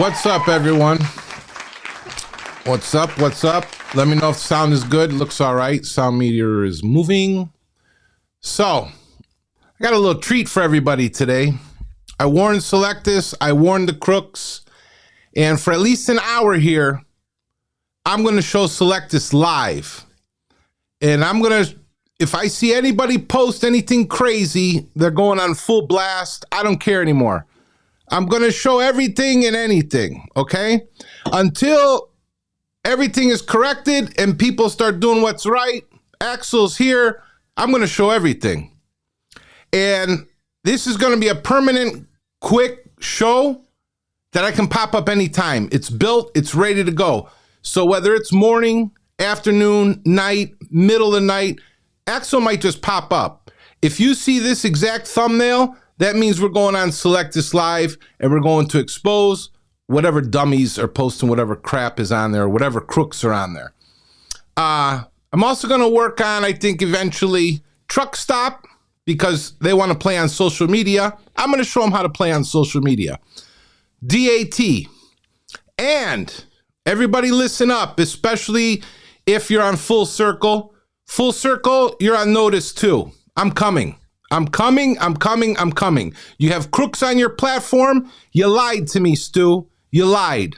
What's up, everyone? What's up? What's up? Let me know if the sound is good. Looks all right. Sound meter is moving. So, I got a little treat for everybody today. I warned Sylectus, I warned the crooks, and for at least an hour here, I'm going to show Sylectus live. And I'm going to, if I see anybody post anything crazy, they're going on full blast. I don't care anymore. I'm going to show everything and anything, okay? Until everything is corrected and people start doing what's right, Axel's here, I'm going to show everything. And this is going to be a permanent, quick show that I can pop up anytime. It's built, it's ready to go. So whether it's morning, afternoon, night, middle of the night, Axel might just pop up. If you see this exact thumbnail, that means we're going on Sylectus Live and we're going to expose whatever dummies are posting whatever crap is on there, or whatever crooks are on there. I'm also going to work on, I think, eventually Truck Stop, because they want to play on social media. I'm going to show them how to play on social media. DAT. And everybody listen up, especially if you're on Full Circle. Full Circle, you're on notice too. I'm coming. I'm coming. You have crooks on your platform. You lied to me, Stu. You lied.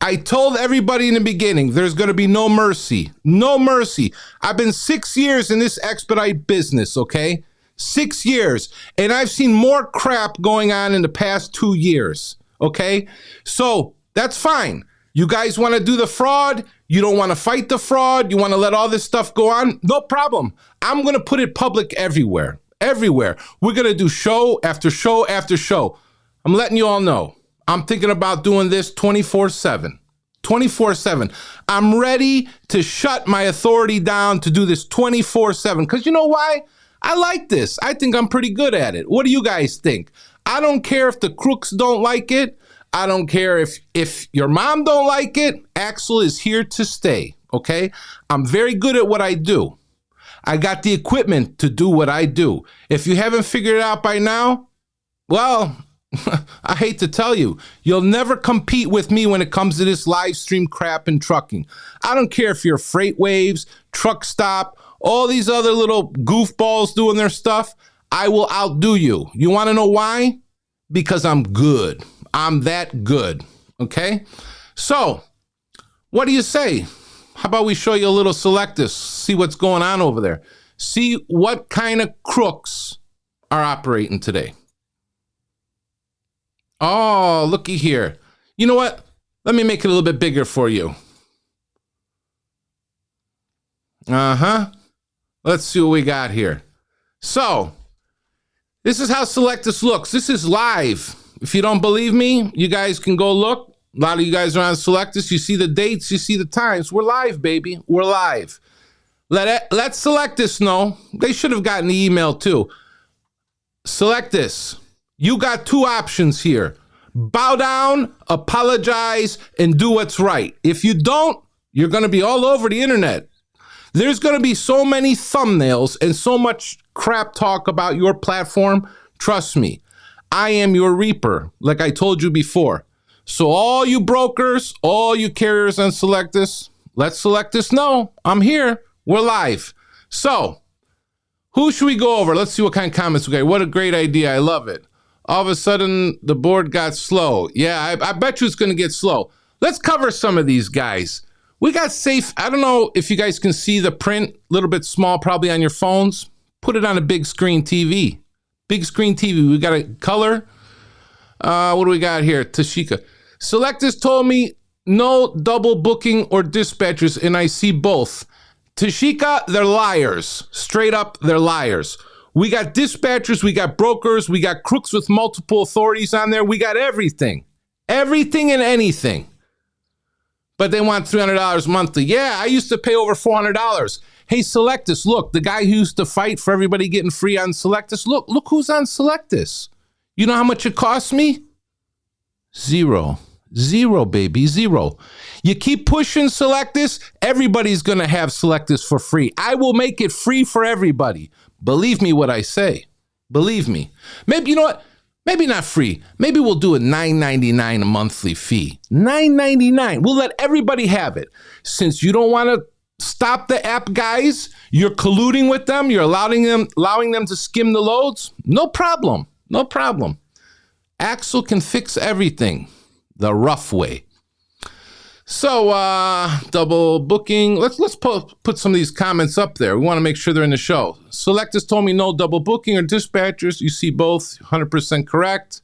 I told everybody in the beginning, there's going to be no mercy. No mercy. I've been 6 years in this expedite business, okay? 6 years. And I've seen more crap going on in the past 2 years, okay? So that's fine. You guys want to do the fraud? You don't want to fight the fraud? You want to let all this stuff go on? No problem. I'm going to put it public everywhere. Everywhere. We're going to do show after show after show. I'm letting you all know. I'm thinking about doing this 24/7. 24/7. I'm ready to shut my authority down to do this 24/7. Because you know why? I like this. I think I'm pretty good at it. What do you guys think? I don't care if the crooks don't like it. I don't care if your mom don't like it. Axel is here to stay, okay? I'm very good at what I do. I got the equipment to do what I do. If you haven't figured it out by now, well, I hate to tell you, you'll never compete with me when it comes to this live stream crap and trucking. I don't care if you're Freight Waves, Truck Stop, all these other little goofballs doing their stuff. I will outdo you. You want to know why? Because I'm good. I'm that good, okay? So, what do you say? How about we show you a little Sylectus, see what's going on over there. See what kind of crooks are operating today. Oh, looky here. You know what? Let me make it a little bit bigger for you. Let's see what we got here. So, this is how Sylectus looks. This is live. If you don't believe me, you guys can go look. A lot of you guys are on Sylectus. You see the dates, you see the times. We're live, baby. We're live. Let Sylectus know. They should have gotten the email too. Sylectus, you got two options here. Bow down, apologize, and do what's right. If you don't, you're going to be all over the internet. There's going to be so many thumbnails and so much crap talk about your platform. Trust me, I am your reaper, like I told you before. So all you brokers, all you carriers on Sylectus, let Sylectus know. I'm here. We're live. So, who should we go over? Let's see what kind of comments we got. What a great idea. I love it. All of a sudden, the board got slow. Yeah, I bet you it's going to get slow. Let's cover some of these guys. We got safe. I don't know if you guys can see the print, a little bit small probably on your phones. Put it on a big screen TV. Big screen TV. We got a color. What do we got here? Tashika. Sylectus told me no double booking or dispatchers, and I see both. Tashika, they're liars. Straight up, they're liars. We got dispatchers, we got brokers, we got crooks with multiple authorities on there. We got everything. Everything and anything. But they want $300 monthly. Yeah, I used to pay over $400. Hey, Sylectus, look, the guy who used to fight for everybody getting free on Sylectus, look who's on Sylectus. You know how much it costs me? Zero. Zero, baby, zero. You keep pushing Sylectus, everybody's going to have Sylectus for free. I will make it free for everybody. Believe me what I say. Believe me. Maybe, you know what? Maybe not free. Maybe we'll do a $9.99 a monthly fee. $9.99. We'll let everybody have it. Since you don't want to stop the app guys, you're colluding with them, you're allowing them to skim the loads. No problem. No problem. Axel can fix everything the rough way. So, double booking. Let's put some of these comments up there. We want to make sure they're in the show. Sylectus told me no double booking or dispatchers. You see both, 100% correct.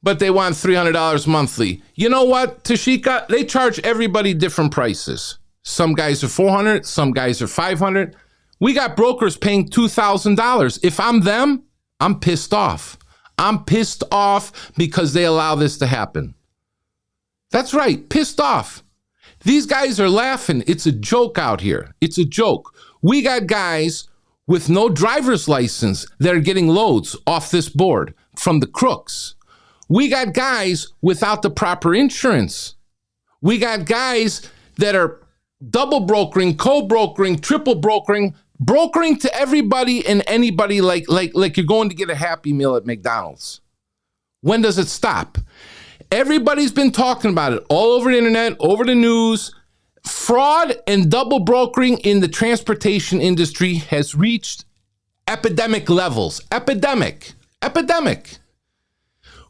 But they want $300 monthly. You know what, Tashika? They charge everybody different prices. Some guys are $400, some guys are $500. We got brokers paying $2,000. If I'm them, I'm pissed off. I'm pissed off because they allow this to happen. That's right, pissed off. These guys are laughing. It's a joke out here. It's a joke. We got guys with no driver's license that are getting loads off this board from the crooks. We got guys without the proper insurance. We got guys that are double brokering, co-brokering, triple brokering to everybody and anybody like you're going to get a Happy Meal at McDonald's. When does it stop? Everybody's been talking about it all over the internet, over the news. Fraud and double brokering in the transportation industry has reached epidemic levels. Epidemic.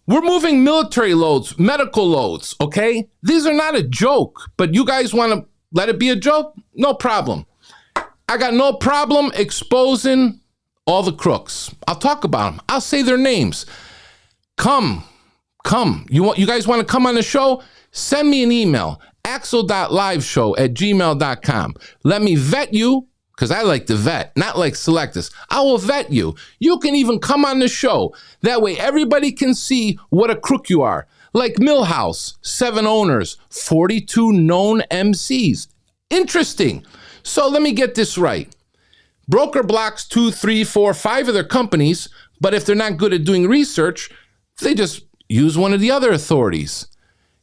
We're moving military loads, medical loads, okay? These are not a joke, but you guys want to let it be a joke? No problem. I got no problem exposing all the crooks. I'll talk about them. I'll say their names. Come. You guys want to come on the show? Send me an email, axel.liveshow@gmail.com. Let me vet you, because I like to vet, not like Sylectus. I will vet you. You can even come on the show. That way everybody can see what a crook you are. Like Millhouse, 7 owners, 42 known MCs. Interesting. So let me get this right. Broker blocks 2, 3, 4, 5 of their companies, but if they're not good at doing research, they just use one of the other authorities.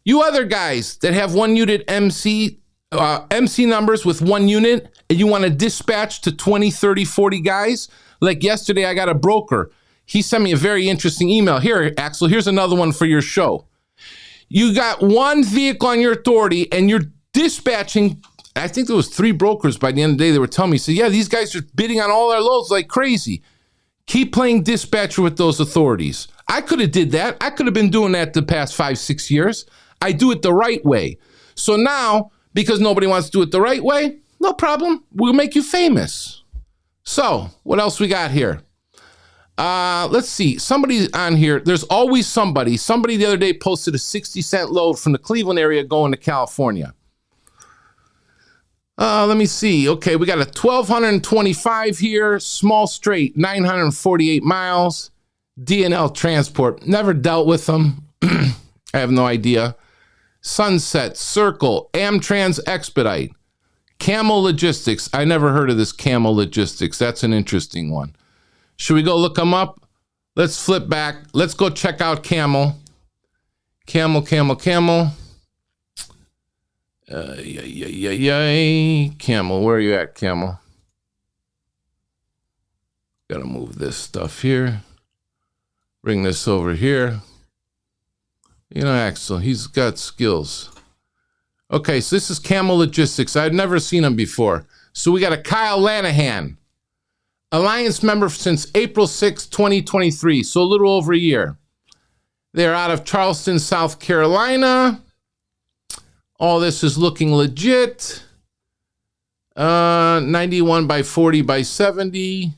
You other guys that have 1 unit MC numbers with 1 unit, and you want to dispatch to 20, 30, 40 guys. Like yesterday, I got a broker. He sent me a very interesting email. Here, Axel, here's another one for your show. You got 1 vehicle on your authority, and you're dispatching. I think there was 3 brokers by the end of the day. They were telling me, so yeah, these guys are bidding on all our loads like crazy. Keep playing dispatcher with those authorities. I could have did that. I could have been doing that the past 5, 6 years. I do it the right way. So now, because nobody wants to do it the right way, no problem. We'll make you famous. So what else we got here? Let's see. Somebody on here. There's always somebody. Somebody the other day posted a 60-cent load from the Cleveland area going to California. Let me see. Okay, we got a 1,225 here. Small straight, 948 miles. D&L Transport. Never dealt with them. I have no idea. Sunset, Circle, Amtrans Expedite. Camel Logistics. I never heard of this Camel Logistics. That's an interesting one. Should we go look them up? Let's flip back. Let's go check out Camel. Camel. Camel, where are you at, Camel? Gotta move this stuff here. Bring this over here. You know, Axel, he's got skills. Okay, so this is Camel Logistics. I've never seen him before. So we got a Kyle Lanahan, Alliance member since April 6, 2023, so a little over a year. They're out of Charleston, South Carolina. All this is looking legit. 91 by 40 by 70.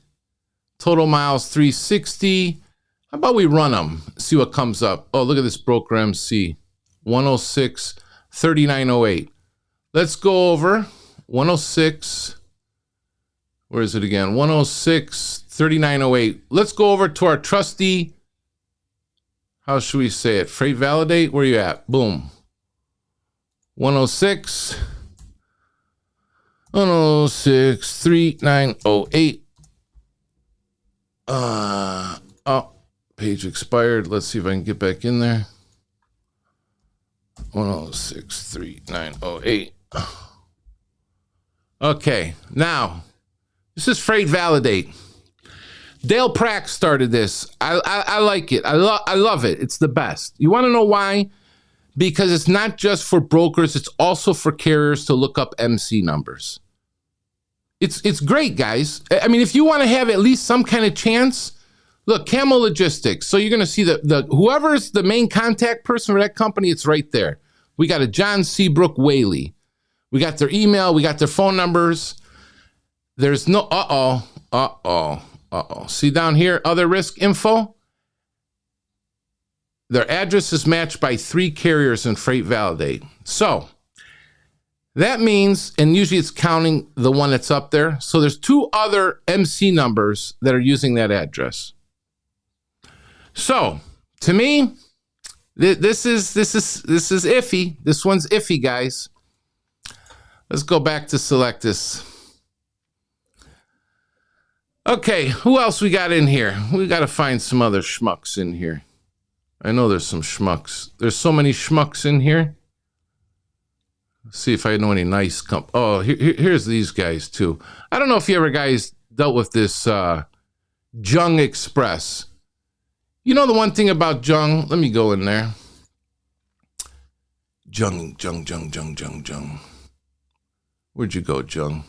Total miles 360. How about we run them? See what comes up. Oh, look at this broker MC. 106, 3908. Let's go over 106. Where is it again? 106, 3908. Let's go over to our trusty. How should we say it? Freight validate. Where you at? Boom. 106, 3908. Oh, page expired. Let's see if I can get back in there. 106, 3908. Okay, now, this is freight validate. Dale Prack started this. I like it. I love it. It's the best. You want to know why? Because it's not just for brokers. It's also for carriers to look up MC numbers. It's great, guys. I mean, if you want to have at least some kind of chance, look, Camel Logistics. So you're going to see the whoever's the main contact person for that company, it's right there. We got a John Seabrook Whaley. We got their email. We got their phone numbers. There's no, See down here, other risk info. Their address is matched by 3 carriers in Freight Validate. So that means, and usually it's counting the one that's up there. So there's 2 other MC numbers that are using that address. So to me, this is iffy. This one's iffy, guys. Let's go back to Sylectus. Okay, who else we got in here? We got to find some other schmucks in here. I know there's some schmucks. There's so many schmucks in here. Let's see if I know any nice here's these guys too. I don't know if you ever guys dealt with this Jung Express. You know the one thing about Jung? Let me go in there. Jung. Where'd you go, Jung?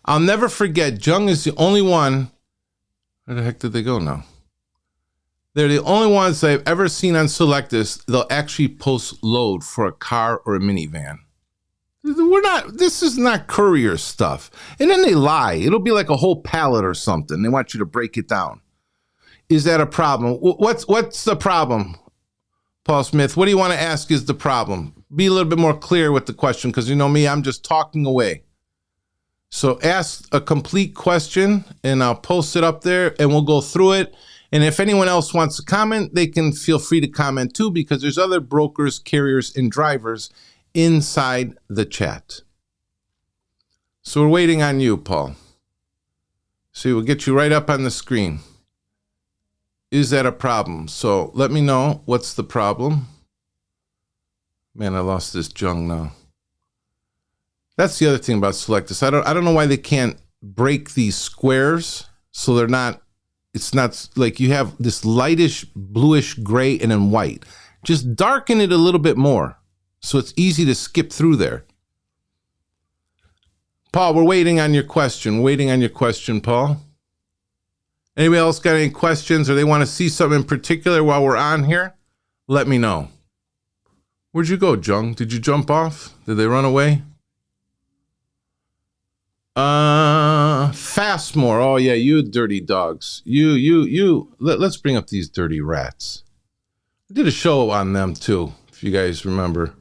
I'll never forget, Jung is the only one. Where the heck did they go now? They're the only ones I've ever seen on Sylectus. They'll actually post load for a car or a minivan. This is not courier stuff. And then they lie. It'll be like a whole pallet or something. They want you to break it down. Is that a problem? What's the problem, Paul Smith? What do you want to ask is the problem? Be a little bit more clear with the question, because you know me, I'm just talking away. So ask a complete question, and I'll post it up there, and we'll go through it. And if anyone else wants to comment, they can feel free to comment too, because there's other brokers, carriers, and drivers inside the chat. So we're waiting on you, Paul. See, we'll get you right up on the screen. Is that a problem? So let me know what's the problem. Man, I lost this Jung now. That's the other thing about Sylectus. I don't know why they can't break these squares so they're not, it's not like you have this lightish bluish gray and then white. Just darken it a little bit more so it's easy to skip through there. Paul, we're waiting on your question. Waiting on your question, Paul. Anybody else got any questions or they want to see something in particular while we're on here? Let me know. Where'd you go, Jung? Did you jump off? Did they run away? Fastmore. Oh yeah, you dirty dogs. Let's bring up these dirty rats. I did a show on them too, if you guys remember.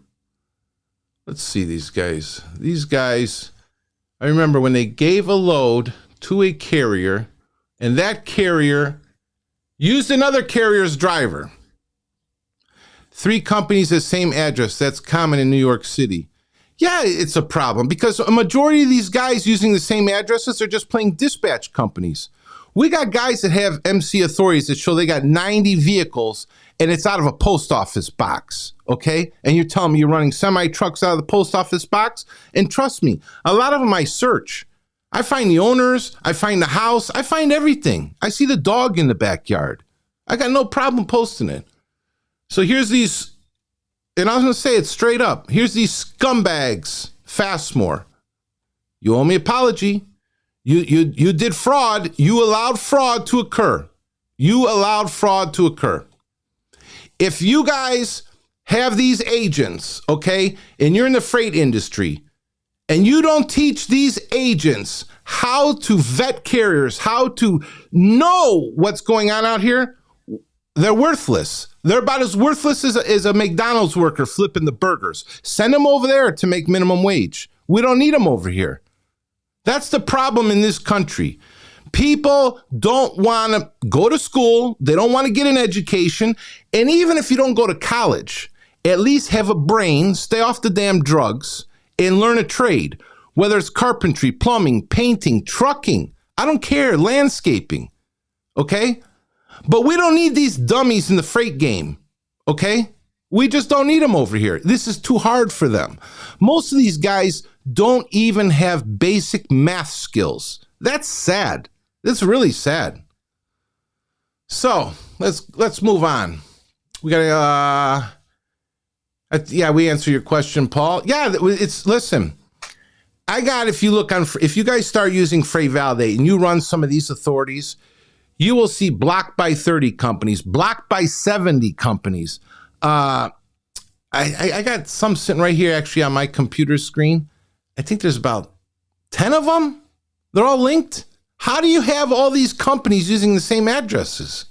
Let's see these guys. These guys, I remember when they gave a load to a carrier, and that carrier used another carrier's driver. 3 companies, the same address. That's common in New York City. Yeah, it's a problem because a majority of these guys using the same addresses are just playing dispatch companies. We got guys that have MC authorities that show they got 90 vehicles and it's out of a post office box, okay? And you're telling me you're running semi-trucks out of the post office box? And trust me, a lot of them I search. I find the owners, I find the house, I find everything. I see the dog in the backyard. I got no problem posting it. So here's these, and I was going to say it straight up. Here's these scumbags, Fastmore. You owe me an apology. You did fraud. You allowed fraud to occur. You allowed fraud to occur. If you guys have these agents, okay, and you're in the freight industry, and you don't teach these agents how to vet carriers, how to know what's going on out here, they're worthless. They're about as worthless as a McDonald's worker flipping the burgers. Send them over there to make minimum wage. We don't need them over here. That's the problem in this country. People don't want to go to school. They don't want to get an education. And even if you don't go to college, at least have a brain, stay off the damn drugs, and learn a trade. Whether it's carpentry, plumbing, painting, trucking, I don't care, landscaping, okay? But we don't need these dummies in the freight game, okay? We just don't need them over here. This is too hard for them. Most of these guys don't even have basic math skills. That's sad. That's really sad. So let's move on. We got yeah, we answer your question, Paul. Yeah, listen. If you guys start using Freight Validate and you run some of these authorities, you will see blocked by 30 companies, blocked by 70 companies. I got some sitting right here actually on my computer screen. I think there's about 10 of them. They're all linked. How do you have all these companies using the same addresses?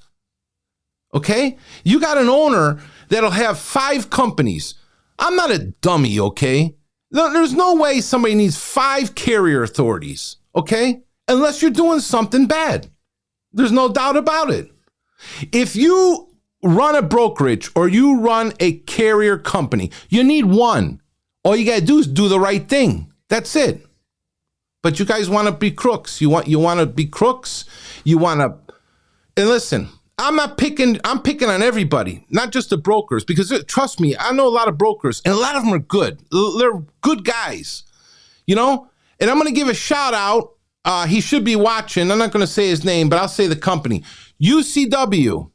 Okay? You got an owner that'll have 5 companies. I'm not a dummy, okay? There's no way somebody needs 5 carrier authorities, okay? Unless you're doing something bad. There's no doubt about it. If you run a brokerage or you run a carrier company, you need one. All you got to do is do the right thing. That's it. But you guys want to be crooks. You want to be crooks. You want to, and listen, I'm picking on everybody, not just the brokers, because trust me, I know a lot of brokers and a lot of them are good. They're good guys, And I'm going to give a shout out. He should be watching. I'm not going to say his name, but I'll say the company. UCW.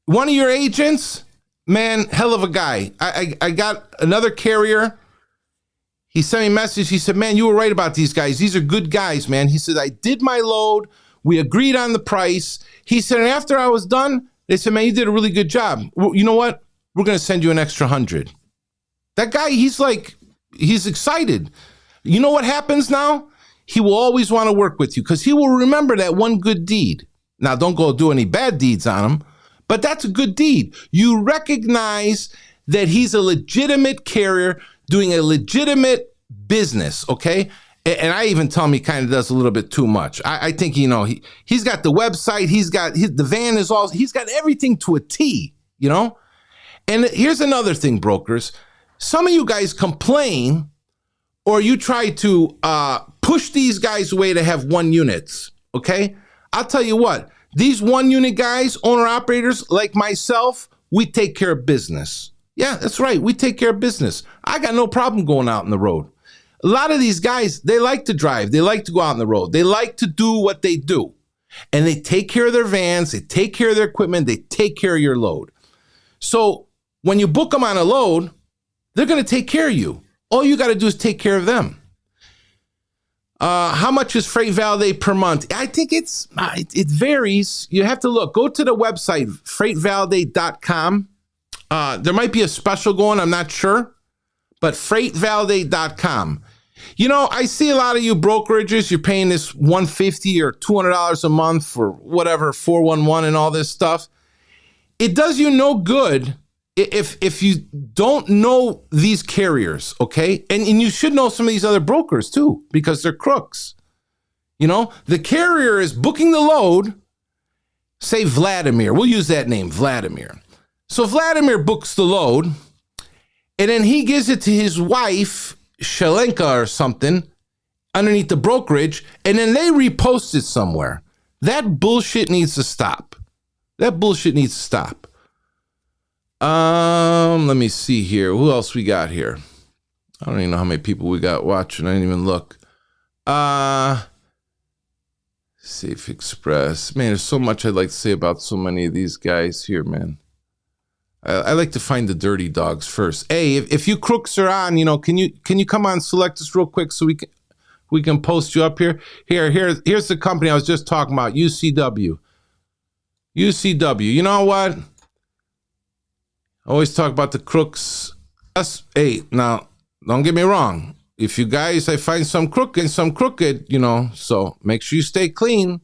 One of your agents, man, hell of a guy. I got another carrier. He sent me a message. He said, man, you were right about these guys. These are good guys, man. He said, I did my load. We agreed on the price. He said, and after I was done, they said, man, you did a really good job. Well, you know what? We're going to send you an extra 100. That guy, he's excited. You know what happens now? He will always want to work with you because he will remember that one good deed. Now, don't go do any bad deeds on him, but that's a good deed. You recognize that he's a legitimate carrier doing a legitimate business, okay? And I even tell him he kind of does a little bit too much. I think, he's got the website, the van is all, he's got everything to a T, And here's another thing, brokers. Some of you guys complain or you try to push these guys away to have 1 units, okay? I'll tell you what, these 1 unit guys, owner operators like myself, we take care of business. Yeah, that's right. We take care of business. I got no problem going out on the road. A lot of these guys, they like to drive. They like to go out on the road. They like to do what they do. And they take care of their vans. They take care of their equipment. They take care of your load. So when you book them on a load, they're going to take care of you. All you got to do is take care of them. How much is Freight Validate per month? I think it varies. You have to look. Go to the website, freightvalidate.com. There might be a special going. I'm not sure. But freightvalidate.com. I see a lot of you brokerages, you're paying this $150 or $200 a month for whatever, 411 and all this stuff. It does you no good if you don't know these carriers, okay? And you should know some of these other brokers too, because they're crooks. The carrier is booking the load, say Vladimir. We'll use that name, Vladimir. So Vladimir books the load, and then he gives it to his wife, Shalenka or something, underneath the brokerage, and then they repost it somewhere. That bullshit needs to stop. Let me see here. Who else we got here? I don't even know how many people we got watching. I didn't even look. Safe Express. Man, there's so much I'd like to say about so many of these guys here, man. I like to find the dirty dogs first. Hey, if you crooks are on, can you come on Sylectus real quick so we can post you up here? Here's the company I was just talking about, UCW. UCW. You know what? I always talk about the crooks. Hey, now don't get me wrong. If you guys, I find some crooked, so make sure you stay clean.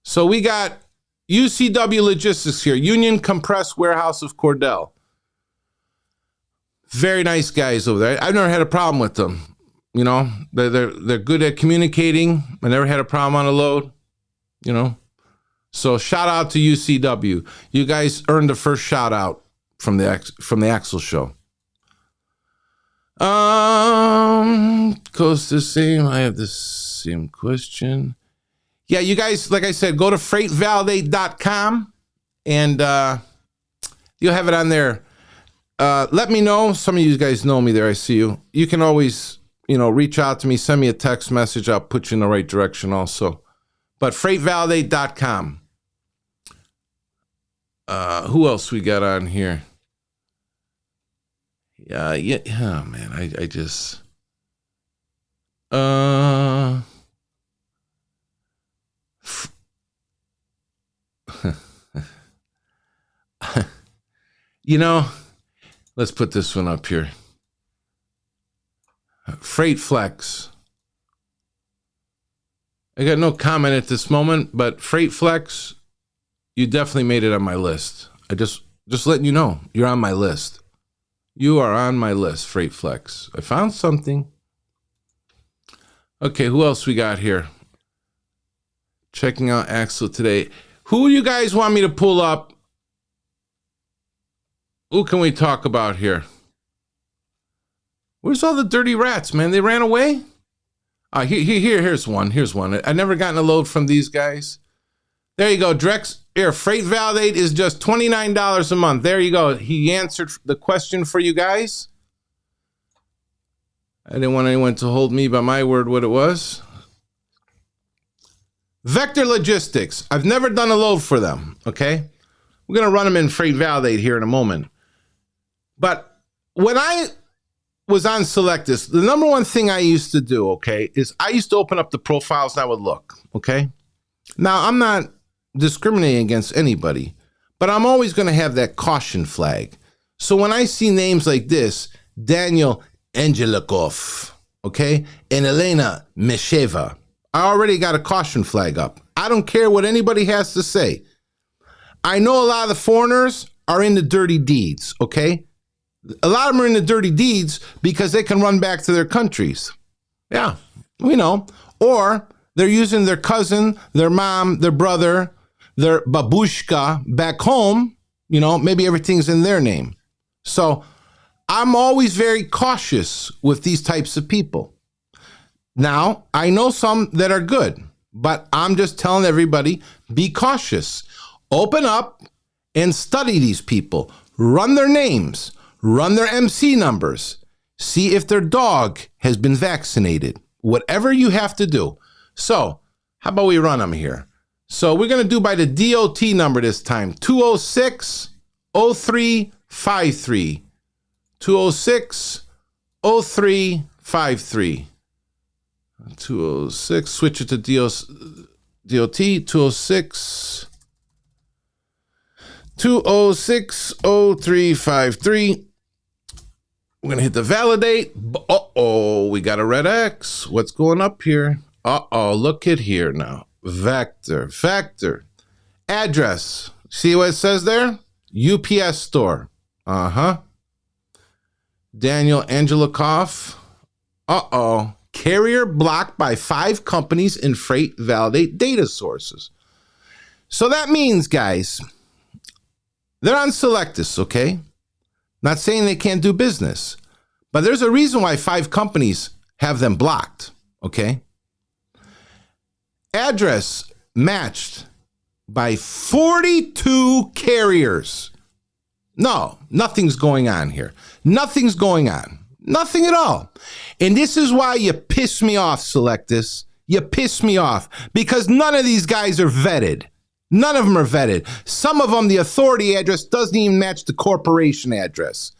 So we got UCW Logistics here, Union Compressed Warehouse of Cordell. Very nice guys over there. I've never had a problem with them. They're good at communicating. I never had a problem on a load. So shout out to UCW. You guys earned the first shout out from the Axel show. Goes the same. I have the same question. Yeah, you guys, like I said, go to freightvalidate.com and you'll have it on there. Let me know. Some of you guys know me there. I see you. You can always, reach out to me. Send me a text message. I'll put you in the right direction also. But freightvalidate.com. Who else we got on here? Yeah. Oh man, I just. You know, let's put this one up here. Freight Flex. I got no comment at this moment, but Freight Flex, you definitely made it on my list. I just letting you know, you're on my list. You are on my list, Freight Flex. I found something. Okay, who else we got here? Checking out Axel today. Who you guys want me to pull up? Who can we talk about here? Where's all the dirty rats, man? They ran away? Here's one. Here's one. I never gotten a load from these guys. There you go, Drex. Here, Freight Validate is just $29 a month. There you go. He answered the question for you guys. I didn't want anyone to hold me by my word what it was. Vector Logistics. I've never done a load for them, okay? We're going to run them in Freight Validate here in a moment. But when I was on Sylectus, the number one thing I used to do, okay, is I used to open up the profiles and I would look, okay? Now, I'm not discriminating against anybody, but I'm always going to have that caution flag. So when I see names like this, Daniel Angelikov, okay, and Elena Mesheva, I already got a caution flag up. I don't care what anybody has to say. I know a lot of the foreigners are in the dirty deeds, okay? A lot of them are in the dirty deeds because they can run back to their countries. Yeah, we know. Or they're using their cousin, their mom, their brother, their babushka back home. You know, maybe everything's in their name. So I'm always very cautious with these types of people. Now, I know some that are good, but I'm just telling everybody, be cautious. Open up and study these people. Run their names. Run their MC numbers. See if their dog has been vaccinated. Whatever you have to do. So, how about we run them here? So, we're going to do by the DOT number this time. 206-0353. 206-0353. 206. Switch it to DOT. 206. 206-0353. We're going to hit the validate. Uh-oh, we got a red X. What's going up here? Uh-oh, look at here now. Vector. Address. See what it says there? UPS store. Uh-huh. Daniel Angelikov. Uh-oh. Carrier blocked by 5 companies in Freight Validate data sources. So that means, guys, they're on Sylectus, okay? Not saying they can't do business, but there's a reason why 5 companies have them blocked, okay? Address matched by 42 carriers. No, nothing's going on here. Nothing's going on. Nothing at all. And this is why you piss me off, Sylectus. You piss me off because none of these guys are vetted. None of them are vetted. Some of them, the authority address doesn't even match the corporation address.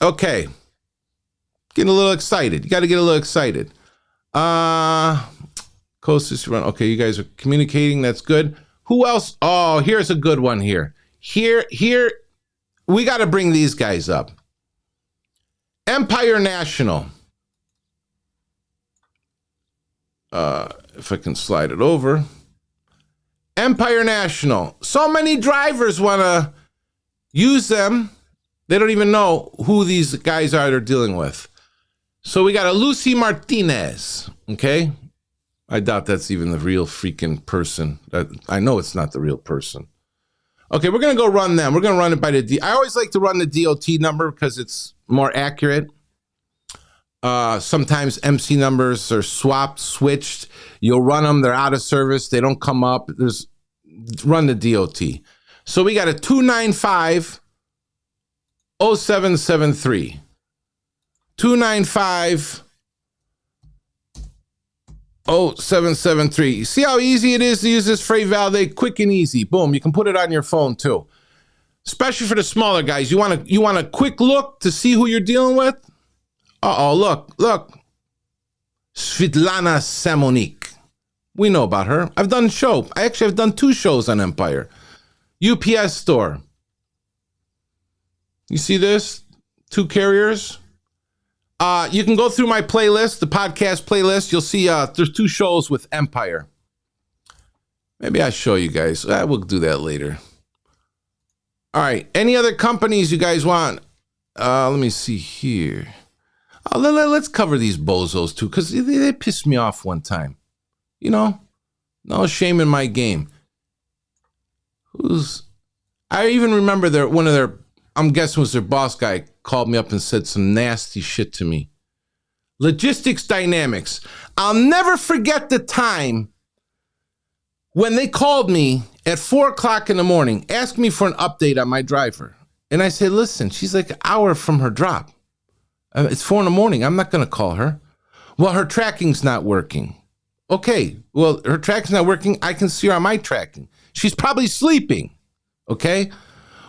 Okay. Getting a little excited. You got to get a little excited. Closest run. Okay, you guys are communicating. That's good. Who else? Oh, here's a good one here. Here, we got to bring these guys up. Empire National. If I can slide it over. Empire National. So many drivers want to use them. They don't even know who these guys are they're dealing with. So we got a Lucy Martinez. Okay. I doubt that's even the real freaking person. I know it's not the real person. Okay, we're going to go run them. We're going to run it by the I always like to run the DOT number because it's more accurate. Sometimes MC numbers are swapped, switched. You'll run them. They're out of service. They don't come up. Run the DOT. So we got a 295-0773. 295 0773. See how easy it is to use this freight validate? Quick and easy. Boom. You can put it on your phone too. Especially for the smaller guys. You want a quick look to see who you're dealing with? Look. Svitlana Samonik. We know about her. I've done a show. I've done 2 shows on Empire. UPS store. You see this? 2 carriers. You can go through my playlist, the podcast playlist. You'll see there's 2 shows with Empire. Maybe I'll show you guys. We'll do that later. All right. Any other companies you guys want? Let me see here. Let's cover these bozos too, because they pissed me off one time. No shame in my game. I even remember one of their, I'm guessing was their boss guy, called me up and said some nasty shit to me. Logistics Dynamics. I'll never forget the time when they called me at 4 o'clock in the morning, asking me for an update on my driver. And I said, listen, she's like an hour from her drop. It's 4 in the morning. I'm not going to call her. Well, her tracking's not working. Okay. Well, her tracking's not working. I can see her on my tracking. She's probably sleeping. Okay.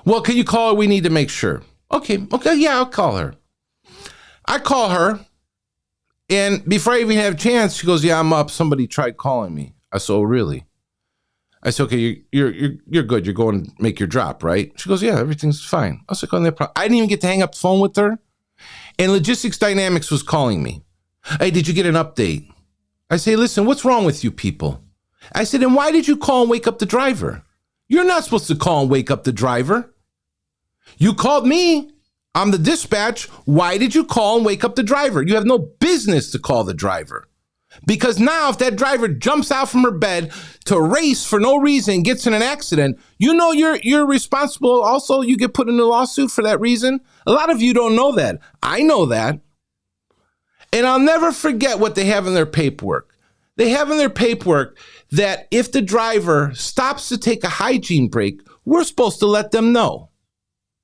Well, can you call her? We need to make sure. Okay. Yeah, I'll call her. I call her. And before I even have a chance, she goes, yeah, I'm up. Somebody tried calling me. I said, oh, really? I said, okay, you're good. You're going to make your drop, right? She goes, yeah, everything's fine. I was like, I didn't even get to hang up the phone with her. And Logistics Dynamics was calling me. Hey, did you get an update? I say, listen, what's wrong with you people? I said, and why did you call and wake up the driver? You're not supposed to call and wake up the driver. You called me. I'm the dispatch. Why did you call and wake up the driver? You have no business to call the driver. Because now if that driver jumps out from her bed to race for no reason, gets in an accident, you're responsible. Also, you get put in a lawsuit for that reason. A lot of you don't know that. I know that. And I'll never forget what they have in their paperwork. They have in their paperwork that if the driver stops to take a hygiene break, we're supposed to let them know.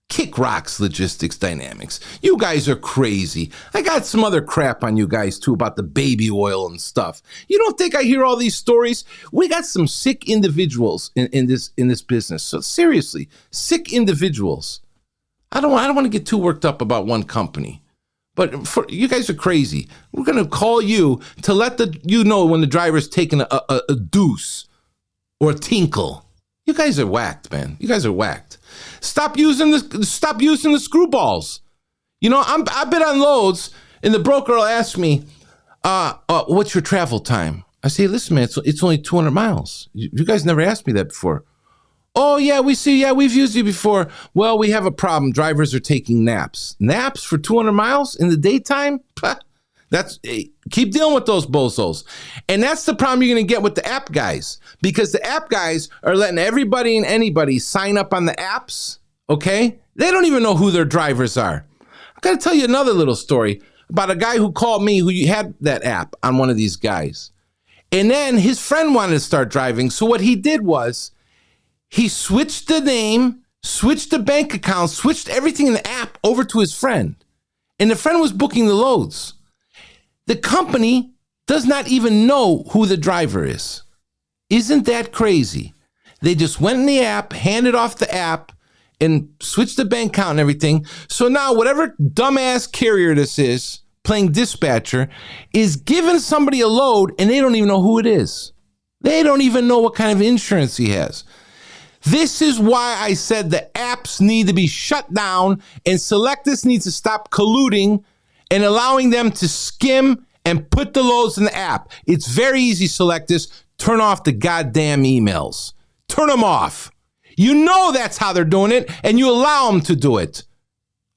Kick rocks, Logistics Dynamics. You guys are crazy. I got some other crap on you guys too about the baby oil and stuff. You don't think I hear all these stories? We got some sick individuals in this business. So seriously, sick individuals. I don't want to get too worked up about one company. But you guys are crazy. We're going to call you to let you know when the driver's taking a deuce or a tinkle. You guys are whacked, man. You guys are whacked. Stop using the screwballs. I've been on loads, and the broker will ask me, what's your travel time? I say, listen, man, it's only 200 miles. You guys never asked me that before. Oh, yeah, we've used you before. Well, we have a problem. Drivers are taking naps. Naps for 200 miles in the daytime? Keep dealing with those bozos. And that's the problem you're going to get with the app guys, because the app guys are letting everybody and anybody sign up on the apps, okay? They don't even know who their drivers are. I got to tell you another little story about a guy who called me who had that app on one of these guys. And then his friend wanted to start driving. So what he did was he switched the name, switched the bank account, switched everything in the app over to his friend. And the friend was booking the loads. The company does not even know who the driver is. Isn't that crazy? They just went in the app, handed off the app, and switched the bank account and everything. So now whatever dumbass carrier this is, playing dispatcher, is giving somebody a load and they don't even know who it is. They don't even know what kind of insurance he has. This is why I said the apps need to be shut down and Sylectus needs to stop colluding and allowing them to skim and put the loads in the app. It's very easy, Sylectus. Turn off the goddamn emails. Turn them off. You know that's how they're doing it, and you allow them to do it.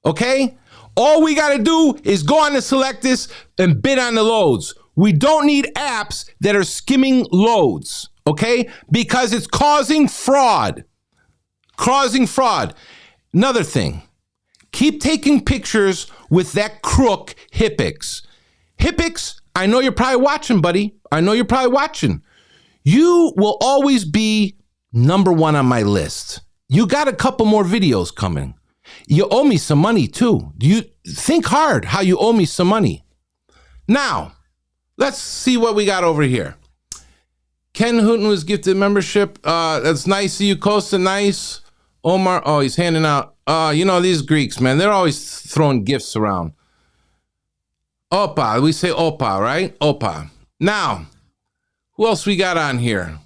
Okay? All we got to do is go on to Sylectus and bid on the loads. We don't need apps that are skimming loads, okay? Because it's causing fraud. Causing fraud. Another thing. Keep taking pictures with that crook, Hippix. Hippix, I know you're probably watching, buddy. I know you're probably watching. You will always be number one on my list. You got a couple more videos coming. You owe me some money, too. You think hard how you owe me some money. Now, Let's see what we got over here. Ken Hooten was gifted membership. That's nice of you, Costa. Nice. Omar, oh, he's handing out. These Greeks, man, they're always throwing gifts around. Opa, we say Opa, right? Opa. Now, who else we got on here?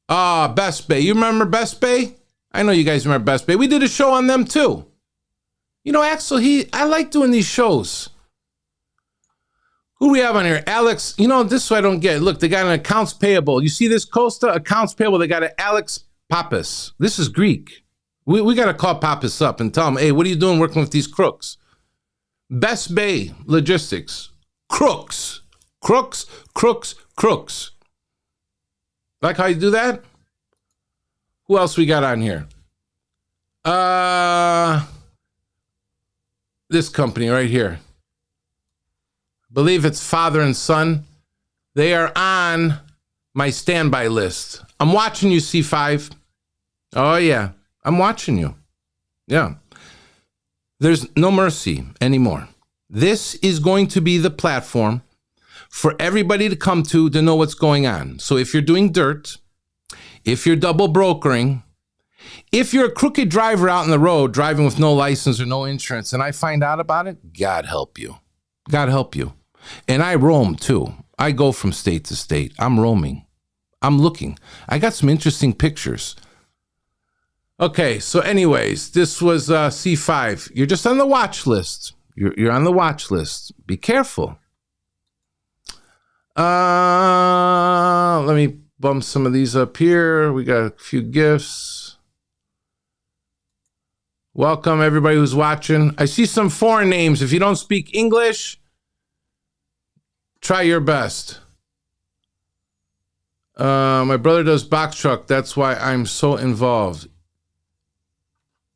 Best Bay. You remember Best Bay? I know you guys remember Best Bay. We did a show on them too. Axel, I like doing these shows. Who do we have on here? Alex, this I don't get. Look, they got an accounts payable. You see this, Costa? Accounts payable. They got an Alex Pappas. This is Greek. We got to call Pappas up and tell him, hey, what are you doing working with these crooks? Best Bay Logistics. Crooks. Crooks. Like how you do that? Who else we got on here? This company right here. Believe it's father and son. They are on my standby list. I'm watching you, C5. Oh, yeah. I'm watching you. Yeah. There's no mercy anymore. This is going to be the platform for everybody to come to know what's going on. So if you're doing dirt, if you're double brokering, if you're a crooked driver out on the road driving with no license or no insurance, and I find out about it, God help you. God help you. And I roam too. I go from state to state. I'm roaming. I'm looking. I got some interesting pictures. Okay, so anyways, this was C5. You're just on the watch list. You're on the watch list. Be careful. Let me bump some of these up here. We got a few gifts. Welcome, everybody who's watching. I see some foreign names. If you don't speak English, try your best. My brother does box truck. That's why I'm so involved.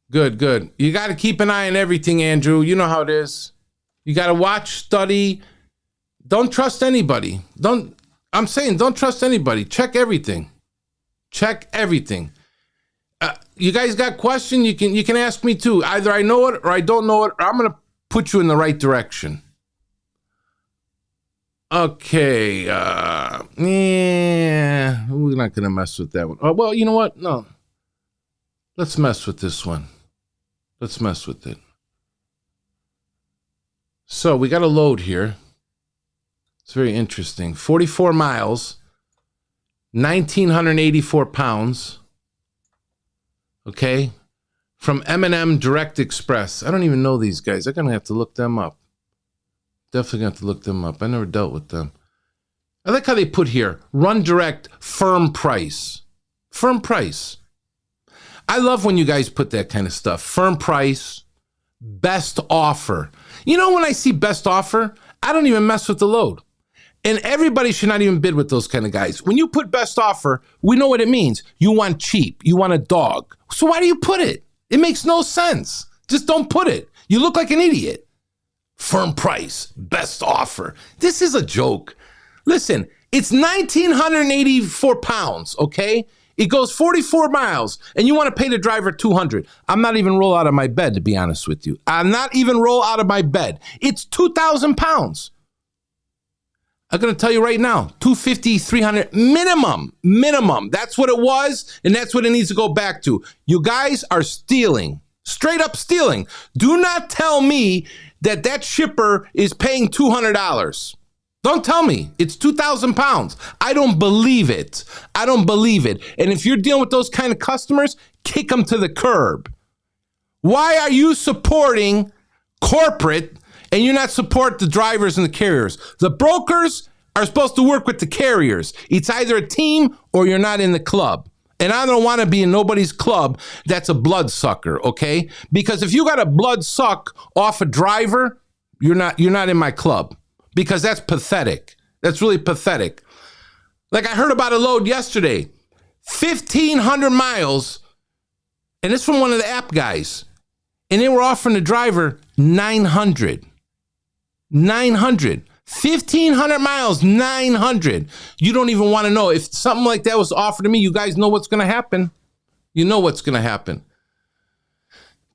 Good. You got to keep an eye on everything, Andrew. You know how it is. You got to watch, study. Don't trust anybody. Don't trust anybody. Check everything. You guys got questions? You can ask me too. Either I know it or I don't know it, or I'm going to put you in the right direction. Okay. Yeah, we're not going to mess with that one. Oh, well, you know what? No. Let's mess with this one. Let's mess with it. So we got a load here. It's very interesting. 44 miles, 1,984 pounds. Okay. From M&M Direct Express. I don't even know these guys. I'm going to have to look them up. Definitely going to have to look them up. I never dealt with them. I like how they put here, run direct, firm price. Firm price. I love when you guys put that kind of stuff. Firm price, best offer. When I see best offer, I don't even mess with the load. And everybody should not even bid with those kind of guys. When you put best offer, we know what it means. You want cheap. You want a dog. So why do you put it? It makes no sense. Just don't put it. You look like an idiot. Firm price, best offer. This is a joke. Listen, it's 1,984 pounds, okay? It goes 44 miles, and you want to pay the driver $200. I'm not even roll out of my bed, to be honest with you. I'm not even roll out of my bed. It's 2,000 pounds. I'm going to tell you right now, 250, 300 minimum. That's what it was, and that's what it needs to go back to. You guys are stealing, straight up stealing. Do not tell me that shipper is paying $200. Don't tell me. It's 2,000 pounds. I don't believe it. And if you're dealing with those kind of customers, kick them to the curb. Why are you supporting corporate and you're not support the drivers and the carriers? The brokers are supposed to work with the carriers. It's either a team or you're not in the club. And I don't want to be in nobody's club that's a bloodsucker, okay? Because if you got a blood suck off a driver, you're not in my club. Because that's pathetic. That's really pathetic. Like I heard about a load yesterday, 1,500 miles, and it's from one of the app guys. And they were offering the driver 900. 1,500 miles, 900. You don't even want to know. If something like that was offered to me, you guys know what's going to happen. You know what's going to happen.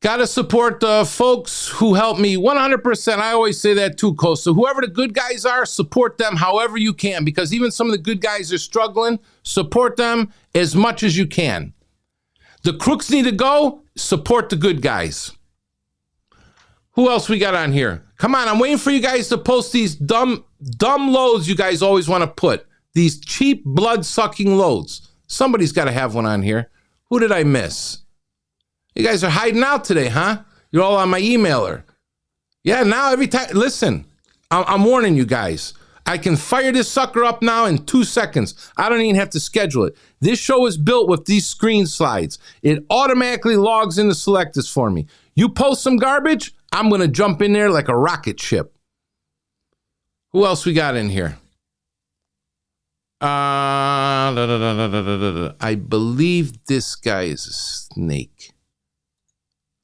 Got to support the folks who help me 100%. I always say that too, Costa. Whoever the good guys are, support them however you can, because even some of the good guys are struggling. Support them as much as you can. The crooks need to go. Support the good guys. Who else we got on here? Come on, I'm waiting for you guys to post these dumb loads you guys always want to put. These cheap, blood-sucking loads. Somebody's got to have one on here. Who did I miss? You guys are hiding out today, huh? You're all on my emailer. Yeah, now every time, listen, I'm warning you guys. I can fire this sucker up now in 2 seconds. I don't even have to schedule it. This show is built with these screen slides. It automatically logs into Sylectus for me. You post some garbage, I'm going to jump in there like a rocket ship. Who else we got in here? I believe this guy is a snake.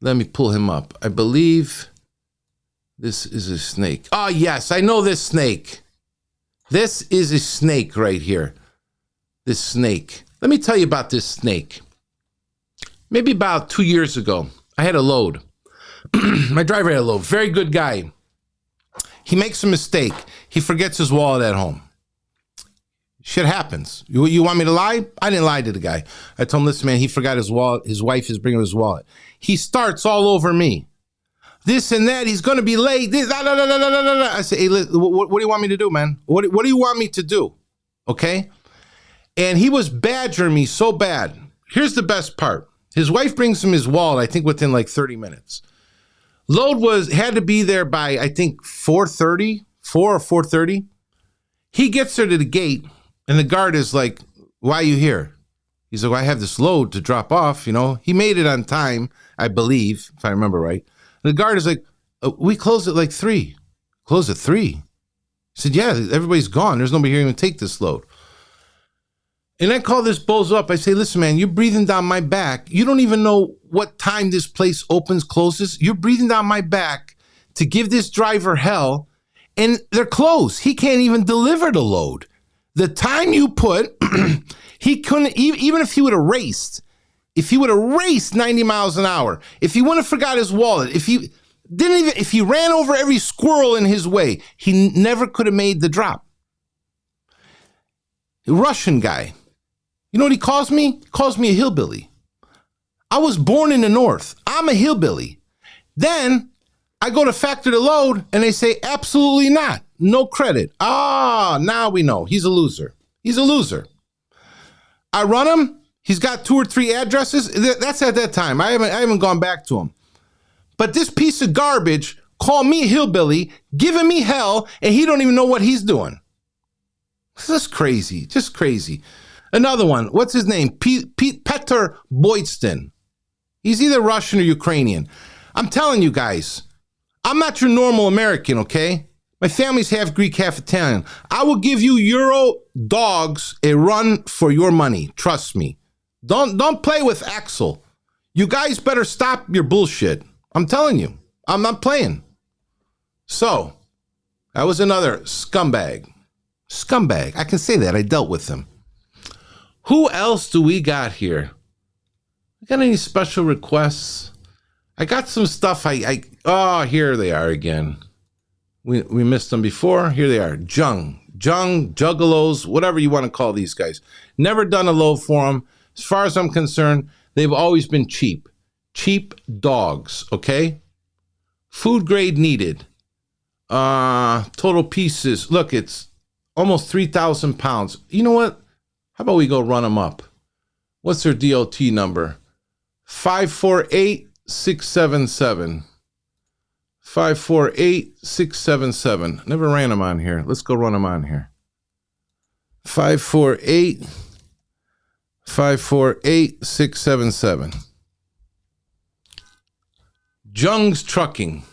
Let me pull him up. I believe this is a snake. Oh, yes, I know this snake. This is a snake right here. This snake. Let me tell you about this snake. Maybe about 2 years ago, I had a load. My driver had a load. Very good guy. He makes a mistake. He forgets his wallet at home. Shit happens. You want me to lie? I didn't lie to the guy. I told him, listen, man, he forgot his wallet. His wife is bringing his wallet. He starts all over me. This and that. He's going to be late. This, I say, hey, what do you want me to do, man? What do you want me to do? Okay? And he was badgering me so bad. Here's the best part. His wife brings him his wallet, I think within like 30 minutes. Load had to be there by, I think, 4:30, 4 or 4:30. He gets there to the gate, and the guard is like, why are you here? He's like, well, I have this load to drop off, you know. He made it on time, I believe, if I remember right. And the guard is like, we close at like 3. Close at 3. He said, yeah, everybody's gone. There's nobody here to even take this load. And I call this bozo up. I say, listen, man, you're breathing down my back. You don't even know what time this place opens, closes. You're breathing down my back to give this driver hell, and they're closed. He can't even deliver the load. The time you put, he couldn't, even if he would have raced, 90 miles an hour, if he wouldn't have forgot his wallet, if he ran over every squirrel in his way, he never could have made the drop. Russian guy. You know what he calls me? He calls me a hillbilly. I was born in the North. I'm a hillbilly. Then I go to factor the load and they say, absolutely not. No credit. Now we know. He's a loser. He's a loser. I run him. He's got 2 or 3 addresses. That's at that time. I haven't gone back to him. But this piece of garbage called me a hillbilly, giving me hell, and he don't even know what he's doing. This is crazy. Just crazy. Another one. What's his name? Petr Boydston. He's either Russian or Ukrainian. I'm telling you guys, I'm not your normal American, okay? My family's half Greek, half Italian. I will give you Euro dogs a run for your money. Trust me. Don't play with Axel. You guys better stop your bullshit. I'm telling you. I'm not playing. So, that was another scumbag. Scumbag. I can say that. I dealt with him. Who else do we got here? Got any special requests? I got some stuff. Here they are again. We missed them before. Here they are. Juggalos, whatever you want to call these guys. Never done a load for them. As far as I'm concerned, they've always been cheap. Cheap dogs, okay? Food grade needed. Total pieces. Look, it's almost 3,000 pounds. You know what? How about we go run them up? What's their DOT number? 548677. 548677. Never ran them on here. Let's go run them on here. 548677. Jung's Trucking.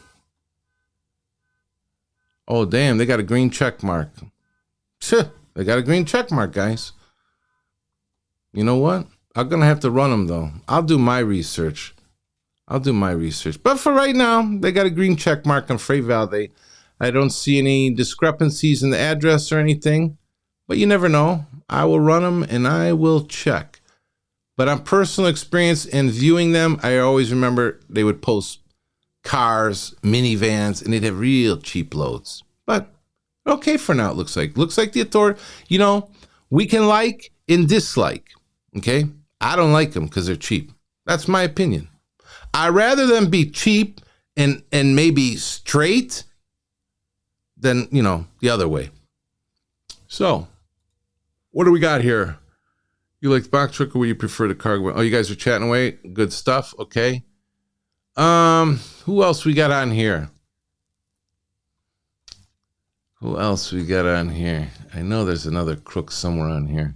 Oh, damn. They got a green check mark. They got a green check mark, guys. You know what? I'm going to have to run them, though. I'll do my research. But for right now, they got a green check mark on freight validate. I don't see any discrepancies in the address or anything. But you never know. I will run them and I will check. But on personal experience and viewing them, I always remember they would post cars, minivans, and they'd have real cheap loads. But okay for now, it looks like. Looks like the authority, we can like and dislike, okay? I don't like them because they're cheap. That's my opinion. I'd rather them be cheap and maybe straight than, the other way. So, what do we got here? You like the box truck or would you prefer the cargo? Oh, you guys are chatting away? Good stuff, okay. Who else we got on here? I know there's another crook somewhere on here.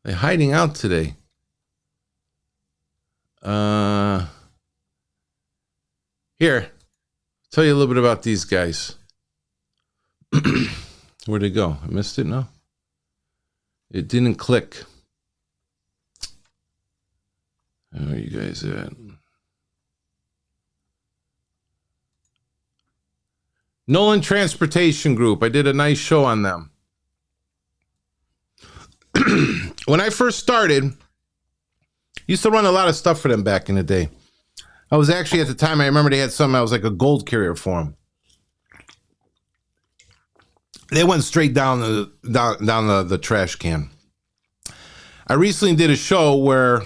They're hiding out today. Here, tell you a little bit about these guys. Where'd they go? I missed it, no? It didn't click. Where are you guys at? Nolan Transportation Group. I did a nice show on them. When I first started, used to run a lot of stuff for them back in the day. I was actually, at the time, I remember they had something, I was like a gold carrier for them. They went straight down the trash can. I recently did a show where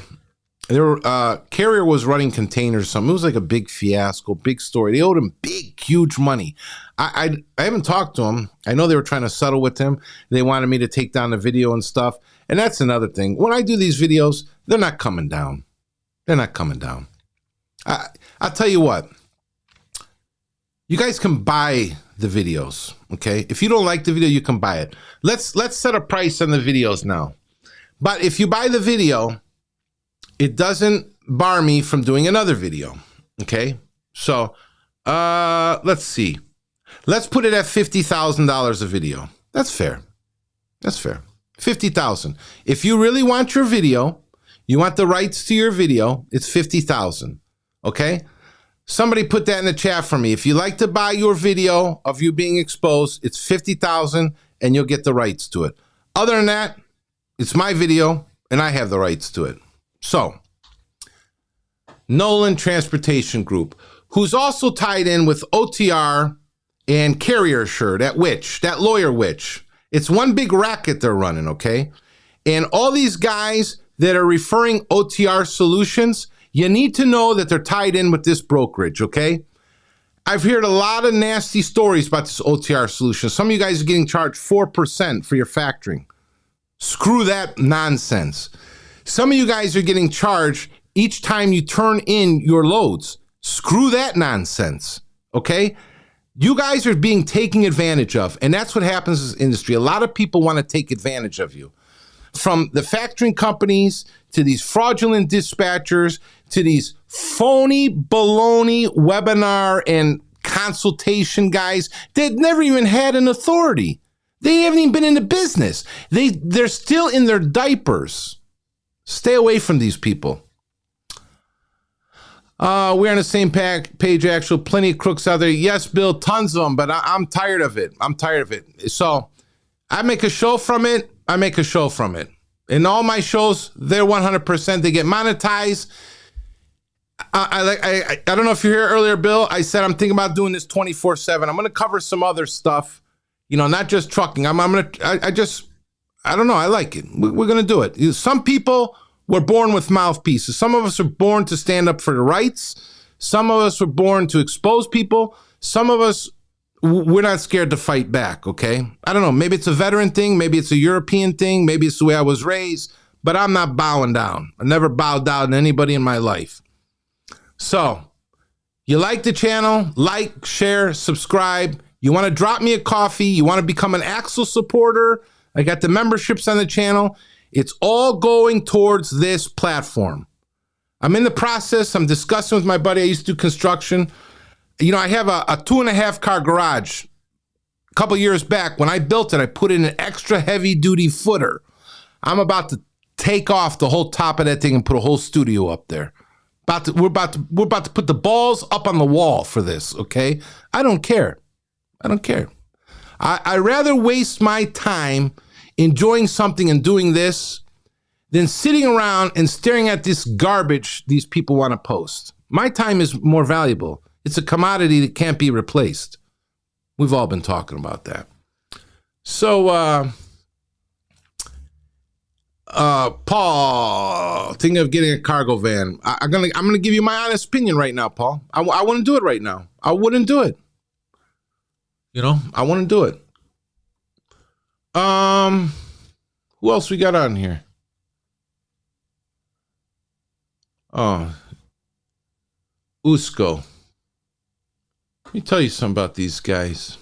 carrier was running containers or something. It was like a big fiasco, big story. They owed him big, huge money. I haven't talked to him. I know they were trying to settle with him. They wanted me to take down the video and stuff. And that's another thing. When I do these videos, they're not coming down. I'll tell you what. You guys can buy the videos, okay? If you don't like the video, you can buy it. Let's set a price on the videos now. But if you buy the video, it doesn't bar me from doing another video, okay? So, let's see. Let's put it at $50,000 a video. That's fair. $50,000. If you really want your video, you want the rights to your video, it's $50,000, okay? Somebody put that in the chat for me. If you like to buy your video of you being exposed, it's $50,000 and you'll get the rights to it. Other than that, it's my video and I have the rights to it. So, Nolan Transportation Group, who's also tied in with OTR and Carrier Assure, that lawyer witch. It's one big racket they're running, okay? And all these guys that are referring OTR solutions, you need to know that they're tied in with this brokerage, okay? I've heard a lot of nasty stories about this OTR solution. Some of you guys are getting charged 4% for your factoring. Screw that nonsense. Some of you guys are getting charged each time you turn in your loads. Screw that nonsense, okay? You guys are being taken advantage of, and that's what happens in this industry. A lot of people want to take advantage of you. From the factoring companies to these fraudulent dispatchers to these phony baloney webinar and consultation guys that never even had an authority. They haven't even been in the business. They're still in their diapers. Stay away from these people. We're on the same page, actually. Plenty of crooks out there. Yes, Bill, tons of them, but I'm tired of it. So I make a show from it. In all my shows, they're 100%. They get monetized. I don't know if you're here earlier, Bill. I said I'm thinking about doing this 24/7. I'm going to cover some other stuff, not just trucking. I don't know. I like it. We're going to do it. Some people were born with mouthpieces. Some of us are born to stand up for the rights. Some of us were born to expose people. Some of us, we're not scared to fight back, okay? I don't know. Maybe it's a veteran thing. Maybe it's a European thing. Maybe it's the way I was raised. But I'm not bowing down. I never bowed down to anybody in my life. So, you like the channel, like, share, subscribe. You want to drop me a coffee. You want to become an Axel supporter. I got the memberships on the channel. It's all going towards this platform. I'm in the process. I'm discussing with my buddy. I used to do construction. I have a 2.5 car garage. A couple years back, when I built it, I put in an extra heavy duty footer. I'm about to take off the whole top of that thing and put a whole studio up there. We're about to put the balls up on the wall for this, okay? I don't care. I'd rather waste my time enjoying something and doing this than sitting around and staring at this garbage these people want to post. My time is more valuable. It's a commodity that can't be replaced. We've all been talking about that. So, Paul, thinking of getting a cargo van. I'm gonna give you my honest opinion right now, Paul. I wouldn't do it right now. I wouldn't do it. I wouldn't do it. Who else we got on here? Oh, Usco. Let me tell you something about these guys.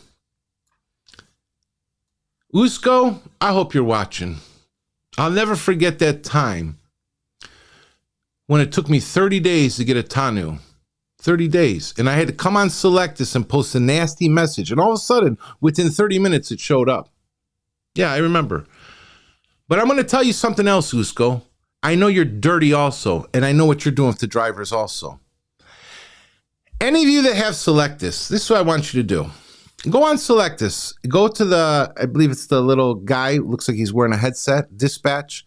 Usco, I hope you're watching. I'll never forget that time when it took me 30 days to get a tonneau. 30 days. And I had to come on Sylectus and post a nasty message. And all of a sudden, within 30 minutes, it showed up. Yeah, I remember. But I'm going to tell you something else, Usco. I know you're dirty also, and I know what you're doing with the drivers also. Any of you that have Sylectus, this is what I want you to do. Go on Sylectus. Go to I believe it's the little guy, looks like he's wearing a headset, dispatch,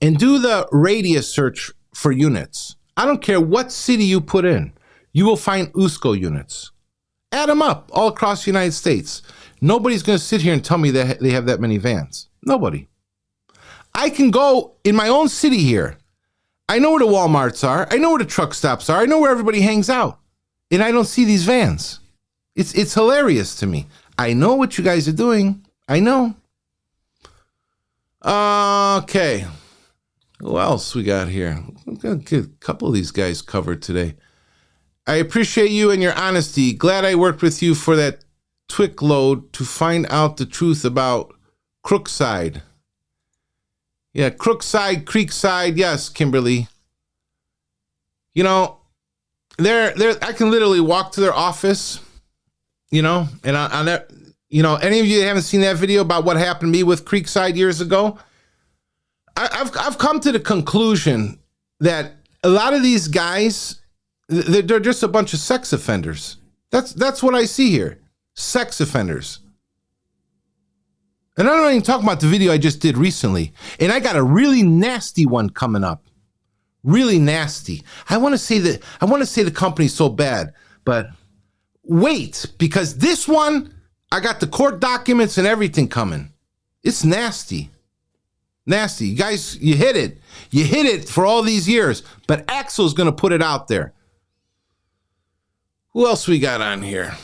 and do the radius search for units. I don't care what city you put in. You will find Usco units. Add them up all across the United States. Nobody's going to sit here and tell me that they have that many vans. Nobody. I can go in my own city here. I know where the Walmarts are. I know where the truck stops are. I know where everybody hangs out. And I don't see these vans. It's hilarious to me. I know what you guys are doing. I know. Okay. Who else we got here? I'm going to get a couple of these guys covered today. I appreciate you and your honesty. Glad I worked with you for that Twick load to find out the truth about Crookside. Yeah, Crookside, Creekside. Yes, Kimberly. I can literally walk to their office, and on that, any of you that haven't seen that video about what happened to me with Creekside years ago, I've come to the conclusion that a lot of these guys, they're just a bunch of sex offenders. That's what I see here. Sex offenders. And I'm not even talking about the video I just did recently. And I got a really nasty one coming up. Really nasty. I want to say the company's so bad, but wait, because this one, I got the court documents and everything coming. It's nasty. Nasty. You guys, you hit it. You hit it for all these years, but Axel's going to put it out there. Who else we got on here?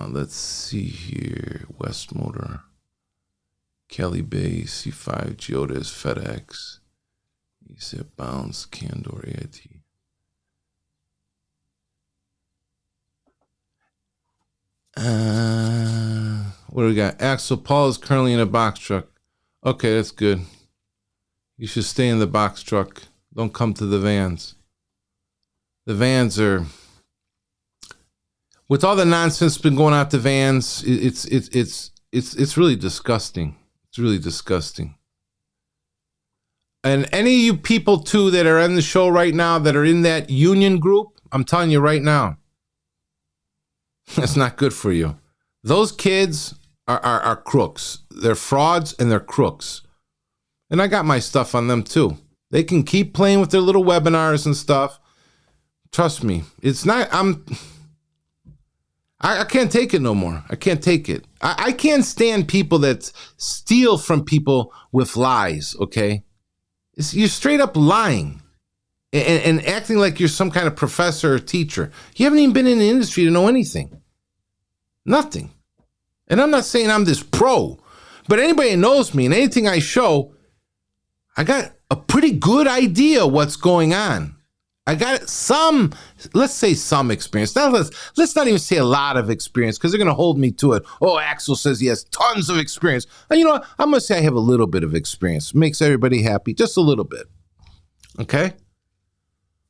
Let's see here. West Motor, Kelly Bay, C5, Geodes, FedEx, ESIP, Bounce, Candor, AIT. What do we got? Axel Paul is currently in a box truck. Okay, that's good. You should stay in the box truck. Don't come to the vans. The vans are, with all the nonsense been going out the vans, it's really disgusting. It's really disgusting. And any of you people too that are on the show right now that are in that union group, I'm telling you right now, it's not good for you. Those kids are crooks. They're frauds and they're crooks. And I got my stuff on them too. They can keep playing with their little webinars and stuff. Trust me, it's not, I can't take it no more. I can't take it. I can't stand people that steal from people with lies, okay? You're straight up lying and acting like you're some kind of professor or teacher. You haven't even been in the industry to know anything. Nothing. And I'm not saying I'm this pro, but anybody that knows me and anything I show, I got a pretty good idea what's going on. I got some, let's say some experience. Now let's not even say a lot of experience because they're going to hold me to it. Oh, Axel says he has tons of experience. And you know what? I'm going to say I have a little bit of experience. Makes everybody happy. Just a little bit. Okay?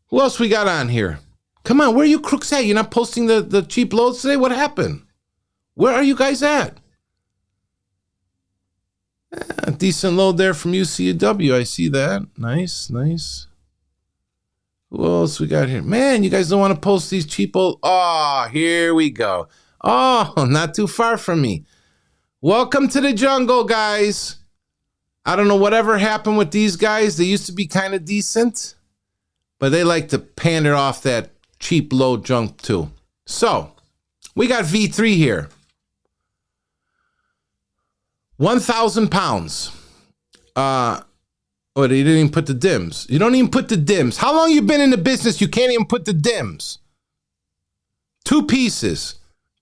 Who else we got on here? Come on, where are you crooks at? You're not posting the cheap loads today? What happened? Where are you guys at? Decent load there from UCW. I see that. Nice, nice. Who else we got here? Man, you guys don't want to post these cheap old... Oh, here we go. Oh, not too far from me. Welcome to the jungle, guys. I don't know whatever happened with these guys. They used to be kind of decent, but they like to pander off that cheap load junk too. So we got V3 here. 1,000 pounds. Oh, you didn't even put the dims. You don't even put the dims. How long you been in the business? You can't even put the dims. 2 pieces.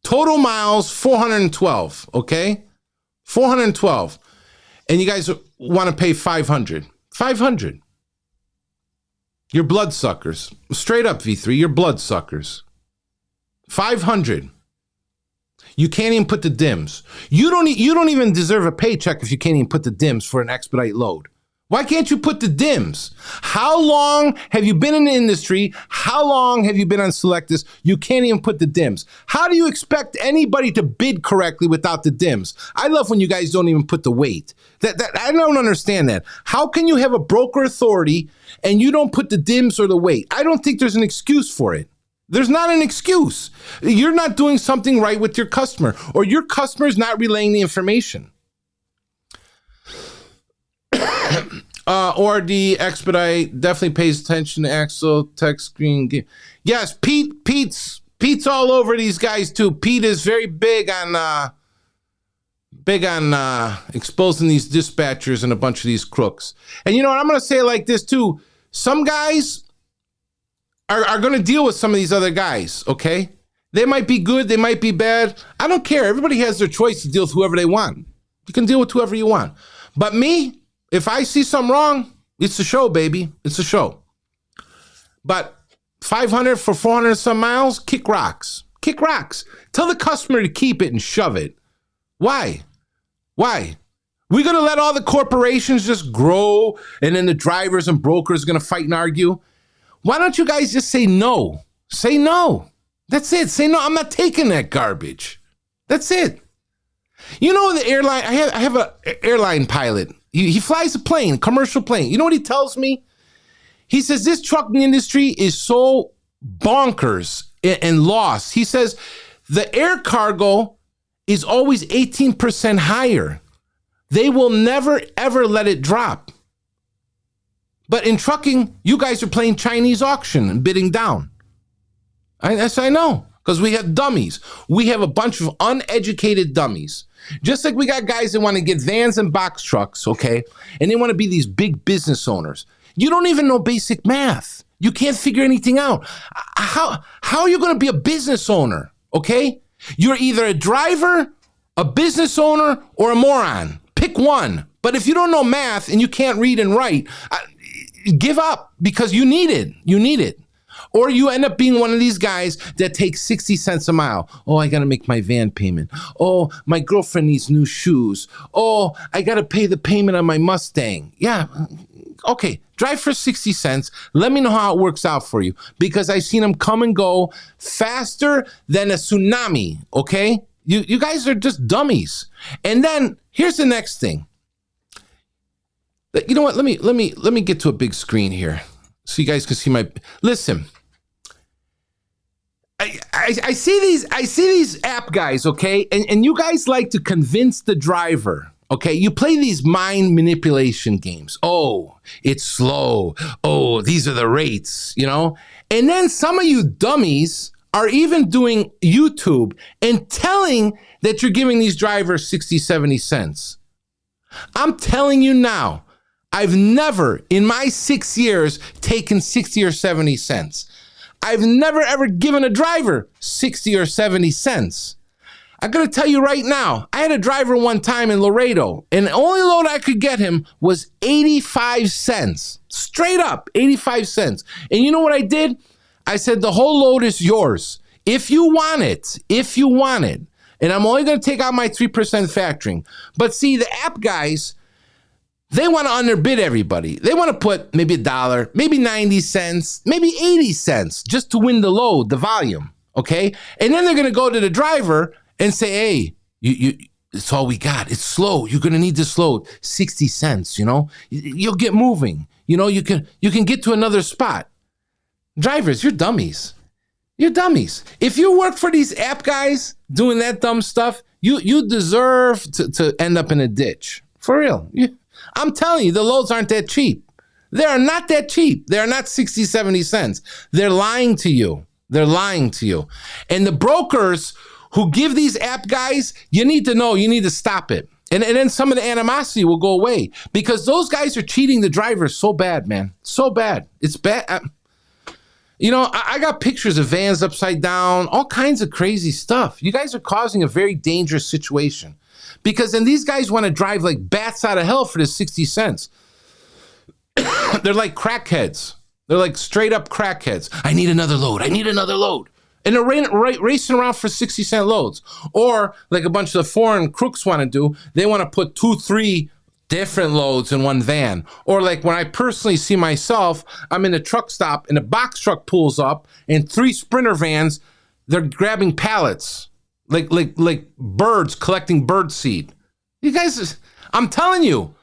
Total miles, 412, okay? 412. And you guys want to pay 500. 500. You're bloodsuckers. Straight up, V3, you're bloodsuckers. 500. You can't even put the dims. You don't even deserve a paycheck if you can't even put the dims for an expedite load. Why can't you put the dims? How long have you been in the industry? How long have you been on Sylectus? You can't even put the dims. How do you expect anybody to bid correctly without the dims? I love when you guys don't even put the weight. That I don't understand that. How can you have a broker authority and you don't put the dims or the weight? I don't think there's an excuse for it. There's not an excuse. You're not doing something right with your customer, or your customer is not relaying the information. Or the expedite definitely pays attention to axle, text screen. Yes, Pete's all over these guys too. Pete is very big on exposing these dispatchers and a bunch of these crooks. And you know what? I'm going to say it like this too. Some guys are going to deal with some of these other guys, okay? They might be good, they might be bad. I don't care. Everybody has their choice to deal with whoever they want. You can deal with whoever you want. But me, if I see something wrong, it's a show, baby. It's a show. But 500 for 400 some miles, kick rocks. Kick rocks. Tell the customer to keep it and shove it. Why? Why? We're going to let all the corporations just grow and then the drivers and brokers are going to fight and argue? Why don't you guys just say no? Say no. That's it. Say no. I'm not taking that garbage. That's it. You know, the airline, I have an airline pilot. He flies a plane, commercial plane. You know what he tells me? He says this trucking industry is so bonkers and lost. He says the air cargo is always 18% higher. They will never, ever let it drop. But in trucking, you guys are playing Chinese auction and bidding down. I know, because we have dummies. We have a bunch of uneducated dummies. Just like we got guys that want to get vans and box trucks, okay? And they want to be these big business owners. You don't even know basic math. You can't figure anything out. How are you going to be a business owner, okay? You're either a driver, a business owner, or a moron. Pick one. But if you don't know math and you can't read and write, give up because you need it. You need it. Or you end up being one of these guys that takes 60 cents a mile. Oh, I got to make my van payment. Oh, my girlfriend needs new shoes. Oh, I got to pay the payment on my Mustang. Yeah. Okay. Drive for 60 cents. Let me know how it works out for you, because I've seen them come and go faster than a tsunami. Okay. You guys are just dummies. And then here's the next thing. You know what? Let me get to a big screen here so you guys can see my. Listen, I see these app guys, okay, and you guys like to convince the driver, okay. You play these mind manipulation games. Oh, it's slow. Oh, these are the rates, you know. And then some of you dummies are even doing YouTube and telling that you're giving these drivers 60, 70 cents. I'm telling you now, I've never in my 6 years taken 60 or 70 cents. I've never ever given a driver 60 or 70 cents. I'm going to tell you right now, I had a driver one time in Laredo, and the only load I could get him was 85 cents. Straight up, 85 cents. And you know what I did? I said, the whole load is yours. If you want it, and I'm only going to take out my 3% factoring. But see, the app guys, they want to underbid everybody. They want to put maybe $1, maybe 90 cents, maybe 80 cents just to win the load, the volume, okay? And then they're going to go to the driver and say, hey, you it's all we got. It's slow. You're going to need this load, 60 cents, you know? You'll get moving. You know, you can get to another spot. Drivers, you're dummies. You're dummies. If you work for these app guys doing that dumb stuff, you deserve to end up in a ditch. For real. I'm telling you, the loads aren't that cheap. They are not that cheap. They are not 60, 70 cents. They're lying to you. They're lying to you. And the brokers who give these app guys, you need to know, you need to stop it. And then some of the animosity will go away because those guys are cheating the drivers so bad, man. So bad. It's bad. You know, I got pictures of vans upside down, all kinds of crazy stuff. You guys are causing a very dangerous situation because then these guys want to drive like bats out of hell for the 60 cents. They're like crackheads. They're like straight up crackheads. I need another load. I need another load. And they're racing around for 60-cent loads. Or like a bunch of the foreign crooks want to do, they want to put 2, 3 different loads in one van. Or like when I personally see myself, I'm in a truck stop and a box truck pulls up and 3 Sprinter vans, they're grabbing pallets like birds collecting bird seed. You guys, I'm telling you,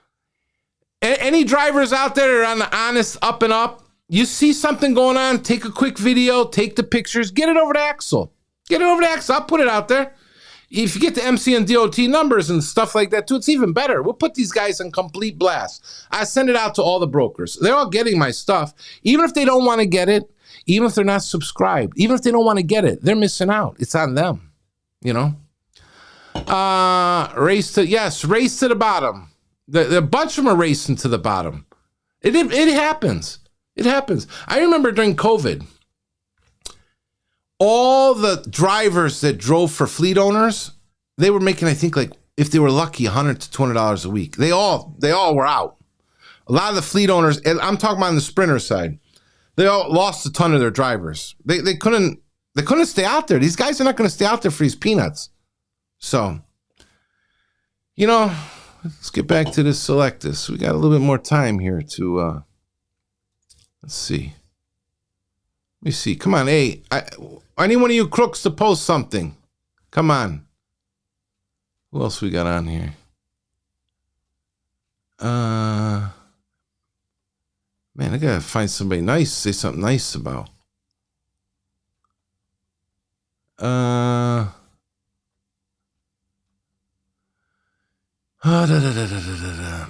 any drivers out there on the honest up and up, you see something going on, take a quick video, take the pictures, get it over to Axel. Get it over to Axel. I'll put it out there. If you get the MC and DOT numbers and stuff like that too, it's even better. We'll put these guys on complete blast. I send it out to all the brokers. They're all getting my stuff. Even if they don't want to get it, even if they're not subscribed, even if they don't want to get it, they're missing out. It's on them, you know? Race to the bottom. The bunch of them are racing to the bottom. It happens. It happens. I remember during COVID, all the drivers that drove for fleet owners, they were making, I think, like, if they were lucky, $100 to $200 a week. They all were out. A lot of the fleet owners, and I'm talking about on the Sprinter side, they all lost a ton of their drivers. They couldn't stay out there. These guys are not going to stay out there for these peanuts. So, you know, let's get back to this Sylectus. We got a little bit more time here to, let's see. Let me see. Come on. Hey, I need one of you crooks to post something. Come on. Who else we got on here? Man, I gotta find somebody nice to say something nice about.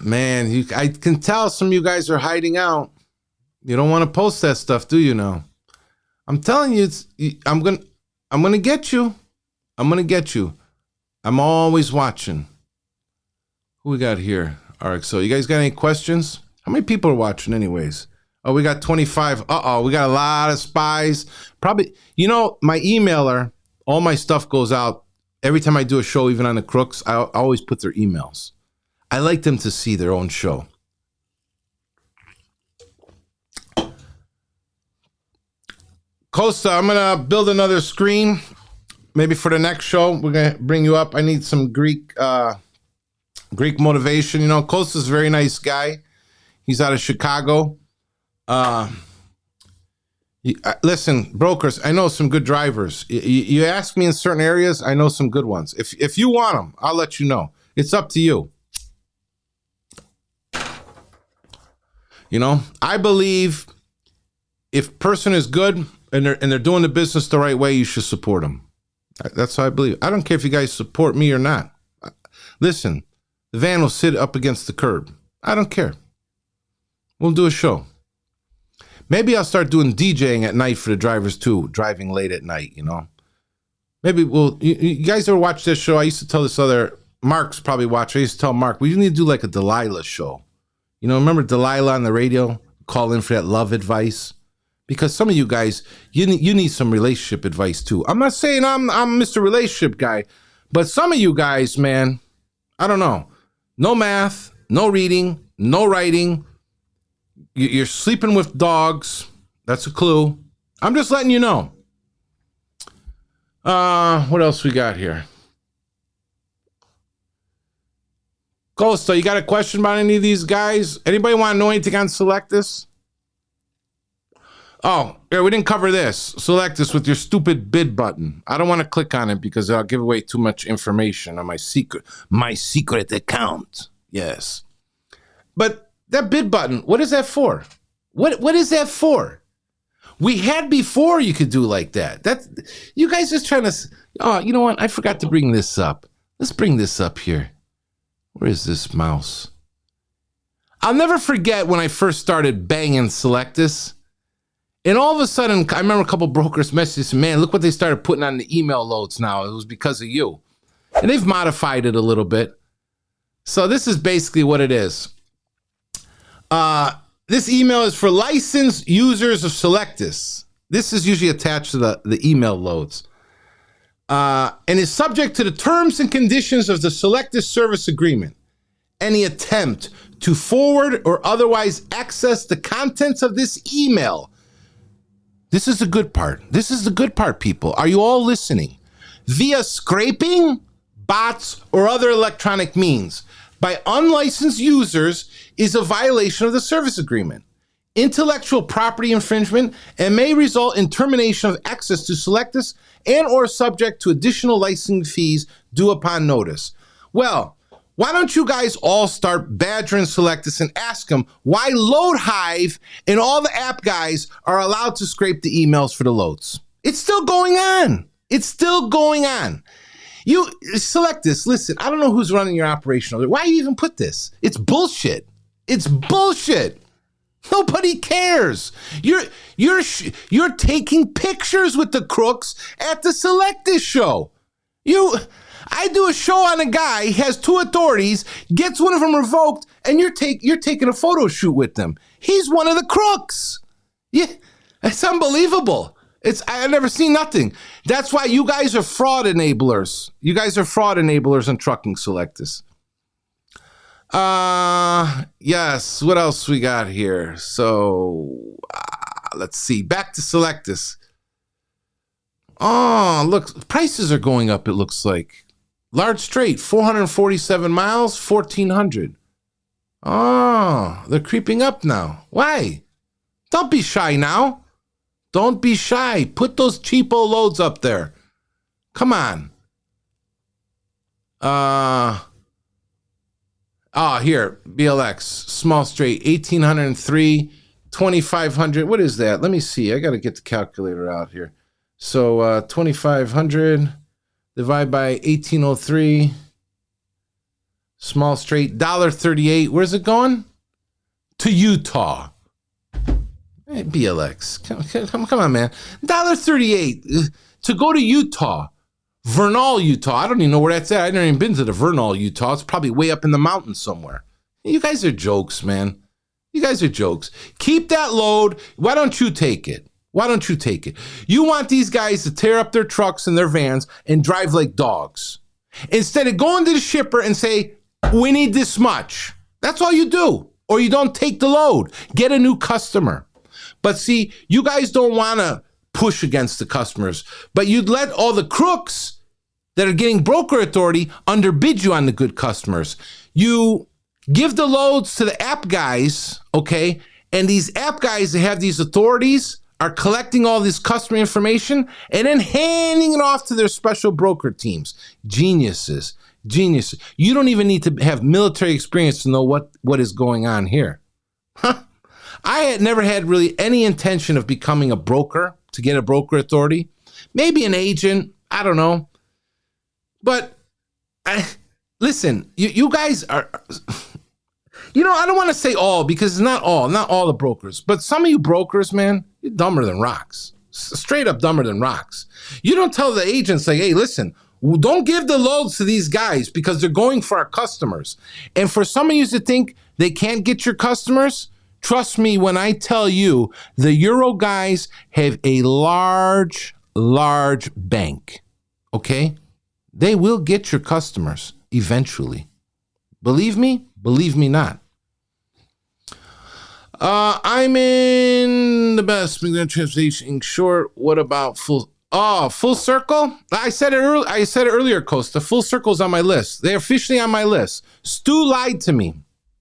Man, I can tell some of you guys are hiding out. You don't want to post that stuff, do you now? I'm telling you, I'm gonna get you. I'm gonna get you. I'm always watching. Who we got here? RXO. You guys got any questions? How many people are watching anyways? Oh, we got 25. Uh-oh, we got a lot of spies. Probably, you know, my emailer, all my stuff goes out. Every time I do a show, even on the crooks, I always put their emails. I like them to see their own show. Costa, I'm going to build another screen. Maybe for the next show, we're going to bring you up. I need some Greek motivation. You know, Costa's a very nice guy. He's out of Chicago. Listen, brokers, I know some good drivers. You ask me in certain areas, I know some good ones. If you want them, I'll let you know. It's up to you. You know, I believe if a person is good and they're doing the business the right way, you should support them. That's how I believe. I don't care if you guys support me or not. Listen, the van will sit up against the curb. I don't care. We'll do a show. Maybe I'll start doing DJing at night for the drivers too, driving late at night, you know. Maybe you guys ever watch this show? I used to tell this other, Mark's probably watch. I used to tell Mark, we need to do like a Delilah show. You know, remember Delilah on the radio? Call in for that love advice. Because some of you guys, you need some relationship advice too. I'm not saying I'm Mr. Relationship Guy, but some of you guys, man, I don't know. No math, no reading, no writing. You're sleeping with dogs. That's a clue. I'm just letting you know. What else we got here? Costa, you got a question about any of these guys? Anybody want to know anything on Sylectus? Oh, yeah, we didn't cover this. Sylectus with your stupid bid button. I don't want to click on it because I'll give away too much information on my secret account. Yes. But that bid button, what is that for? What is that for? We had before you could do like that. You guys just trying to, oh, you know what? I forgot to bring this up. Let's bring this up here. Where is this mouse? I'll never forget when I first started banging Sylectus. And all of a sudden, I remember a couple brokers messaged me, man, look what they started putting on the email loads now. It was because of you. And they've modified it a little bit. So this is basically what it is. This email is for licensed users of Sylectus. This is usually attached to the email loads. And is subject to the terms and conditions of the Sylectus service agreement. Any attempt to forward or otherwise access the contents of this email. This is the good part. This is the good part, people. Are you all listening? Via scraping, bots, or other electronic means by unlicensed users is a violation of the service agreement, intellectual property infringement, and may result in termination of access to Sylectus and or subject to additional licensing fees due upon notice. Well, why don't you guys all start badgering Sylectus and ask them why LoadHive and all the app guys are allowed to scrape the emails for the loads? It's still going on. It's still going on. You Sylectus, listen, I don't know who's running your operation over there. Why you even put this? It's bullshit. It's bullshit. Nobody cares. You're taking pictures with the crooks at the Sylectus show. I do a show on a guy, he has 2 authorities, gets one of them revoked, and you're taking a photo shoot with them. He's one of the crooks. Yeah, it's unbelievable. I've never seen nothing. That's why you guys are fraud enablers. You guys are fraud enablers in trucking, Sylectus. Yes, what else we got here? So, let's see. Back to Sylectus. Oh, look, prices are going up, it looks like. Large straight, 447 miles, 1,400. Oh, they're creeping up now. Why? Don't be shy now. Don't be shy. Put those cheapo loads up there. Come on. Here, BLX, small straight, 1,803, 2,500. What is that? Let me see. I got to get the calculator out here. So 2,500 divide by 1,803. Small straight, $1.38. Where's it going? To Utah. Hey, BLX. Come on, man. $1.38 to go to Utah. Vernal, Utah. I don't even know where that's at. I've never even been to the Vernal, Utah. It's probably way up in the mountains somewhere. You guys are jokes, man. You guys are jokes. Keep that load. Why don't you take it? Why don't you take it? You want these guys to tear up their trucks and their vans and drive like dogs. Instead of going to the shipper and say, we need this much. That's all you do. Or you don't take the load. Get a new customer. But see, you guys don't want to push against the customers, but you'd let all the crooks that are getting broker authority underbid you on the good customers. You give the loads to the app guys, okay? And these app guys that have these authorities are collecting all this customer information and then handing it off to their special broker teams. Geniuses. You don't even need to have military experience to know what is going on here. Huh? I had never had really any intention of becoming a broker to get a broker authority. Maybe an agent. I don't know. But listen, you guys are, I don't want to say all because it's not all the brokers. But some of you brokers, man, you're dumber than rocks. Straight up dumber than rocks. You don't tell the agents, like, hey, listen, don't give the loads to these guys because they're going for our customers. And for some of you to think they can't get your customers, trust me when I tell you, the Euro guys have a large bank, okay? They will get your customers eventually. Believe me? Believe me not. I'm in the best translation short. What about full circle? I said it earlier, Costa. Full circle's on my list. They're officially on my list. Stu lied to me.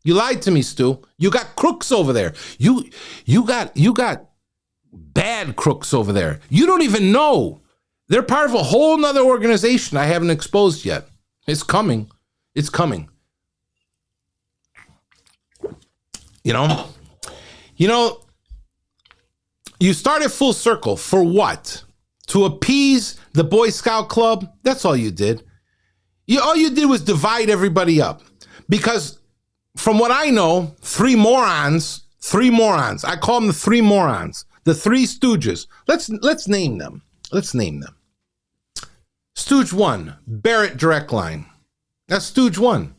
You lied to me, Stu. You got crooks over there. You got bad crooks over there. You don't even know. They're part of a whole nother organization I haven't exposed yet. It's coming. It's coming. You started full circle for what? To appease the Boy Scout Club? That's all you did. All you did was divide everybody up. Because from what I know, three morons. I call them the three morons. The three stooges. Let's name them. Stooge 1, Barrett Direct Line. That's Stooge 1.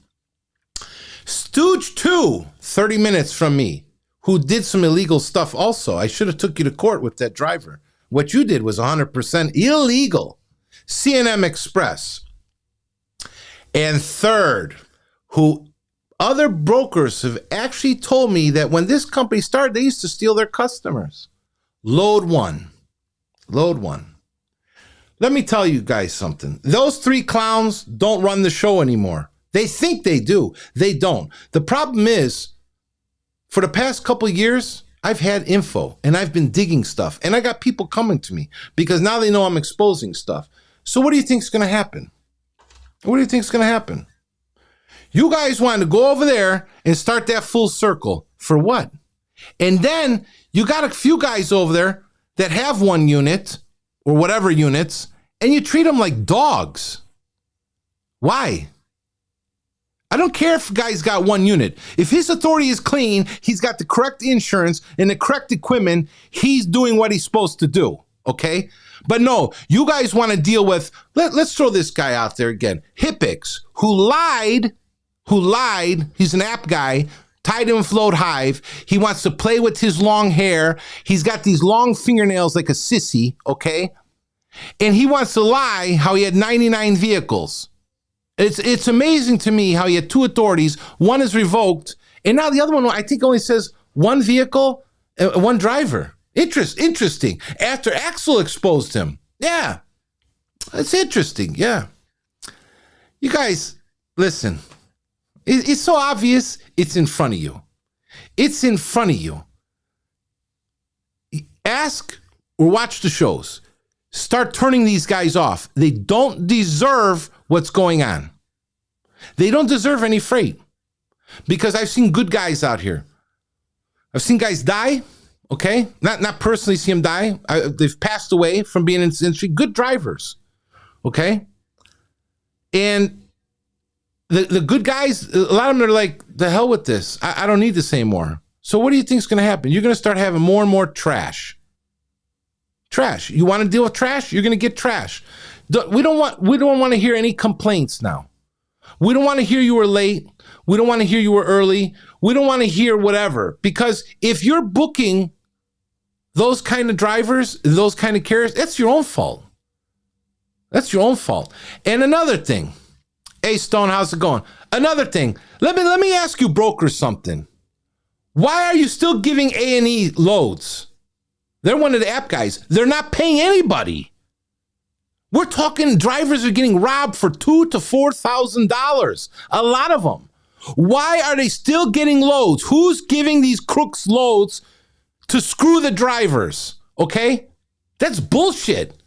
Stooge 2, 30 minutes from me, who did some illegal stuff also. I should have took you to court with that driver. What you did was 100% illegal. C&M Express. And third, who other brokers have actually told me that when this company started, they used to steal their customers. Load 1. Let me tell you guys something. Those three clowns don't run the show anymore. They think they do. They don't. The problem is, for the past couple of years, I've had info and I've been digging stuff and I got people coming to me because now they know I'm exposing stuff. So what do you think is going to happen? You guys wanted to go over there and start that full circle. For what? And then you got a few guys over there that have one unit or whatever units, and you treat them like dogs. Why? I don't care if a guy's got one unit. If his authority is clean, he's got the correct insurance and the correct equipment, he's doing what he's supposed to do, okay? But no, you guys want to deal with, let's throw this guy out there again, Hippix, who lied, he's an app guy, tied him in float hive. He wants to play with his long hair. He's got these long fingernails like a sissy, okay? And he wants to lie how he had 99 vehicles. It's amazing to me how he had two authorities. One is revoked, and now the other one, I think, only says one vehicle, one driver. Interesting. After Axel exposed him. Yeah. It's interesting, yeah. You guys, listen. It's so obvious, it's in front of you. Ask or watch the shows. Start turning these guys off. They don't deserve what's going on. They don't deserve any freight. Because I've seen good guys out here. I've seen guys die, okay? Not personally see them die. They've passed away from being in this industry. Good drivers, okay? And the good guys, a lot of them are like, the hell with this. I don't need this anymore. So what do you think is going to happen? You're going to start having more and more trash. You want to deal with trash? You're going to get trash. We don't want to hear any complaints now. We don't want to hear you were late. We don't want to hear you were early. We don't want to hear whatever. Because if you're booking those kind of drivers, those kind of carriers, that's your own fault. And another thing. Hey, Stone, how's it going? Another thing. Let me ask you brokers something. Why are you still giving A&E loads? They're one of the app guys. They're not paying anybody. We're talking drivers are getting robbed for $2,000 to $4,000. A lot of them. Why are they still getting loads? Who's giving these crooks loads to screw the drivers? Okay? That's bullshit.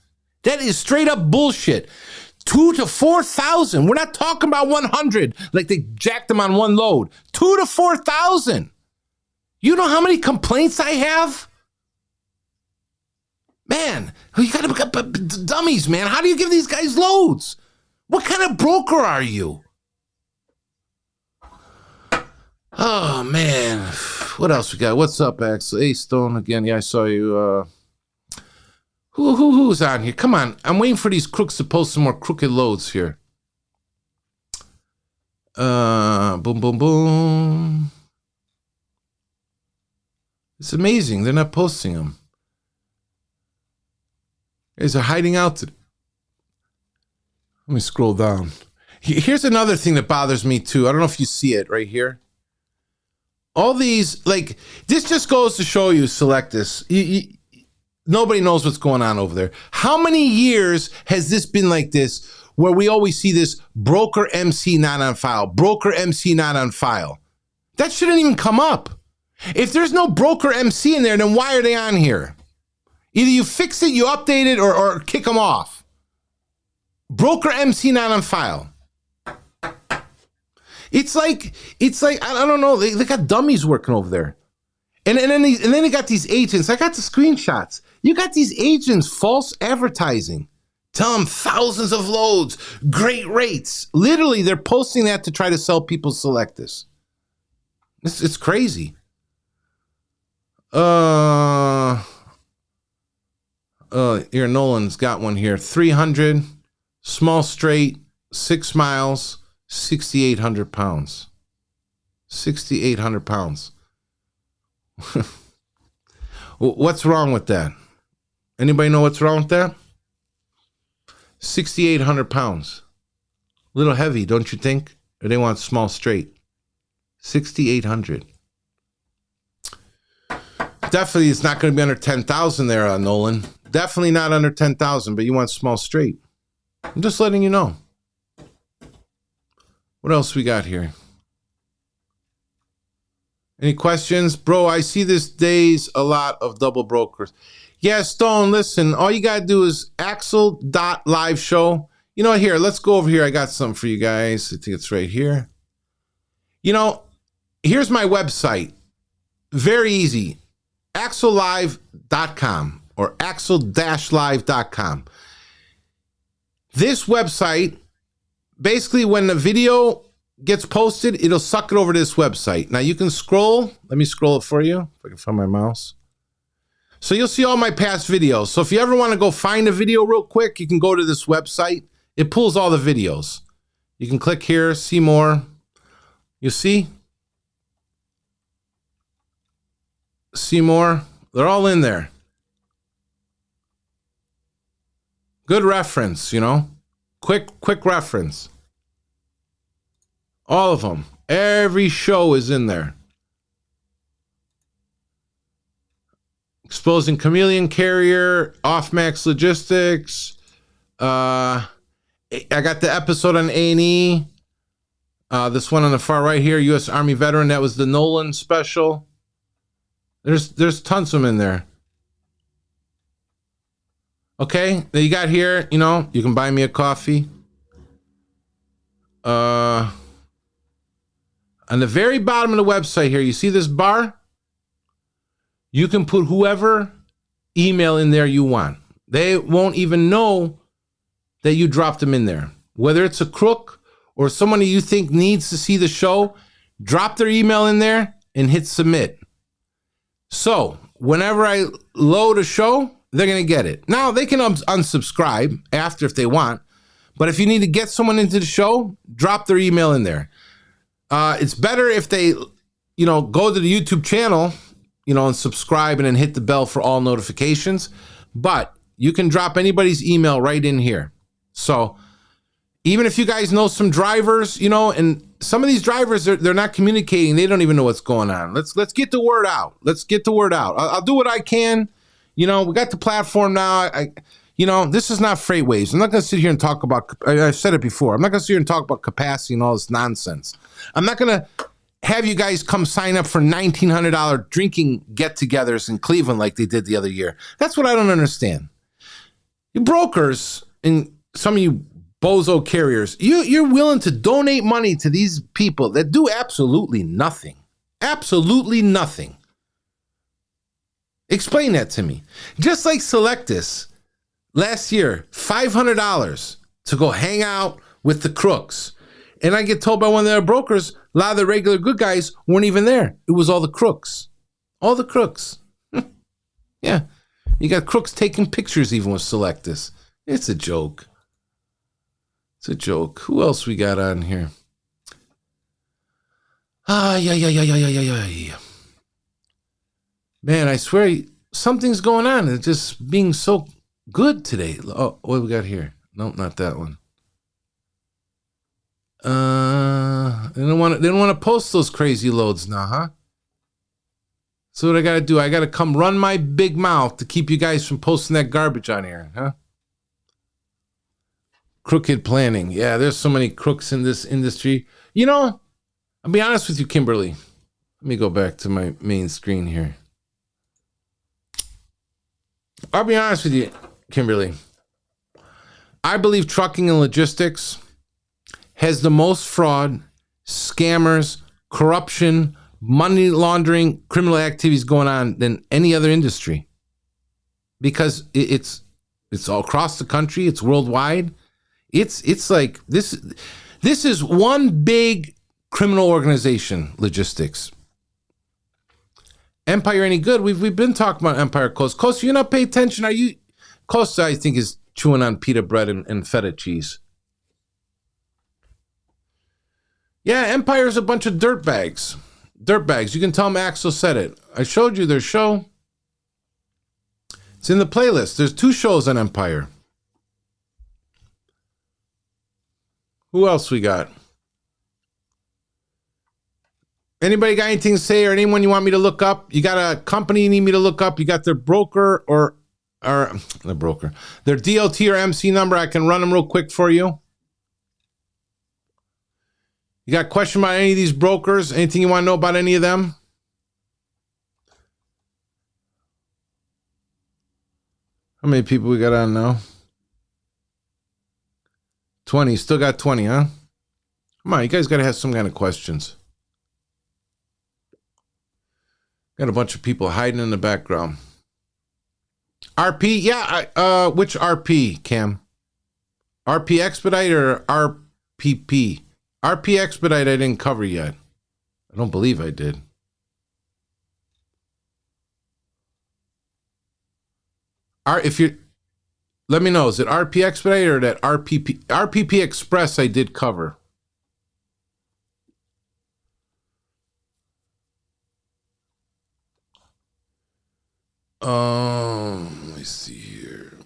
That is straight up bullshit. 2,000 to 4,000. We're not talking about 100 like they jacked them on one load. 2,000 to 4,000. You know how many complaints I have? Man, you got dummies, man. How do you give these guys loads? What kind of broker are you? Oh, man. What else we got? What's up, Axel? Hey, Stone, again. Yeah, I saw you. Who's on here? Come on. I'm waiting for these crooks to post some more crooked loads here. Boom, boom, boom. It's amazing. They're not posting them. Guys are hiding out. Let me scroll down. Here's another thing that bothers me, too. I don't know if you see it right here. All these, this just goes to show you, Sylectus. Nobody knows what's going on over there. How many years has this been like this, where we always see this broker MC not on file, broker MC not on file? That shouldn't even come up. If there's no broker MC in there, then why are they on here? Either you fix it, you update it, or kick them off. Broker MC not on file. It's like I don't know. They got dummies working over there. And then they got these agents. I got the screenshots. You got these agents false advertising. Tell them thousands of loads, great rates. Literally, they're posting that to try to sell people Sylectus. It's crazy. Here, Nolan's got one here. 300, small straight, 6 miles, 6,800 pounds. 6,800 pounds. What's wrong with that? Anybody know what's wrong with that? 6,800 pounds. A little heavy, don't you think? Or they want small straight. 6,800. Definitely it's not going to be under 10,000 there, Nolan. Definitely not under 10,000, but you want small straight. I'm just letting you know. What else we got here? Any questions? Bro, I see these days a lot of double brokers. Yeah, Stone, listen, all you got to do is axel.liveshow. You know, here, let's go over here. I got something for you guys. I think it's right here. You know, here's my website. Very easy. axel.live.com or axel-live.com. This website, basically when the video gets posted, it'll suck it over to this website. Now you can scroll. Let me scroll it for you if I can find my mouse. So you'll see all my past videos. So if you ever want to go find a video real quick, you can go to this website. It pulls all the videos. You can click here, see more. You see? See more. They're all in there. Good reference, you know. Quick reference. All of them. Every show is in there. Exposing Chameleon Carrier, Off-Max Logistics. I got the episode on A&E. This one on the far right here, U.S. Army veteran. That was the Nolan special. There's tons of them in there. Okay, then you got here, you know, you can buy me a coffee. On the very bottom of the website here, you see this bar? You can put whoever email in there you want. They won't even know that you dropped them in there. Whether it's a crook or somebody you think needs to see the show, drop their email in there and hit submit. So whenever I load a show, they're going to get it. Now, they can unsubscribe after if they want, but if you need to get someone into the show, drop their email in there. It's better if they, you know, go to the YouTube channel, you know, and subscribe and then hit the bell for all notifications. But you can drop anybody's email right in here. So even if you guys know some drivers, you know, and some of these drivers, they're not communicating. They don't even know what's going on. Let's get the word out. Let's get the word out. I'll do what I can. You know, we got the platform now. You know, this is not freight waves. I'm not going to sit here and talk about, I've said it before, I'm not going to sit here and talk about capacity and all this nonsense. I'm not going to have you guys come sign up for $1,900 drinking get-togethers in Cleveland like they did the other year. That's what I don't understand. You brokers and some of you bozo carriers, you're willing to donate money to these people that do absolutely nothing. Absolutely nothing. Explain that to me. Just like Sylectus, last year, $500 to go hang out with the crooks. And I get told by one of their brokers, a lot of the regular good guys weren't even there. It was all the crooks. All the crooks. Yeah. You got crooks taking pictures even with Sylectus. It's a joke. It's a joke. Who else we got on here? Yeah. Man, I swear something's going on. It's just being so good today. Oh, what we got here? Nope, not that one. They don't want to post those crazy loads now, huh? So what I gotta do? I gotta come run my big mouth to keep you guys from posting that garbage on here, huh? Crooked planning. Yeah, there's so many crooks in this industry. You know, I'll be honest with you, Kimberly. Let me go back to my main screen here. I'll be honest with you, Kimberly. I believe trucking and logistics has the most fraud, scammers, corruption, money laundering, criminal activities going on than any other industry, because it's all across the country. It's worldwide. It's like this. This is one big criminal organization. Logistics. Empire any good? We've been talking about Empire Coast. Coast, you not pay attention? Are you? Coast, I think, is chewing on pita bread and feta cheese. Yeah, Empire's a bunch of dirtbags. Dirtbags. You can tell them Axel said it. I showed you their show. It's in the playlist. There's 2 shows on Empire. Who else we got? Anybody got anything to say, or anyone you want me to look up? You got a company you need me to look up? You got their broker or the broker, their DOT or MC number? I can run them real quick for you. You got a question about any of these brokers? Anything you want to know about any of them? How many people we got on now? 20. Still got 20, huh? Come on, you guys got to have some kind of questions. Got a bunch of people hiding in the background. RP? Yeah, which RP, Cam? RP Expedite or RPP? RP Expedite I didn't cover yet. I don't believe I did. If you let me know, is it RP Expedite or that RPP? RPP Express I did cover. Let me see here.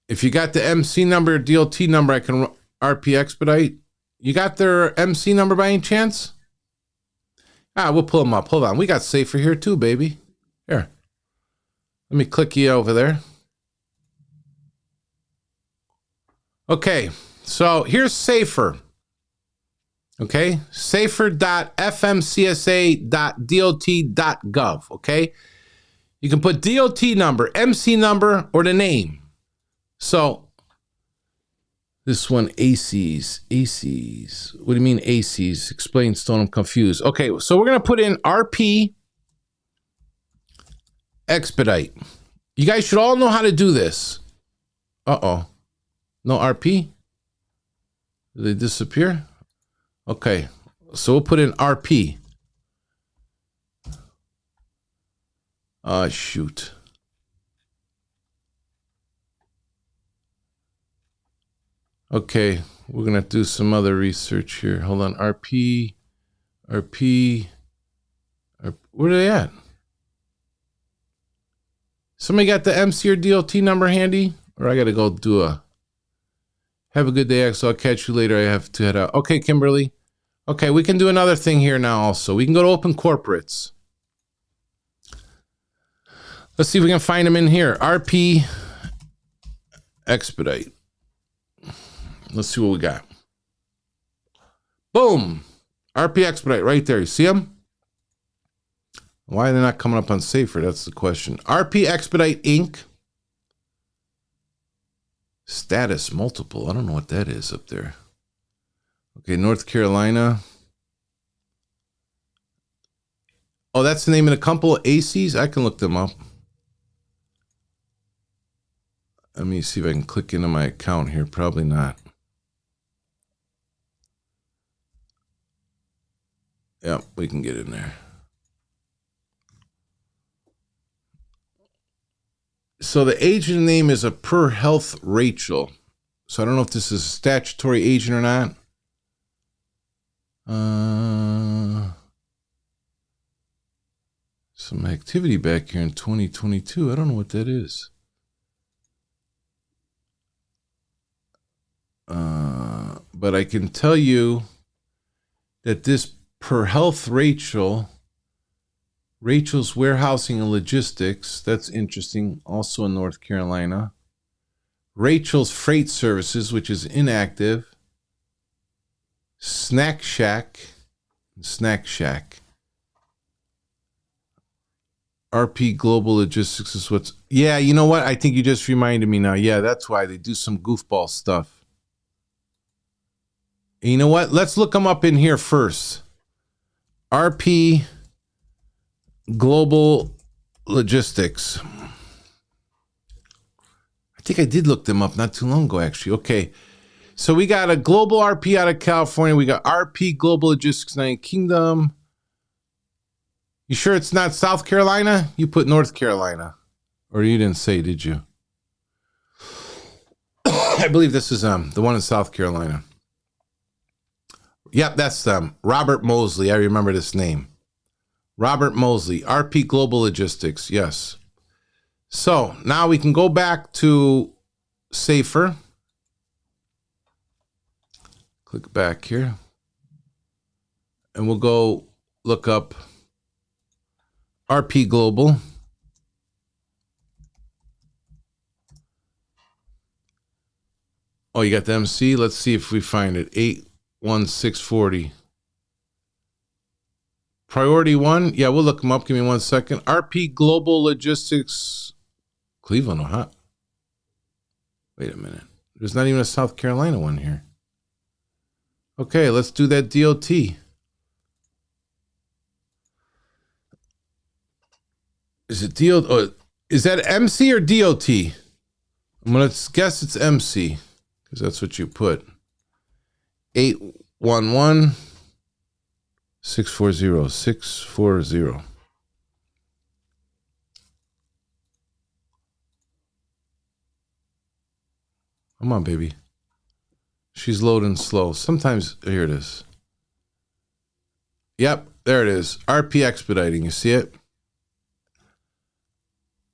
If you got the MC number or DOT number, I can RP Expedite. You got their MC number by any chance? We'll pull them up. Hold on. We got Safer here too, baby. Here. Let me click you over there. Okay. So here's Safer. Okay. safer.fmcsa.dot.gov. Okay. You can put DOT number, MC number, or the name. So this one, ACs. What do you mean ACs? Explain, Stone, I'm confused. Okay, so we're going to put in RP Expedite. You guys should all know how to do this. Uh-oh. No RP? Did they disappear? Okay, so we'll put in RP. Shoot. Okay, we're going to do some other research here. Hold on. RP. Where are they at? Somebody got the MC or DOT number handy? Or I got to go do a... Have a good day, Axel. I'll catch you later. I have to head out. Okay, Kimberly. Okay, we can do another thing here now also. We can go to Open Corporates. Let's see if we can find them in here. RP Expedite. Let's see what we got. Boom. RP Expedite right there. You see them? Why are they not coming up on Safer? That's the question. RP Expedite Inc. Status multiple. I don't know what that is up there. Okay, North Carolina. Oh, that's the name of the couple, ACs? I can look them up. Let me see if I can click into my account here. Probably not. Yeah, we can get in there. So the agent name is a Per Health Rachel. So I don't know if this is a statutory agent or not. Some activity back here in 2022. I don't know what that is. But I can tell you that this Per Health Rachel's Warehousing and Logistics, that's interesting, also in North Carolina. Rachel's Freight Services, which is inactive. Snack Shack. RP Global Logistics is what's... Yeah, you know what? I think you just reminded me now. Yeah, that's why they do some goofball stuff. And you know what? Let's look them up in here first. RP Global Logistics. I think I did look them up not too long ago, actually. Okay. So we got a global RP out of California. We got RP Global Logistics, United Kingdom. You sure it's not South Carolina? You put North Carolina. Or you didn't say, did you? I believe this is the one in South Carolina. Yep, that's Robert Mosley. I remember this name. Robert Mosley, RP Global Logistics. Yes. So now we can go back to Safer. Click back here. And we'll go look up RP Global. Oh, you got the MC? Let's see if we find it. 81640. Priority 1. Yeah, we'll look them up. Give me 1 second. RP Global Logistics. Cleveland, Ohio. Wait a minute. There's not even a South Carolina one here. Okay, let's do that DOT. Is it DOT? Oh, is that MC or DOT? I'm going to guess it's MC because that's what you put. 811 640 640. Come on, baby. She's loading slow. Sometimes, here it is. Yep, there it is. RP Expediting. You see it?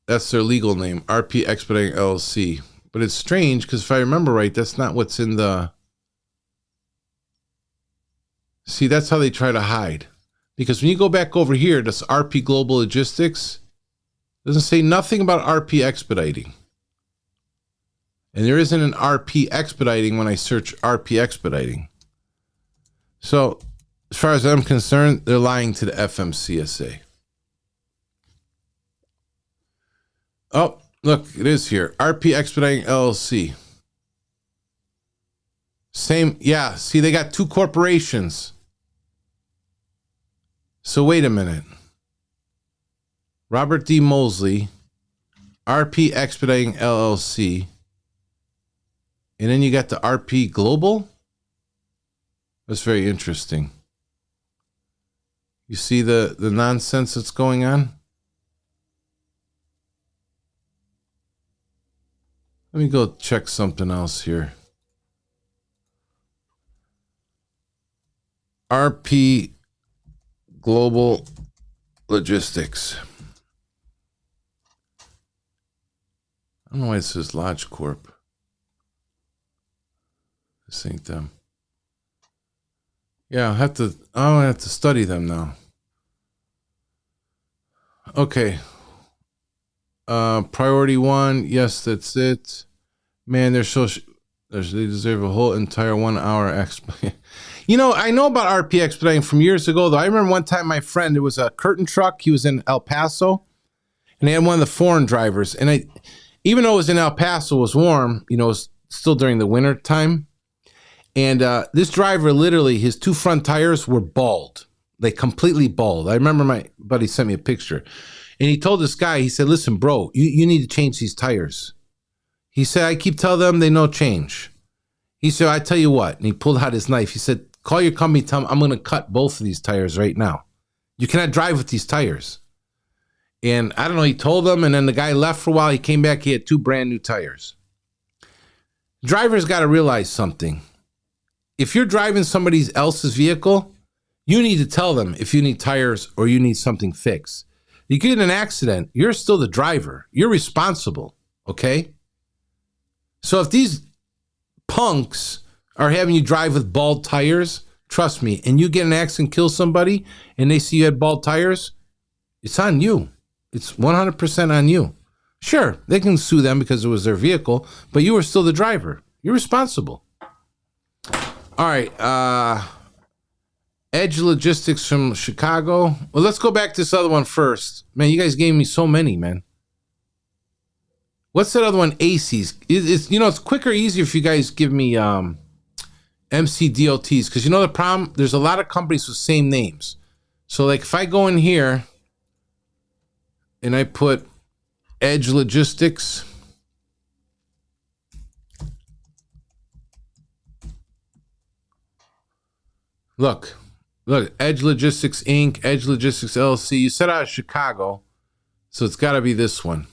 That's their legal name, RP Expediting LLC. But it's strange because if I remember right, that's not what's in the... See, that's how they try to hide. Because when you go back over here, this RP Global Logistics doesn't say nothing about RP Expediting. And there isn't an RP Expediting when I search RP Expediting. So, as far as I'm concerned, they're lying to the FMCSA. Oh, look, it is here. RP Expediting LLC. Same, yeah, see, they got two corporations. So wait a minute. Robert D. Mosley, RP Expediting LLC. And then you got the RP Global. That's very interesting. You see the nonsense that's going on? Let me go check something else here. RP Global Logistics. I don't know why it says Lodge Corp. This ain't them. Yeah, I'll have to study them now. Okay. Priority 1, yes, that's it. Man, they deserve a whole entire 1 hour explanation. You know, I know about RP Expediting from years ago, though. I remember one time my friend, it was a curtain truck. He was in El Paso, and they had one of the foreign drivers. And even though it was in El Paso, it was warm, you know, it was still during the winter time. And this driver, literally, his two front tires were bald. Like, completely bald. I remember my buddy sent me a picture. And he told this guy, he said, listen, bro, you need to change these tires. He said, I keep telling them they no change. He said, I tell you what. And he pulled out his knife. He said, call your company, tell them I'm going to cut both of these tires right now. You cannot drive with these tires. And I don't know, he told them, and then the guy left for a while. He came back, he had two brand new tires. Drivers got to realize something. If you're driving somebody else's vehicle, you need to tell them if you need tires or you need something fixed. You get in an accident, you're still the driver. You're responsible, okay? So if these punks are having you drive with bald tires, trust me, and you get in an accident, kill somebody, and they see you had bald tires, it's on you. It's 100% on you. Sure, they can sue them because it was their vehicle, but you were still the driver. You're responsible. All right, Edge Logistics from Chicago. Well, let's go back to this other one first. Man, you guys gave me so many, man. What's that other one? ACs. It's quicker, easier if you guys give me MCDOTs, because you know the problem? There's a lot of companies with same names. So like if I go in here and I put Edge Logistics, look, Edge Logistics Inc., Edge Logistics LLC. You said out of Chicago, so it's got to be this one.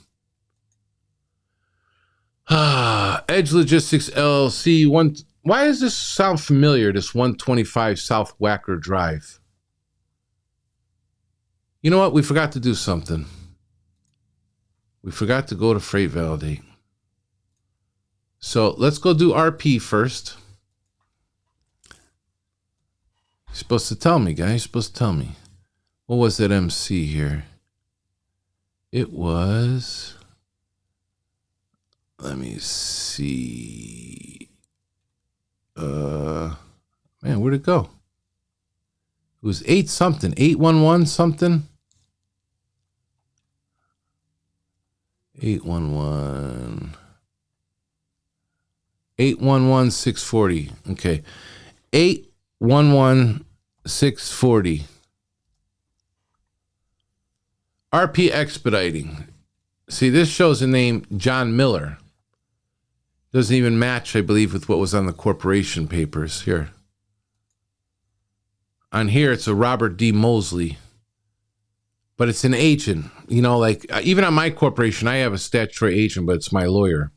Edge Logistics LLC. Why does this sound familiar? This 125 South Wacker Drive. You know what? We forgot to do something. We forgot to go to Freight Validate. So let's go do RP first. You're supposed to tell me, guys. You're supposed to tell me. What was that MC here? It was... Let me see. Man, where'd it go? It was 8 something. 811 something. 811. 811 640. Okay. 811 640. RP Expediting. See, this shows the name John Miller. Doesn't even match, I believe, with what was on the corporation papers here. On here, it's a Robert D. Mosley. But it's an agent. You know, like, even on my corporation, I have a statutory agent, but it's my lawyer.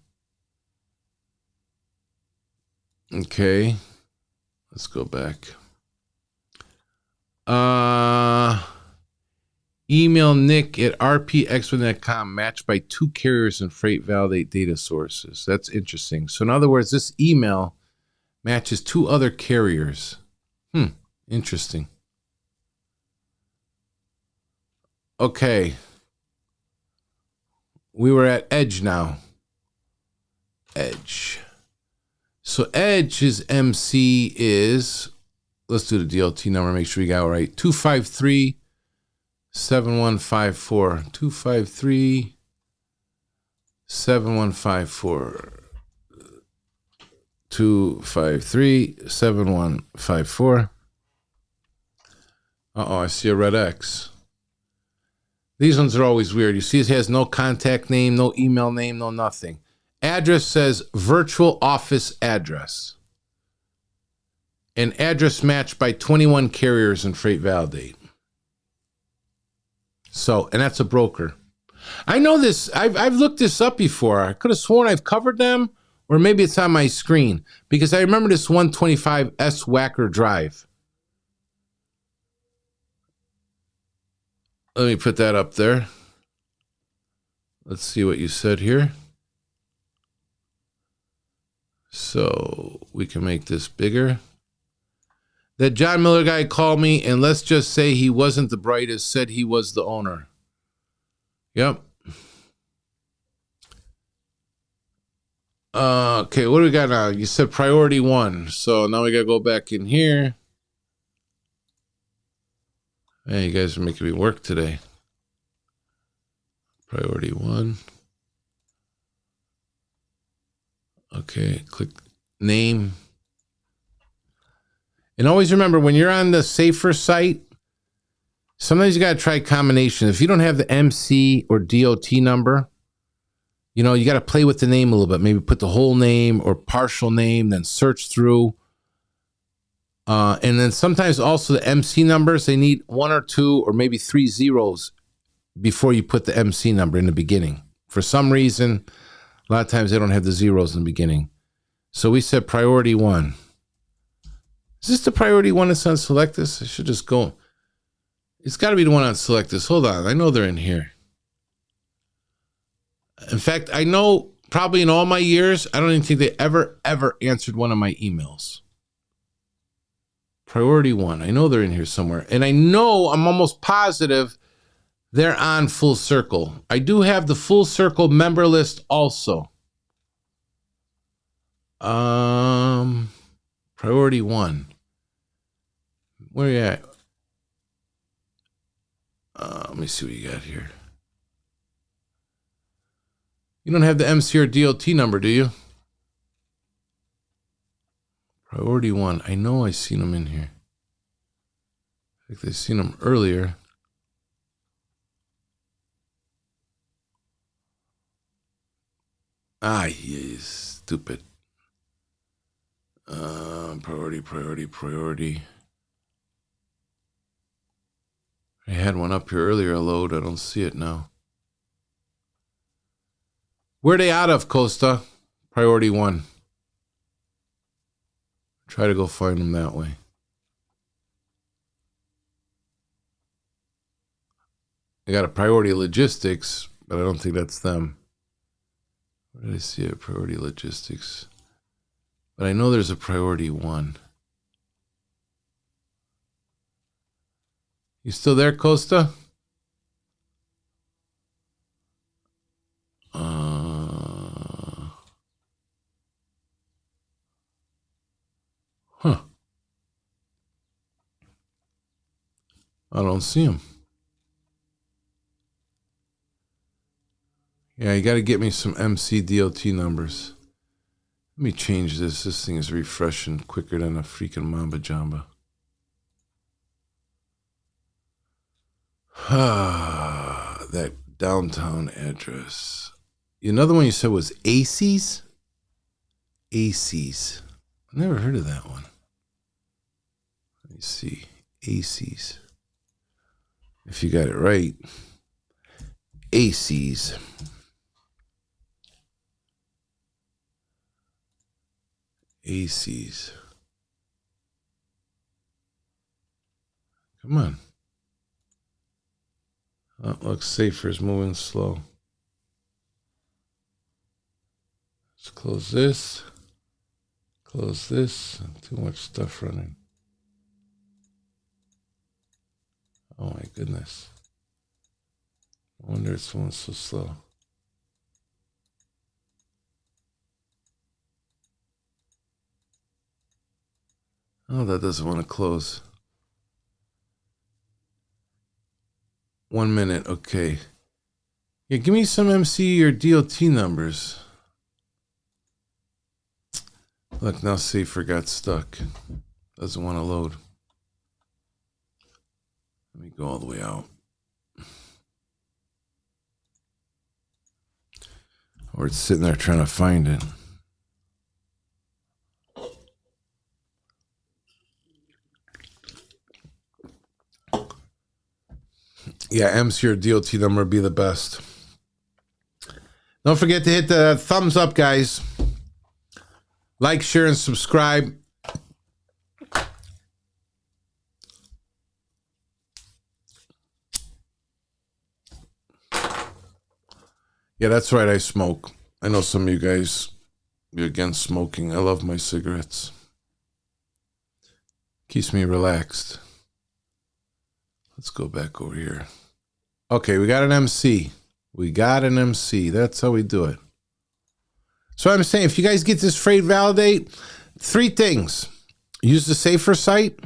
Okay. Let's go back. Email Nick at rpexpert.com, matched by 2 carriers and freight validate data sources. That's interesting. So in other words, this email matches 2 other carriers. Interesting. Okay. We were at Edge now. Edge. So Edge's MC is, let's do the DLT number, make sure we got it right. 253 7154. 253 7154. 253 7154. Uh-oh, I see a red X. These ones are always weird. You see it has no contact name, no email name, no nothing. Address says virtual office address. And address matched by 21 carriers in Freight Validate. So, and that's a broker. I know this. I've looked this up before. I could have sworn I've covered them, or maybe it's on my screen, because I remember this 125 S Wacker Drive. Let me put that up there. Let's see what you said here. So we can make this bigger. That John Miller guy called me, and let's just say he wasn't the brightest, said he was the owner. Yep. Okay, what do we got now? You said priority 1. So now we got to go back in here. Hey, you guys are making me work today. Priority 1. Okay, click name. And always remember, when you're on the safer site, sometimes you got to try a combination. If you don't have the MC or DOT number, you know, you got to play with the name a little bit. Maybe put the whole name or partial name, then search through. And then sometimes also the MC numbers, they need 1 or 2 or maybe 3 zeros before you put the MC number in the beginning. For some reason, a lot of times they don't have the zeros in the beginning. So we said priority 1. Is this the priority 1 that's on Sylectus? I should just go. It's got to be the one on Sylectus. Hold on. I know they're in here. In fact, I know probably in all my years, I don't even think they ever answered one of my emails. Priority 1. I know they're in here somewhere. And I know, I'm almost positive, they're on Full Circle. I do have the Full Circle member list also. Priority 1. Where are you at? Let me see what you got here. You don't have the MC or DOT number, do you? Priority 1. I know I've seen them in here. I think they've seen him earlier. Ah, he's stupid. Priority. I had one up here earlier, a load. I don't see it now. Where are they out of, Costa? Priority 1. Try to go find them that way. I got a priority logistics, but I don't think that's them. Where did I see it? Priority logistics. But I know there's a priority 1. You still there, Costa? Huh. I don't see him. Yeah, you got to get me some MC DOT numbers. Let me change this. This thing is refreshing quicker than a freaking Mamba Jamba. That downtown address. Another one you said was AC's? AC's. I never heard of that one. Let me see. AC's. If you got it right. AC's. AC's. Come on. Oh, looks safer. It's moving slow. Let's close this. Close this. Too much stuff running. Oh my goodness. I wonder it's going so slow. Oh, that doesn't want to close. 1 minute, okay. Yeah, give me some MC or DOT numbers. Look, now Safer got stuck. Doesn't want to load. Let me go all the way out. Or it's sitting there trying to find it. Yeah, MC or DOT number would be the best. Don't forget to hit the thumbs up, guys. Like, share, and subscribe. Yeah, that's right, I smoke. I know some of you guys, you're against smoking. I love my cigarettes. Keeps me relaxed. Let's go back over here. Okay, we got an MC. We got an MC. That's how we do it. So I'm saying, if you guys get this freight validate, 3 things. Use the Safer site,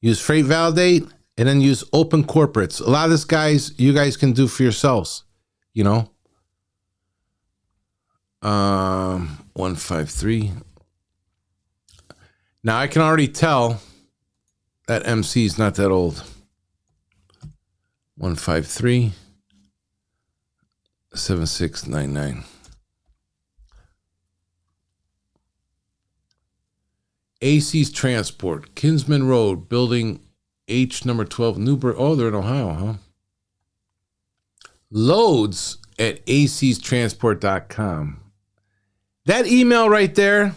use freight validate, and then use open corporates. A lot of this, guys, you guys can do for yourselves, you know. 153. Now I can already tell that MC is not that old. 153 7699. AC's Transport, Kinsman Road, Building H number 12, Newburgh. Oh, they're in Ohio, huh? Loads at acstransport.com. That email right there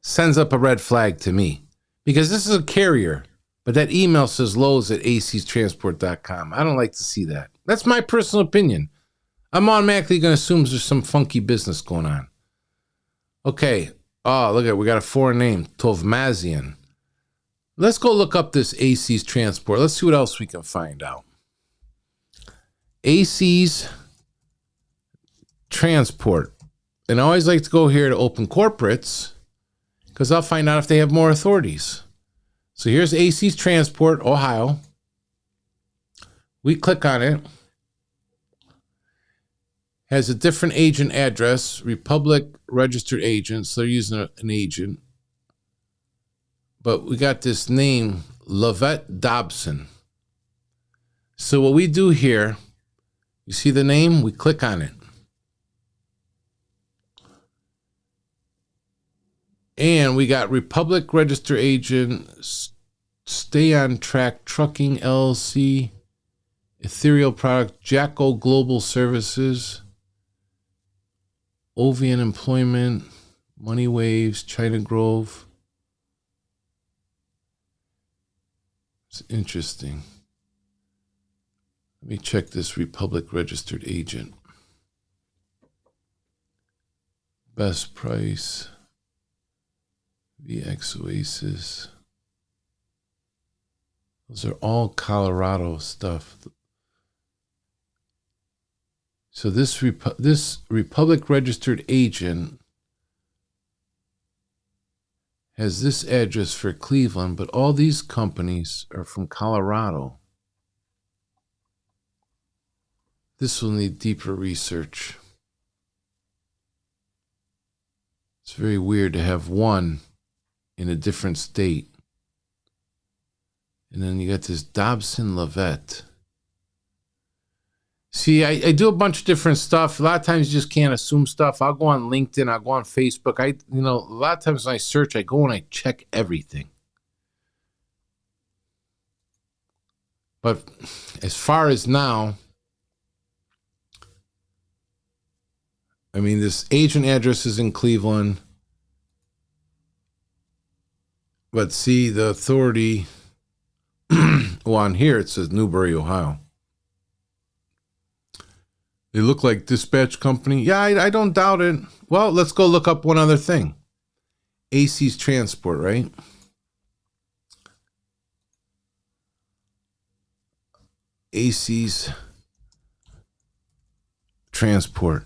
sends up a red flag to me, because this is a carrier, but that email says loads at acstransport.com. I don't like to see that. That's my personal opinion. I'm automatically going to assume there's some funky business going on. Okay. Oh, look at it. We got a foreign name, Tovmazian. Let's go look up this AC's Transport. Let's see what else we can find out. AC's Transport. And I always like to go here to open corporates, because I'll find out if they have more authorities. So here's AC's Transport, Ohio. We click on it. Has a different agent address, Republic registered agent, so they're using an agent. But we got this name, Lavette Dobson. So what we do here, you see the name? We click on it. And we got Republic Register Agent, Stay on Track Trucking LLC, Ethereal Product, Jacko Global Services, Ovian Employment, Money Waves, China Grove. It's interesting. Let me check this Republic Registered Agent. Best Price, VX Oasis. Those are all Colorado stuff. So this Republic Registered Agent has this address for Cleveland, but all these companies are from Colorado. This will need deeper research. It's very weird to have one in a different state. And then you got this Dobson Lavette. See, I do a bunch of different stuff. A lot of times you just can't assume stuff. I'll go on LinkedIn. I'll go on Facebook. A lot of times when I search, I go and I check everything. But as far as now, I mean, this agent address is in Cleveland. But see, the authority, well, on here it says Newbury, Ohio. They look like dispatch company. Yeah, I don't doubt it. Well, let's go look up one other thing. AC's Transport, right? AC's Transport.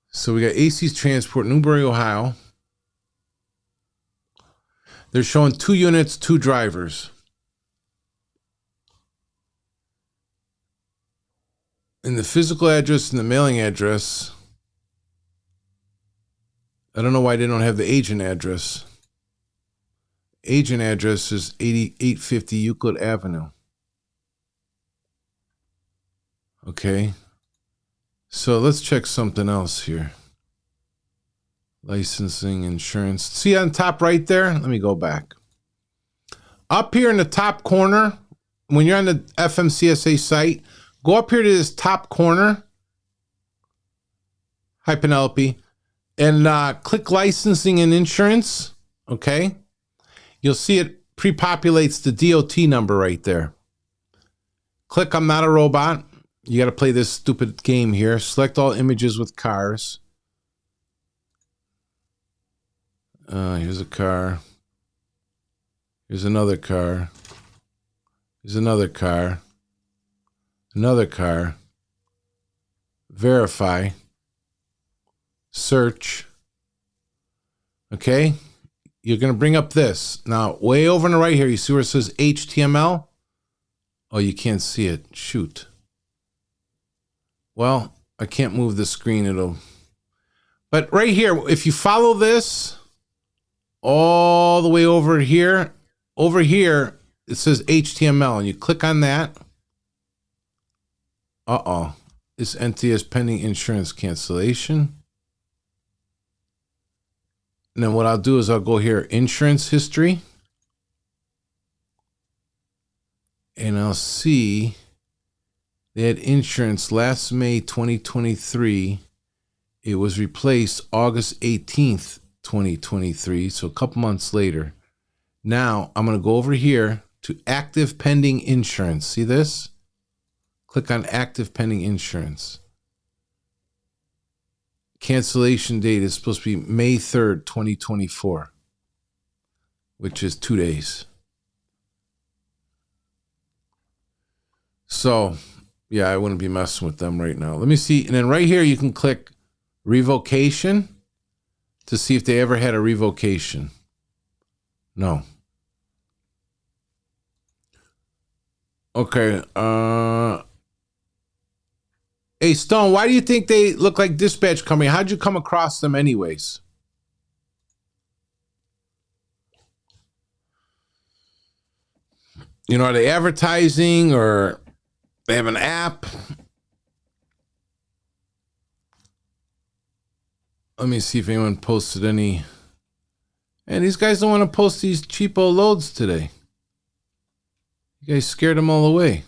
So we got AC's Transport, Newbury, Ohio. They're showing 2 units, 2 drivers. And the physical address and the mailing address, I don't know why they don't have the agent address. Agent address is 8850 Euclid Avenue. Okay. So let's check something else here. Licensing, insurance. See on top right there? Let me go back. Up here in the top corner, when you're on the FMCSA site, go up here to this top corner. Hi, Penelope. And click licensing and insurance. Okay. You'll see it pre-populates the DOT number right there. Click I'm not a robot. You got to play this stupid game here. Select all images with cars. Here's a car. Here's another car. Here's another car. Another car. Verify. Search. Okay. You're going to bring up this. Now, way over on the right here, you see where it says HTML? Oh, you can't see it. Shoot. Well, I can't move the screen. But right here, if you follow this all the way over here, it says HTML, and you click on that. This entity is pending insurance cancellation. And then what I'll do is I'll go here, insurance history. And I'll see they had insurance last May 2023. It was replaced August 18th, 2023. So a couple months later. Now I'm going to go over here to active pending insurance. See this? Click on active pending insurance. Cancellation date is supposed to be May 3rd, 2024, which is 2 days. So, yeah, I wouldn't be messing with them right now. Let me see. And then right here, you can click revocation to see if they ever had a revocation. No. Okay. Hey, Stone, why do you think they look like dispatch company? How'd you come across them anyways? You know, are they advertising or they have an app? Let me see if anyone posted any. And these guys don't want to post these cheapo loads today. You guys scared them all away.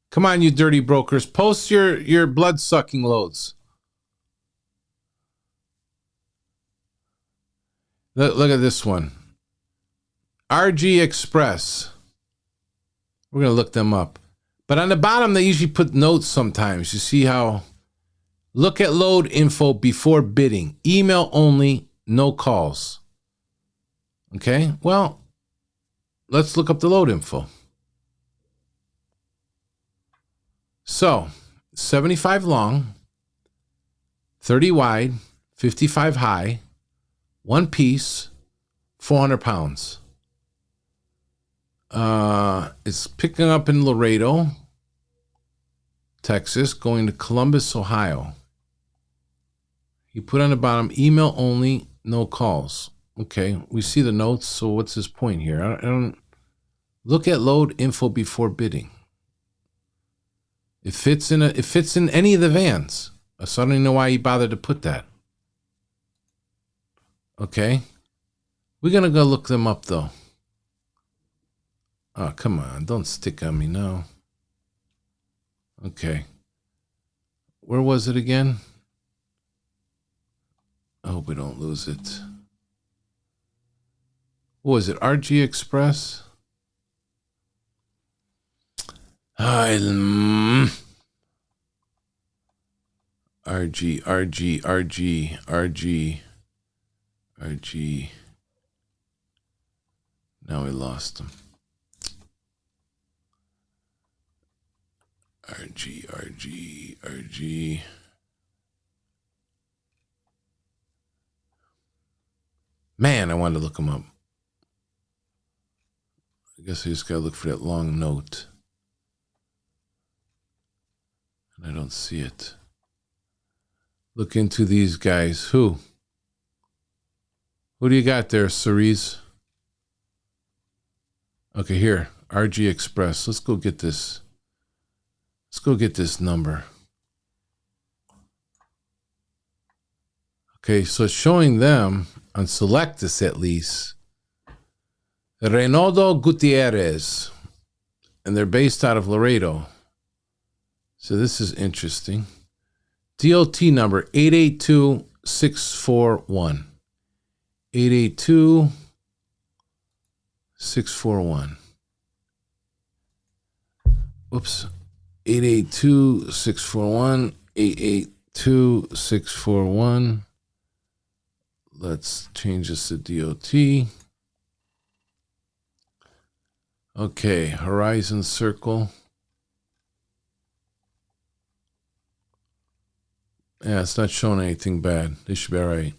Come on, you dirty brokers. Post your blood-sucking loads. Look at this one. RG Express. We're going to look them up. But on the bottom, they usually put notes sometimes. You see how... Look at load info before bidding. Email only, no calls. Okay, well, let's look up the load info. So, 75 long, 30 wide, 55 high, one piece, 400 pounds. It's picking up in Laredo, Texas, going to Columbus, Ohio. You put on the bottom, email only, no calls. Okay, we see the notes, so what's his point here? I don't look at load info before bidding. It fits in any of the vans. So I don't even know why he bothered to put that. Okay. We're gonna go look them up though. Oh, come on, don't stick on me now. Okay. Where was it again? I hope we don't lose it. What was it? RG Express? RG. Now we lost them. RG. Man, I wanted to look them up. I guess I just gotta look for that long note. And I don't see it. Look into these guys. Who? Who do you got there, Cerise? Okay, here. RG Express. Let's go get this. Let's go get this number. Okay, so it's showing them on Sylectus at least. Reynaldo Gutierrez. And they're based out of Laredo. So this is interesting. DOT number 882641. 882641. Whoops. 882641. 882641. Let's change this to DOT. Okay, Horizon Circle. Yeah, it's not showing anything bad. They should be all right.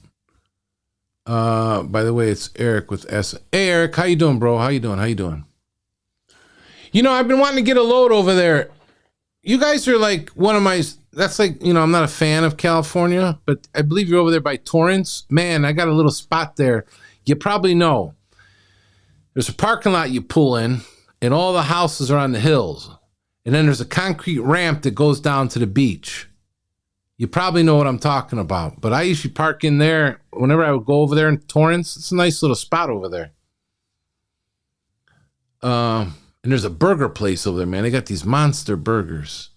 By the way, it's Eric with S. Hey, Eric, how you doing, bro? How you doing? You know, I've been wanting to get a load over there. You guys are like one of my... That's like, you know, I'm not a fan of California, but I believe you're over there by Torrance. Man, I got a little spot there. You probably know. There's a parking lot you pull in, and all the houses are on the hills. And then there's a concrete ramp that goes down to the beach. You probably know what I'm talking about. But I usually park in there whenever I would go over there in Torrance. It's a nice little spot over there. And there's a burger place over there, man. They got these monster burgers.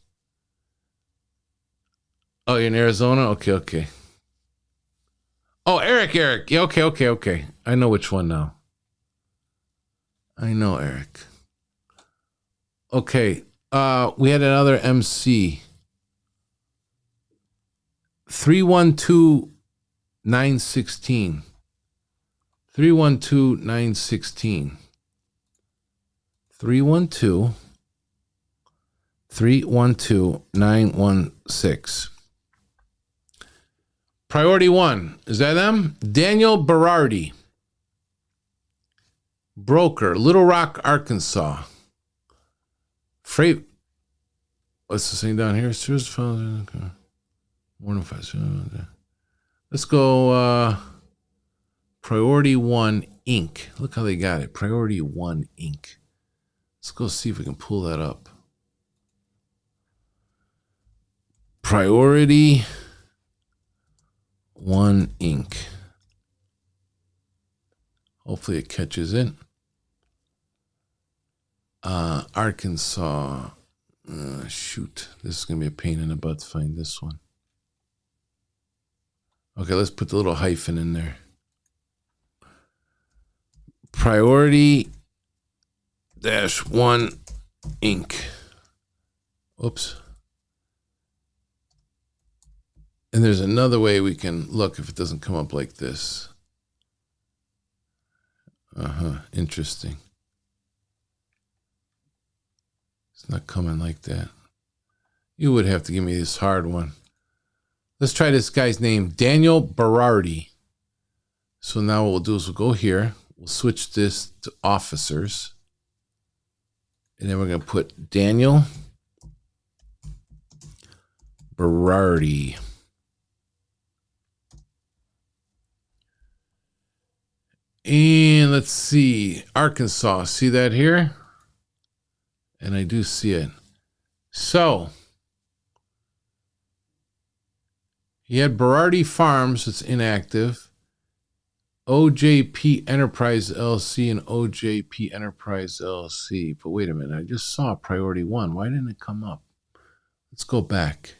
Oh, you're in Arizona? Okay. Oh, Eric. Yeah, okay. I know which one now. I know, Eric. Okay. We had another MC. 312-916. 312-916. 312-916. Priority 1. Is that them? Daniel Berardi. Broker, Little Rock, Arkansas. Freight. What's this thing down here? More than 5. Let's go Priority 1 Inc. Look how they got it. Priority 1 Inc. Let's go see if we can pull that up. Priority 1 Inc. Hopefully it catches it. Arkansas. Shoot. This is going to be a pain in the butt to find this one. Okay, let's put the little hyphen in there. Priority -1 Inc. Oops. And there's another way we can look if it doesn't come up like this. Interesting. It's not coming like that. You would have to give me this hard one. Let's try this guy's name, Daniel Berardi. So now what we'll do is we'll go here. We'll switch this to officers. And then we're going to put Daniel Berardi. And let's see, Arkansas. See that here? And I do see it. So he had Berardi Farms, it's inactive. OJP Enterprise LLC and OJP Enterprise LLC. But wait a minute, I just saw Priority 1. Why didn't it come up? Let's go back.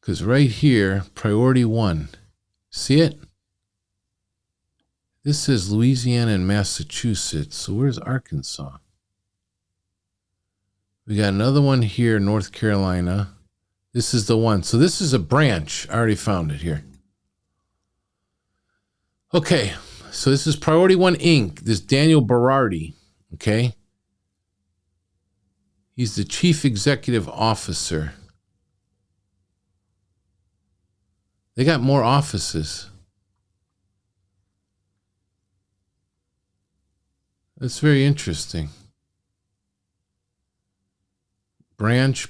Because right here, Priority 1. See it? This is Louisiana and Massachusetts. So where's Arkansas? We got another one here, North Carolina. This is the one. So this is a branch. I already found it here. Okay. So this is Priority 1 Inc. This Daniel Berardi. Okay. He's the chief executive officer. They got more offices. That's very interesting. Branch.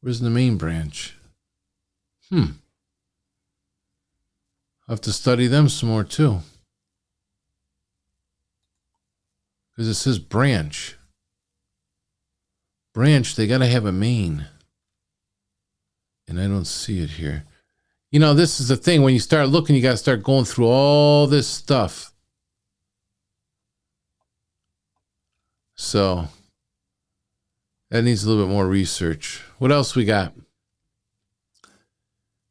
Where's the main branch? I'll have to study them some more too. Because it says branch. Branch, they got to have a main. And I don't see it here. You know, this is the thing. When you start looking, you got to start going through all this stuff. So that needs a little bit more research. What else we got?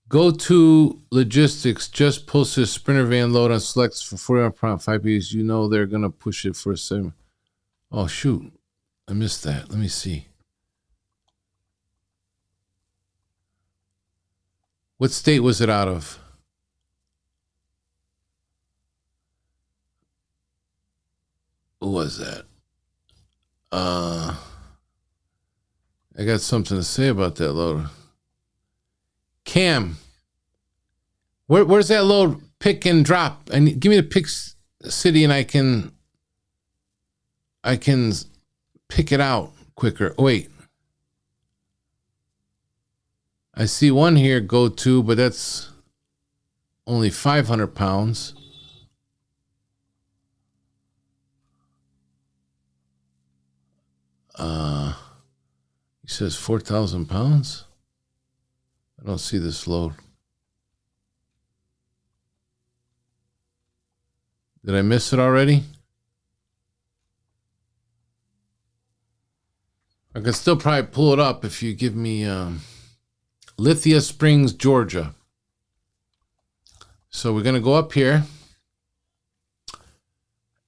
Go to logistics. Just posted a Sprinter van load on Sylectus for 41 pound 5 pieces. You know they're going to push it for a 7. Oh, shoot. I missed that. Let me see. What state was it out of? Who was that? I got something to say about that load. Cam, where's that load pick and drop? And give me the pick city, and I can pick it out quicker. Oh, wait. I see one here, go to, but that's only 500 pounds. He says 4,000 pounds. I don't see this load. Did I miss it already? I can still probably pull it up if you give me Lithia Springs, Georgia. So we're going to go up here.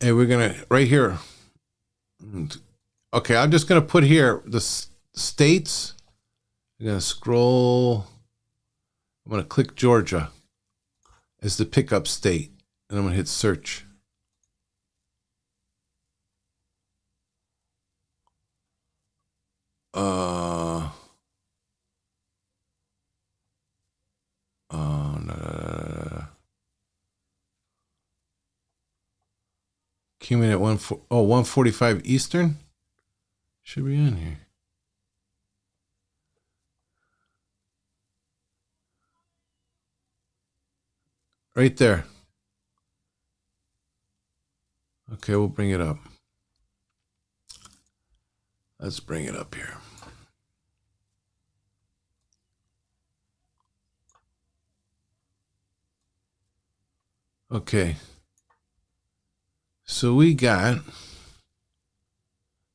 And we're going to, right here. Okay, I'm just going to put here the states. I'm going to scroll. I'm going to click Georgia as the pickup state. And I'm going to hit search. No. Came in at 145 Eastern. Should be on here. Right there. Okay, we'll bring it up. Let's bring it up here. Okay. So we got,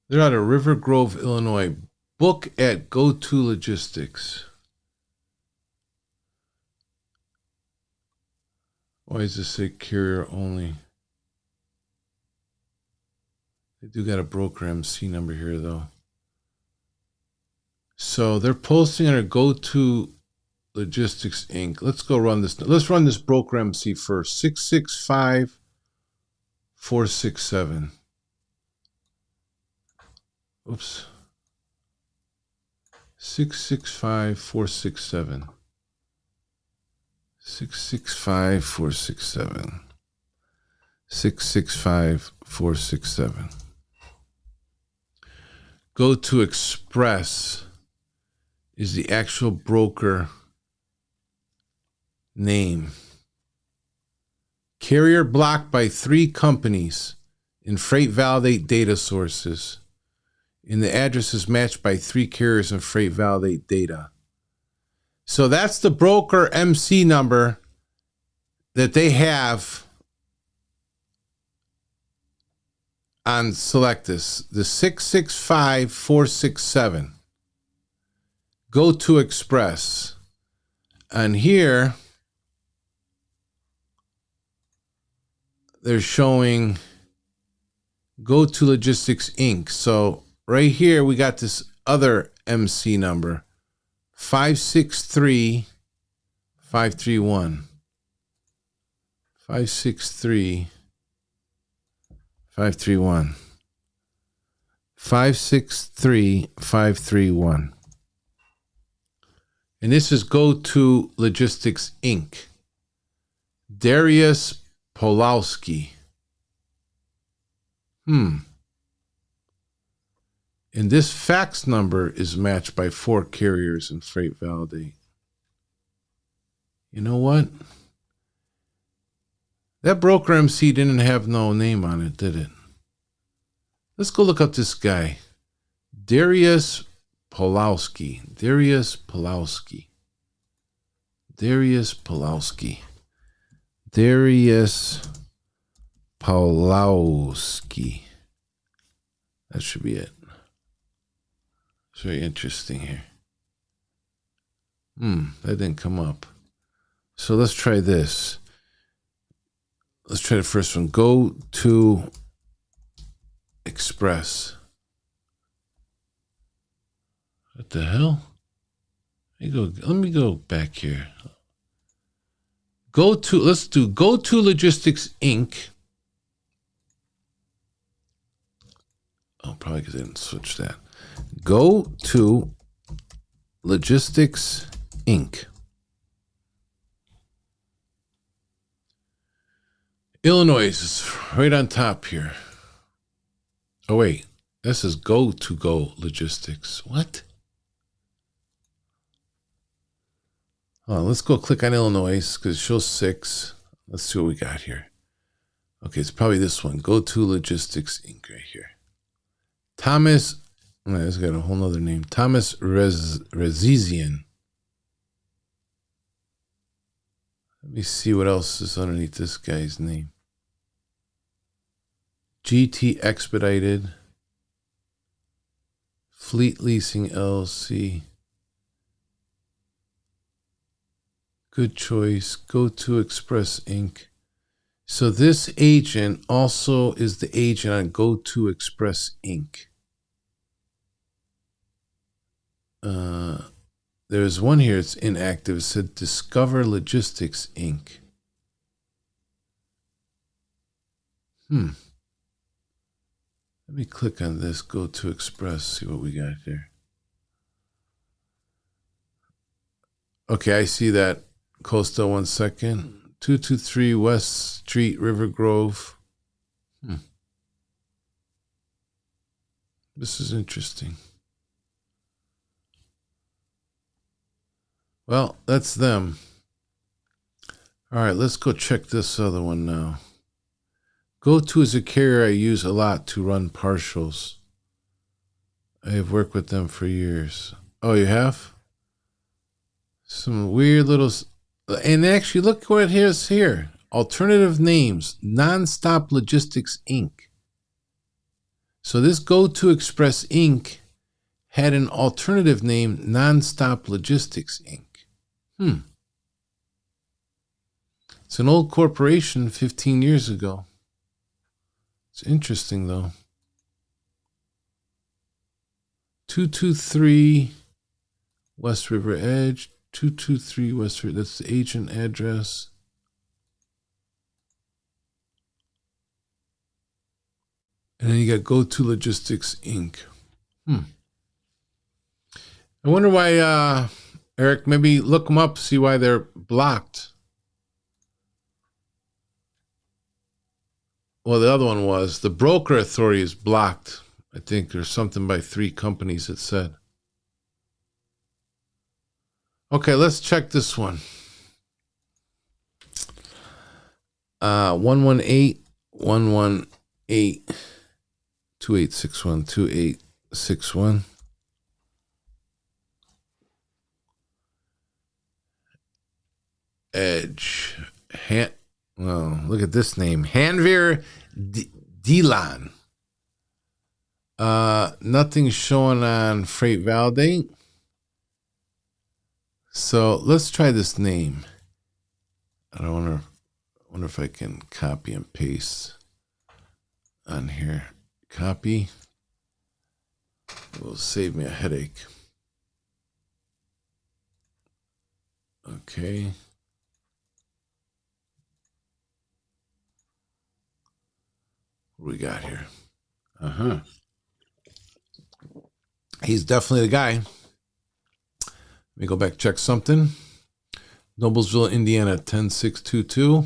they're out of River Grove, Illinois. Book at Go-To Logistics. Why does this say carrier only? They do got a broker MC number here, though. So they're posting under Go-To Logistics Inc. Let's go run this. Let's run this broker MC first. 665467. Oops. 665467. 665467. 665467. Go-To Express is the actual broker name. Carrier blocked by 3 companies in freight validate data sources. And the address is matched by 3 carriers in freight validate data. So that's the broker MC number that they have on Sylectus, the 665467. Go-To Express. And here, they're showing Go-To Logistics Inc. So right here, we got this other MC number, 563531. 563531. 563531. And this is Go-To Logistics Inc. Darius Polowski. And this fax number is matched by 4 carriers in freight validate. You know what? That broker MC didn't have no name on it, did it? Let's go look up this guy. Darius Polowski. Darius Polowski. Darius Polowski. Darius Polowski. That should be it. It's very interesting here. That didn't come up. So let's try this. Let's try the first one. Go-To Express. What the hell? Let me go back here. Let's do Go-To Logistics Inc. Oh, probably because I didn't switch that. Go-To Logistics Inc. Illinois is right on top here. Oh, wait. This is Go Logistics. What? Let's go click on Illinois because it shows 6. Let's see what we got here. Okay, it's probably this one. Go-To Logistics Inc. right here. Thomas, it's got a whole nother name. Thomas Rezizian. Let me see what else is underneath this guy's name. GT Expedited. Fleet Leasing LLC. Good Choice. Go-To Express Inc. So this agent also is the agent on Go-To Express Inc. There's one here that's inactive. It said Discover Logistics Inc. Let me click on this Go-To Express, see what we got there. Okay, I see that. Costa, 1 second. 223 West Street, River Grove. This is interesting. Well, that's them. All right, let's go check this other one now. Go-To is a carrier I use a lot to run partials. I have worked with them for years. Oh, you have? Some weird little... And actually, look what it is here. Alternative names. Nonstop Logistics, Inc. So this Go-To Express, Inc. had an alternative name, Nonstop Logistics, Inc. It's an old corporation 15 years ago. It's interesting, though. 223 West River Edge. 223 West River. That's the agent address. And then you got Go-To Logistics, Inc. I wonder why, Eric, maybe look them up, see why they're blocked. Well, the other one was the broker authority is blocked. I think there's something by 3 companies it said. Okay, let's check this one. 118-118-2861. Edge. Well, look at this name. Hanveer Delan. Nothing showing on Freight Validate. So let's try this name. I don't wonder if I can copy and paste on here. Copy. It will save me a headache. Okay. What do we got here? He's definitely the guy. Let me go back, check something. Noblesville, Indiana, 10622.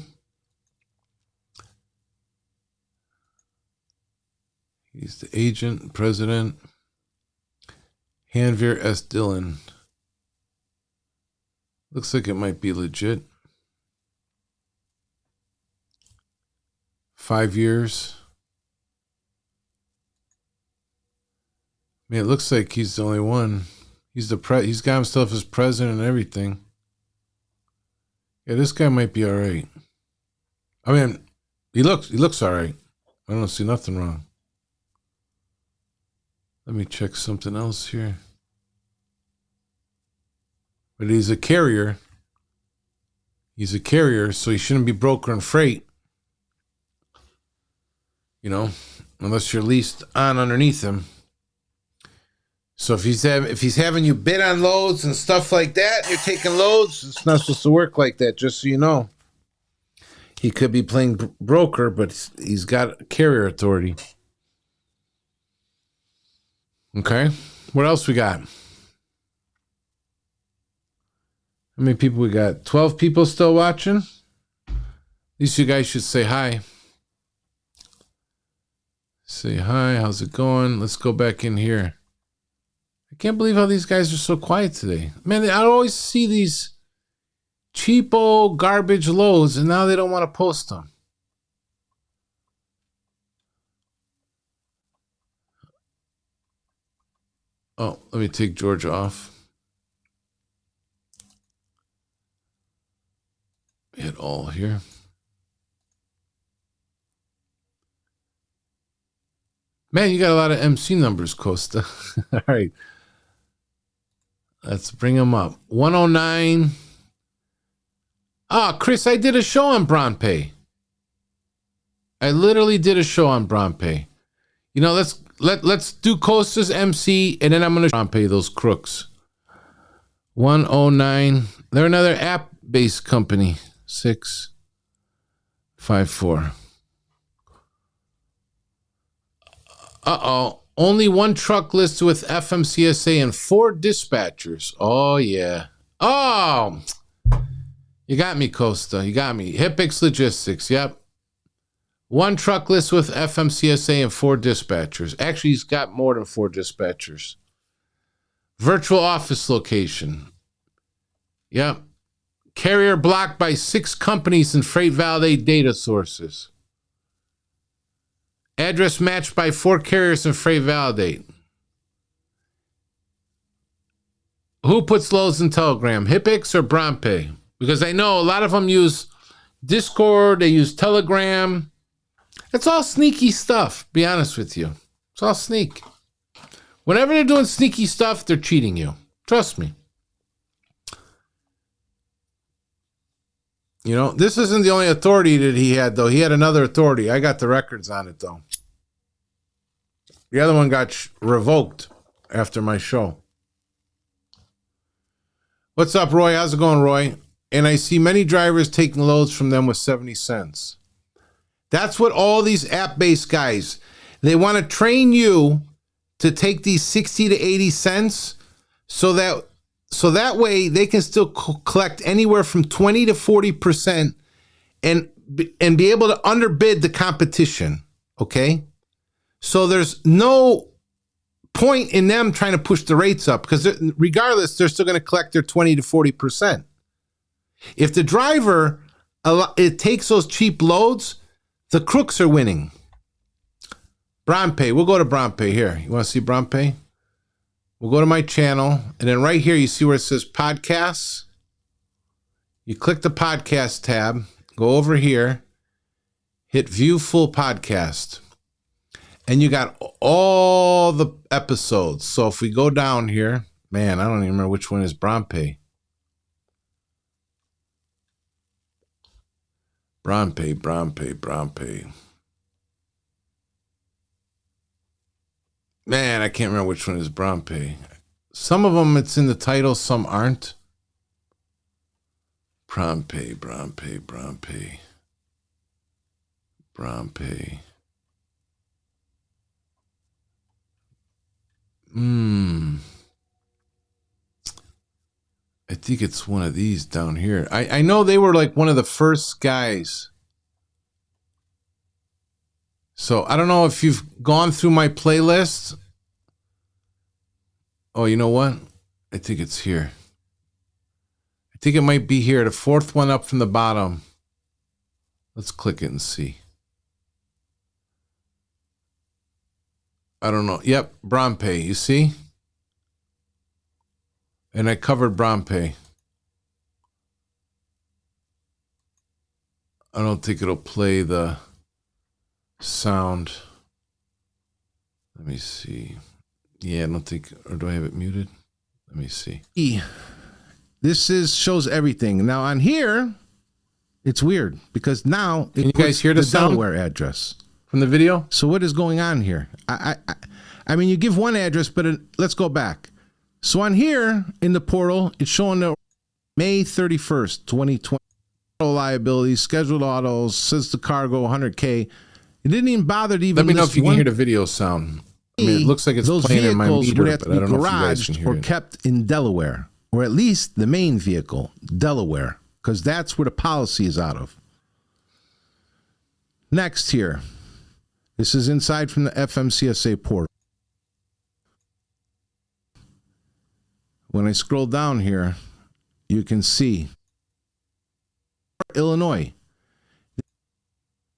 He's the agent, president. Hanveer S. Dillon. Looks like it might be legit. 5 years. Man, it looks like he's the only one. He's he's got himself as president and everything. Yeah, this guy might be all right. I mean, he looks all right. I don't see nothing wrong. Let me check something else here. But he's a carrier. He's a carrier, so he shouldn't be broker and freight. You know, unless you're leased on underneath him. So if he's having you bid on loads and stuff like that, you're taking loads, it's not supposed to work like that, just so you know. He could be playing broker, but he's got carrier authority. Okay. What else we got? How many people we got? 12 people still watching? At least you guys should say hi. Say hi. How's it going? Let's go back in here. I can't believe how these guys are so quiet today. Man, I always see these cheapo garbage loads, and now they don't want to post them. Oh, let me take George off. Hit all here. Man, you got a lot of MC numbers, Costa. All right. Let's bring them up. 109. Ah, Chris, I did a show on Bronpay. I literally did a show on Bronpay. You know, let's do Costa's MC, and then I'm going to Bronpay those crooks. 109. They're another app-based company. 654. Uh-oh. Only one truck listed with FMCSA and 4 dispatchers. Oh, yeah. Oh! You got me, Costa. You got me. Hipix Logistics. Yep. One truck list with FMCSA and 4 dispatchers. Actually, he's got more than 4 dispatchers. Virtual office location. Yep. Carrier blocked by 6 companies and freight validate data sources. Address matched by 4 carriers and freight validate. Who puts loads in Telegram? HipX or BronPay? Because I know a lot of them use Discord, they use Telegram. It's all sneaky stuff, be honest with you. It's all sneak. Whenever they're doing sneaky stuff, they're cheating you. Trust me. You know, this isn't the only authority that he had, though. He had another authority. I got the records on it, though. The other one got revoked after my show. What's up, Roy? How's it going, Roy? And I see many drivers taking loads from them with 70 cents. That's what all these app-based guys, they want to train you to take these 60 to 80 cents so that way they can still collect anywhere from 20 to 40% and be able to underbid the competition, okay? So there's no point in them trying to push the rates up because regardless, they're still going to collect their 20 to 40%. If the driver it takes those cheap loads, the crooks are winning. BronPay. We'll go to BronPay here. You want to see BronPay? We'll go to my channel, and then right here you see where it says podcasts. You click the podcast tab, go over here, hit view full podcast, and you got all the episodes. So if we go down here, man, I don't even remember which one is BronPay. BronPay. Man, I can't remember which one is BronPay. Some of them, it's in the title. Some aren't. BronPay. I think it's one of these down here. I know they were like one of the first guys. So I don't know if you've gone through my playlist. Oh, you know what? I think it's here. I think it might be here. The 4th one up from the bottom. Let's click it and see. I don't know. Yep, BronPay. You see? And I covered BronPay. I don't think it'll play the sound. Let me see. Yeah, I don't think, or do I have it muted? Let me see. This shows everything. Now on here, it's weird because now Can you guys hear the sound? Delaware address From the video? So what is going on here? I mean, you give one address, but let's go back. So on here in the portal, it's showing the May 31st, 2020 liabilities, scheduled autos, says the cargo 100K. It didn't even bother to even let me know if you can hear the video sound. I mean, it looks like it's those playing in my meter, would have but to I be don't know if you guys garaged can hear or it. kept in Delaware, or at least the main vehicle, Delaware, because that's where the policy is out of. Next here, this is inside from the FMCSA portal. When I scroll down here, you can see Illinois. This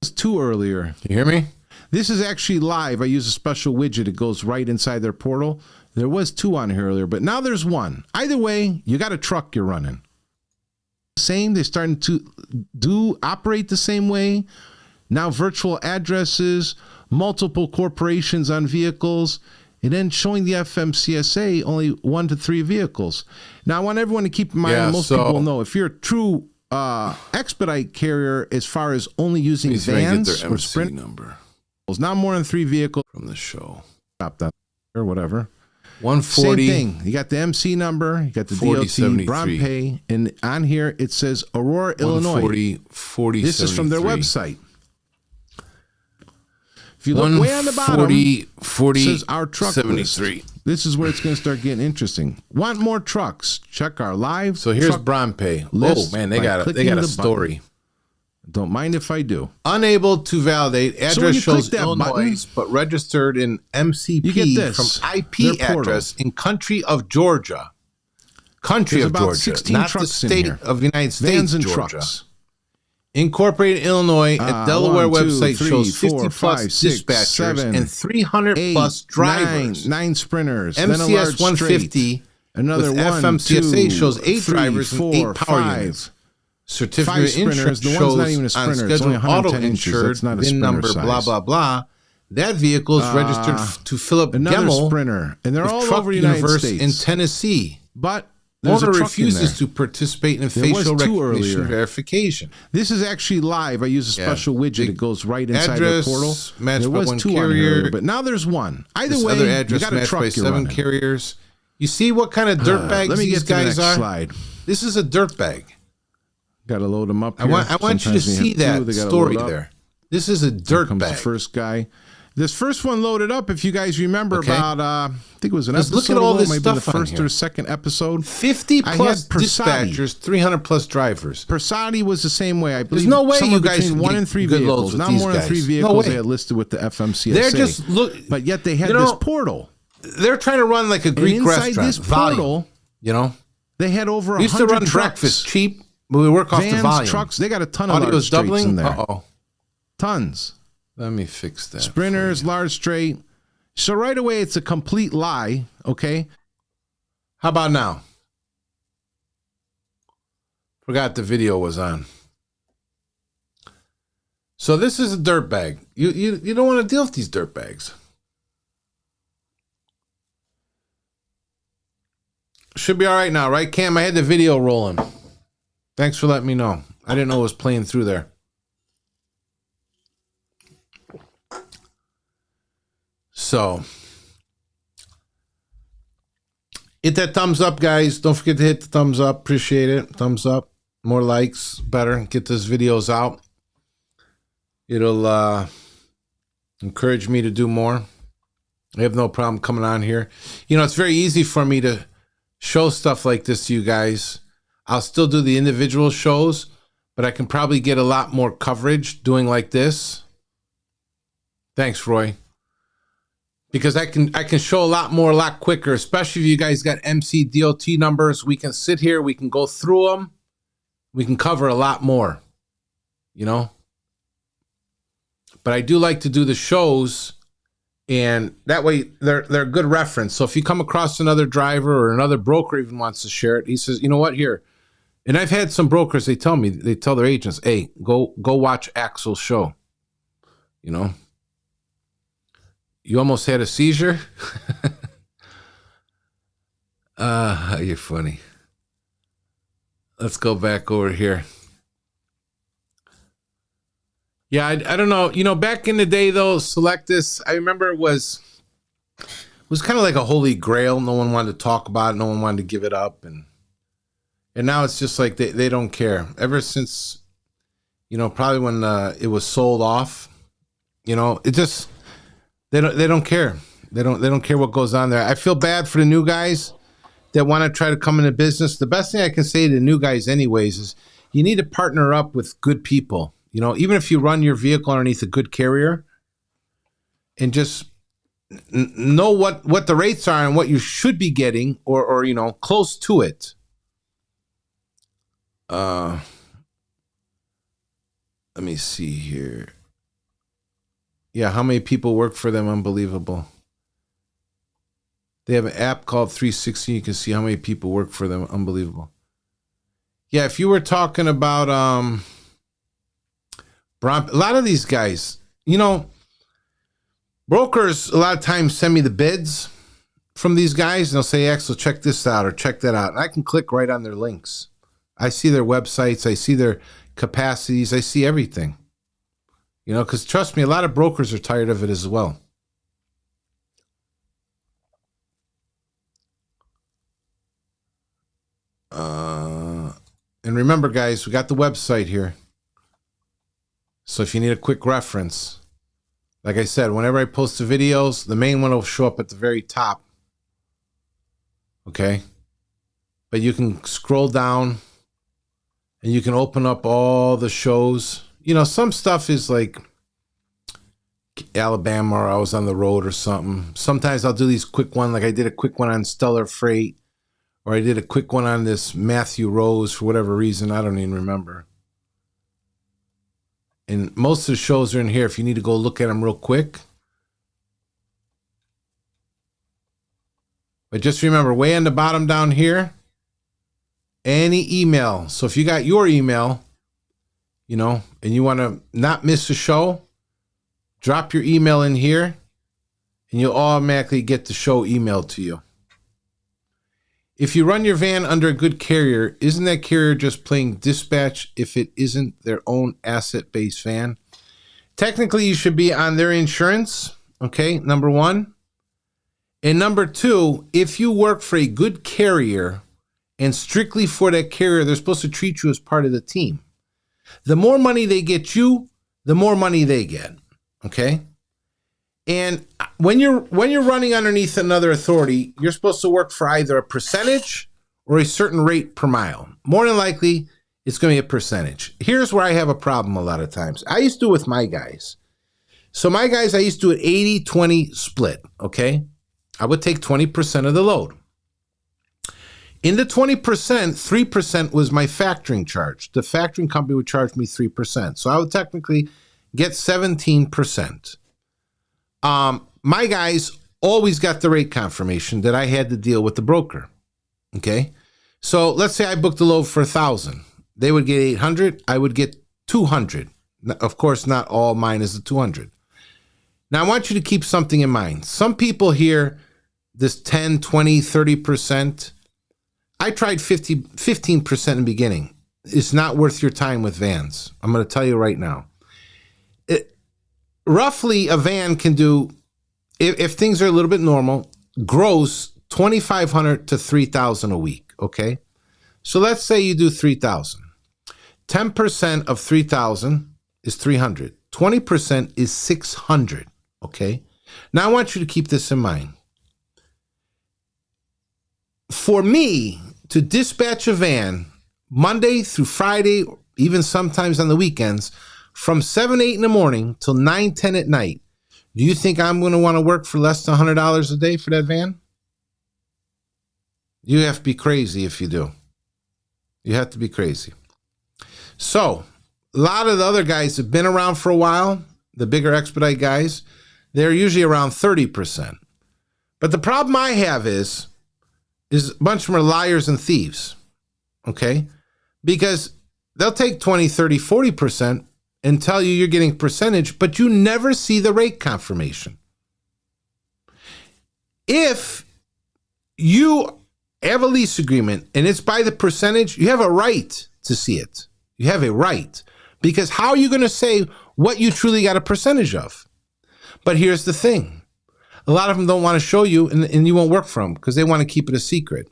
was 2 earlier. Can you hear me? This is actually live. I use a special widget. It goes right inside their portal. There was 2 on here earlier, but now there's 1. Either way, you got a truck you're running. Same. They're starting to operate the same way. Now virtual addresses, multiple corporations on vehicles, and then showing the FMCSA only 1 to 3 vehicles. Now I want everyone to keep in mind, most people know, if you're a true expedite carrier as far as only using vans or sprint number. Not more than 3 vehicles From the show. Stop that or whatever. 140. Same thing. You got the MC number, you got the DOT, BronPay, and on here it says Aurora, Illinois. 40, this is from their website. If you look way on the bottom, 40, it says our truck 73. list. This is where it's going to start getting interesting. Want more trucks? Check our live. So here's BronPay. Oh man, they got a story. Button. Don't mind if I do. Unable to validate. Address shows Illinois, but registered in MCP you get this, from IP address in country of Georgia. Country of Georgia, 16 not the trucks in state here. of the United States, Vans and Georgia. trucks. Incorporated Illinois at Delaware 1, 2, website 3, shows 50 4, plus 5, 6, dispatchers 7, and 300 plus drivers. Nine sprinters. Then a MCS large 150 straight. Another with 1, FMCSA 2, shows 8 3, drivers 4, and 8 power 5. units. Certificate 5 of sprinters. insurance The one's shows not even a on sprinter. It's schedule only auto 110 inches. insured, That's not a VIN sprinter number, size. blah, blah, blah. That vehicle is registered to Philip Another Gemmel sprinter. And they're with all Truck over the United Universe States. in Tennessee. But there's Owner a truck in refuses there. to participate in There was facial 2 recognition earlier. verification. This is actually live. I use a special widget. It goes right inside address, the portal. matched There by was one 2 on carrier. here, but now there's 1. Either This way, other you address got a matched by truck you're 7 running. carriers. You see what kind of dirtbags Let me these get to the guys next are? slide. This is a dirtbag. Got to load them up I here. want you to Sometimes they see have that 2, they gotta story load up. there. This is a Here comes the dirtbag. first guy. This first one loaded up, if you guys remember, Okay. about, I think it was an Just episode look at all ago, this maybe the stuff on first here. or second episode. 50 I plus had Persati. dispatchers, 300 plus drivers. Persati was the same way. I believe There's no way somewhere you guys between can 1 get and 3 good vehicles. loads with Not these more than 3 guys. No vehicles way. they had listed with the FMCSA. They're just but yet they had you this know, portal. They're trying to run like a And Greek inside restaurant. this Volume, portal, you know, they had over we used to 100 run trucks. breakfast cheap, but we work off Vans, the volume. trucks. They got a ton of Audio large is straights doubling. in there. Uh-oh. Tons. Let me fix that. Sprinters, large straight. So right away, it's a complete lie. Okay. How about now? Forgot the video was on. So this is a dirtbag. You don't want to deal with these dirtbags. Should be all right now, right, Cam? I had the video rolling. Thanks for letting me know. I didn't know it was playing through there. So, hit that thumbs up, guys. Don't forget to hit the thumbs up. Appreciate it. Thumbs up. More likes. Better. Get those videos out. It'll encourage me to do more. I have no problem coming on here. You know, it's very easy for me to show stuff like this to you guys. I'll still do the individual shows, but I can probably get a lot more coverage doing like this. Thanks, Roy. Because I can show a lot more, a lot quicker, especially if you guys got MC DOT numbers. We can sit here, we can go through them, we can cover a lot more, you know. But I do like to do the shows, and that way they're a good reference. So if you come across another driver or another broker even wants to share it, he says, you know what, here. And I've had some brokers, they tell their agents, hey, go watch Axel's show, you know. You almost had a seizure? You're funny. Let's go back over here. Yeah, I don't know. You know, back in the day, though, Sylectus, I remember it was kind of like a holy grail. No one wanted to talk about it. No one wanted to give it up. And now it's just like they don't care. Ever since, you know, probably when it was sold off, you know, it just... They don't care. They don't care what goes on there. I feel bad for the new guys that want to try to come into business. The best thing I can say to the new guys anyways is you need to partner up with good people. You know, even if you run your vehicle underneath a good carrier and just know what the rates are and what you should be getting or you know, close to it. Let me see here. Yeah, how many people work for them? Unbelievable. They have an app called 360. You can see how many people work for them. Unbelievable. Yeah, if you were talking about a lot of these guys, you know, brokers a lot of times send me the bids from these guys, and they'll say, Axel, check this out or check that out. And I can click right on their links. I see their websites. I see their capacities. I see everything. You know, because trust me, a lot of brokers are tired of it as well. And remember, guys, we got the website here. So if you need a quick reference, like I said, whenever I post the videos, the main one will show up at the very top. Okay? But you can scroll down and you can open up all the shows. You know, some stuff is like Alabama or I was on the road or something. Sometimes I'll do these quick ones, like I did a quick one on Stellar Freight Or I did a quick one on this Matthew Rose for whatever reason. I don't even remember. And most of the shows are in here if you need to go look at them real quick. But just remember, way on the bottom down here, any email. So if you got your email, you know, and you want to not miss a show, drop your email in here and you'll automatically get the show emailed to you. If you run your van under a good carrier, isn't that carrier just playing dispatch if it isn't their own asset-based van? Technically, you should be on their insurance, okay, number one. And number two, if you work for a good carrier and strictly for that carrier, they're supposed to treat you as part of the team. The more money they get you, the more money they get, okay? And when you're running underneath another authority, you're supposed to work for either a percentage or a certain rate per mile. More than likely, it's going to be a percentage. Here's where I have a problem a lot of times. I used to do with my guys. So my guys, I used to do an 80-20 split, okay? I would take 20% of the load. In the 20%, 3% was my factoring charge. The factoring company would charge me 3%. So I would technically get 17%. My guys always got the rate confirmation that I had to deal with the broker. Okay. So let's say I booked a load for 1,000. They would get 800. I would get 200. Of course, not all mine is the 200. Now I want you to keep something in mind. Some people hear this 10, 20, 30%. I tried 15% in the beginning. It's not worth your time with vans. I'm going to tell you right now. Roughly, a van can do, if things are a little bit normal, gross $2,500 to $3,000 a week, okay? So let's say you do 3,000. 10% of 3,000 is 300. 20% is 600, okay? Now I want you to keep this in mind. For me to dispatch a van Monday through Friday, even sometimes on the weekends, from 7, 8 in the morning till 9, 10 at night, do you think I'm going to want to work for less than $100 a day for that van? You have to be crazy if you do. You have to be crazy. So, a lot of the other guys have been around for a while, the bigger expedite guys, they're usually around 30%. But the problem I have is a bunch of them are liars and thieves, okay? Because they'll take 20, 30, 40% and tell you you're getting percentage, but you never see the rate confirmation. If you have a lease agreement and it's by the percentage, you have a right to see it. You have a right. Because how are you going to say what you truly got a percentage of? But here's the thing. A lot of them don't want to show you and you won't work for them because they want to keep it a secret.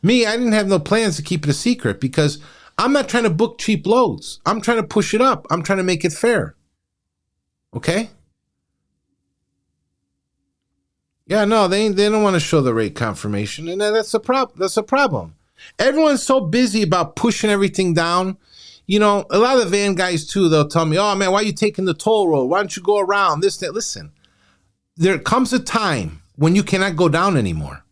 Me, I didn't have no plans to keep it a secret because I'm not trying to book cheap loads. I'm trying to push it up. I'm trying to make it fair. Okay? Yeah, no, they don't want to show the rate confirmation, and that's a problem. Everyone's so busy about pushing everything down. You know, a lot of the van guys too, they'll tell me, "Oh man, why are you taking the toll road? Why don't you go around this, that?" Listen, there comes a time when you cannot go down anymore.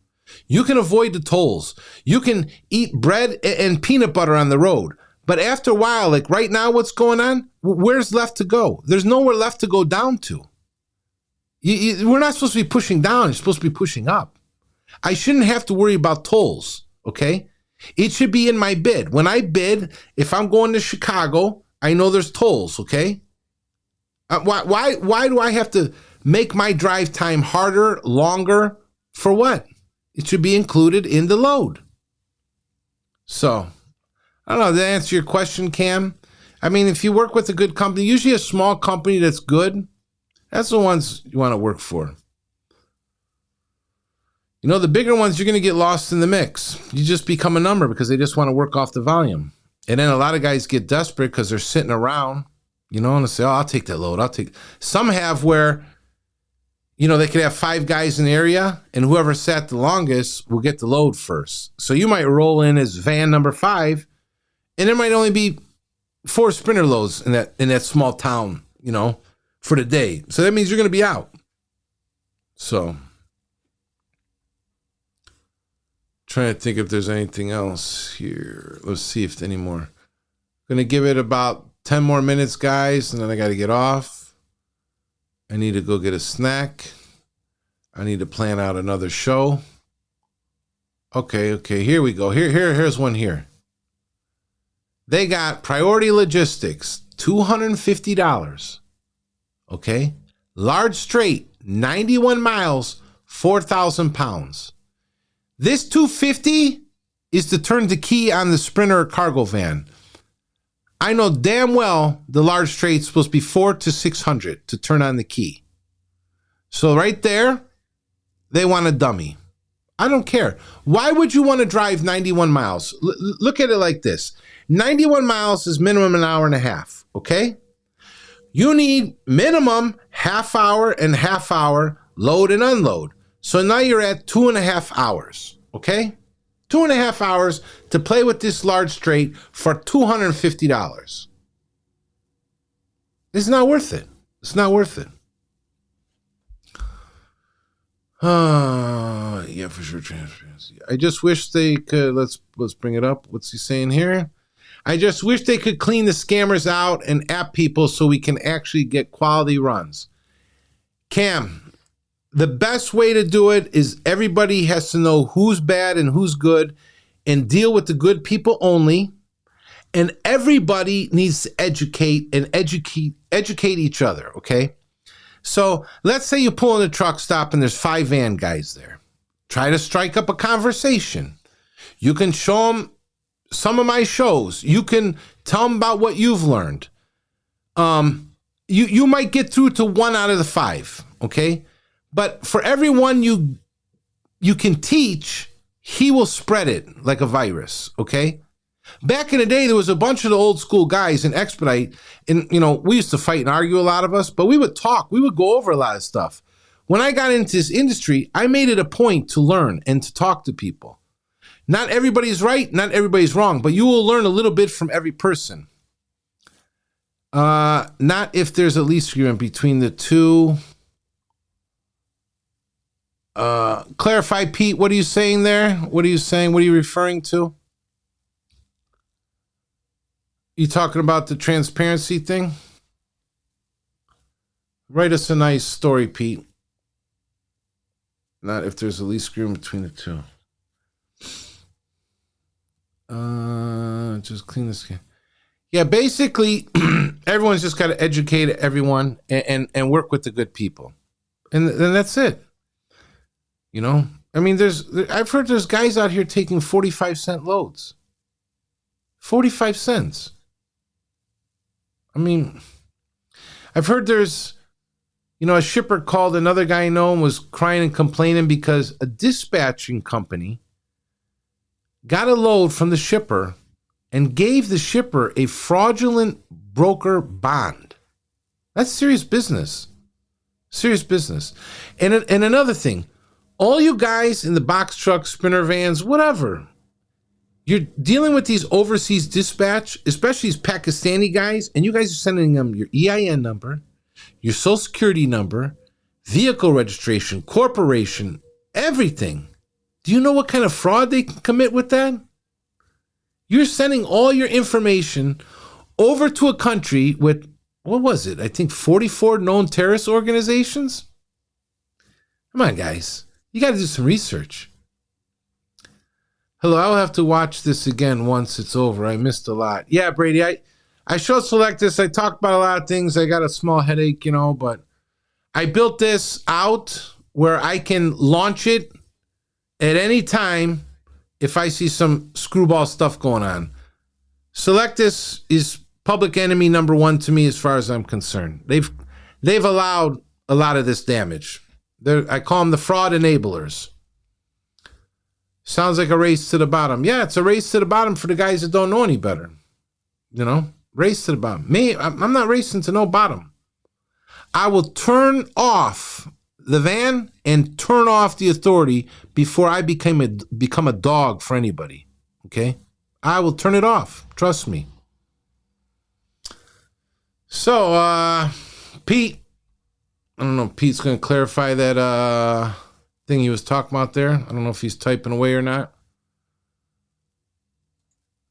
You can avoid the tolls. You can eat bread and peanut butter on the road. But after a while, like right now, what's going on? Where's left to go? There's nowhere left to go down to. We're not supposed to be pushing down. You're supposed to be pushing up. I shouldn't have to worry about tolls, okay? It should be in my bid. When I bid, if I'm going to Chicago, I know there's tolls, okay? Why do I have to make my drive time harder, longer? For what? It should be included in the load. So, I don't know, did that answer your question, Cam? I mean, if you work with a good company, usually a small company that's good, that's the ones you want to work for. You know, the bigger ones, you're going to get lost in the mix. You just become a number because they just want to work off the volume. And then a lot of guys get desperate because they're sitting around, you know, and they say, "Oh, I'll take that load. Some have where, you know, they could have 5 guys in the area and whoever sat the longest will get the load first. So you might roll in as van number 5 and there might only be 4 sprinter loads in that small town, you know, for the day. So that means you're going to be out. So Trying to think if there's anything else here. Let's see if any more. Gonna give it about 10 more minutes, guys, and then I gotta get off. I need to go get a snack. I need to plan out another show. Okay, here we go. Here's one here. They got Priority Logistics, $250. Okay? Large straight, 91 miles, 4,000 pounds. This $250 is to turn the key on the Sprinter cargo van. I know damn well the large straight's supposed to be $400 to $600 to turn on the key. So right there, they want a dummy. I don't care. Why would you want to drive 91 miles? Look at it like this. 91 miles is minimum an hour and a half, okay? You need minimum half hour load and unload. So now you're at 2.5 hours, okay? 2.5 hours to play with this large straight for $250. It's not worth it. It's not worth it. Yeah, for sure. Transparency. I just wish they could, let's bring it up. What's he saying here? I just wish they could clean the scammers out and app people so we can actually get quality runs. Cam, the best way to do it is everybody has to know who's bad and who's good and deal with the good people only. And everybody needs to educate each other, okay? So let's say you pull in a truck stop and there's 5 van guys there. Try to strike up a conversation. You can show them some of my shows. You can tell them about what you've learned. You might get through to 1 out of the 5, okay? But for everyone you can teach, he will spread it like a virus, okay? Back in the day, there was a bunch of the old school guys in Expedite, and, we used to fight and argue, a lot of us, but we would talk. We would go over a lot of stuff. When I got into this industry, I made it a point to learn and to talk to people. Not everybody's right, not everybody's wrong, but you will learn a little bit from every person. Not if there's a lease agreement between the two. Clarify, Pete, what are you saying there? What are you saying? What are you referring to? You talking about the transparency thing? Write us a nice story, Pete. Not if there's a lease agreement between the two. Just clean this. Yeah, basically, everyone's just got to educate everyone and work with the good people. And that's it. I mean, I've heard there's guys out here taking 45-cent loads. 45 cents. I mean, I've heard there's, a shipper called another guy I know and was crying and complaining because a dispatching company got a load from the shipper and gave the shipper a fraudulent broker bond. That's serious business. Serious business. And another thing, all you guys in the box trucks, sprinter vans, whatever, you're dealing with these overseas dispatch, especially these Pakistani guys, and you guys are sending them your EIN number, your social security number, vehicle registration, corporation, everything. Do you know what kind of fraud they can commit with that? You're sending all your information over to a country with, what was it? I think 44 known terrorist organizations? Come on, guys. You got to do some research. Hello, I'll have to watch this again once it's over. I missed a lot. Yeah, Brady, I showed Sylectus. I talked about a lot of things. I got a small headache, but I built this out where I can launch it at any time if I see some screwball stuff going on. Sylectus is public enemy number 1 to me as far as I'm concerned. They've allowed a lot of this damage. I call them the fraud enablers. Sounds like a race to the bottom. Yeah, it's a race to the bottom for the guys that don't know any better. Race to the bottom. Me, I'm not racing to no bottom. I will turn off the van and turn off the authority before I become a dog for anybody. Okay? I will turn it off. Trust me. So, Pete, I don't know if Pete's going to clarify that thing he was talking about there. I don't know if he's typing away or not.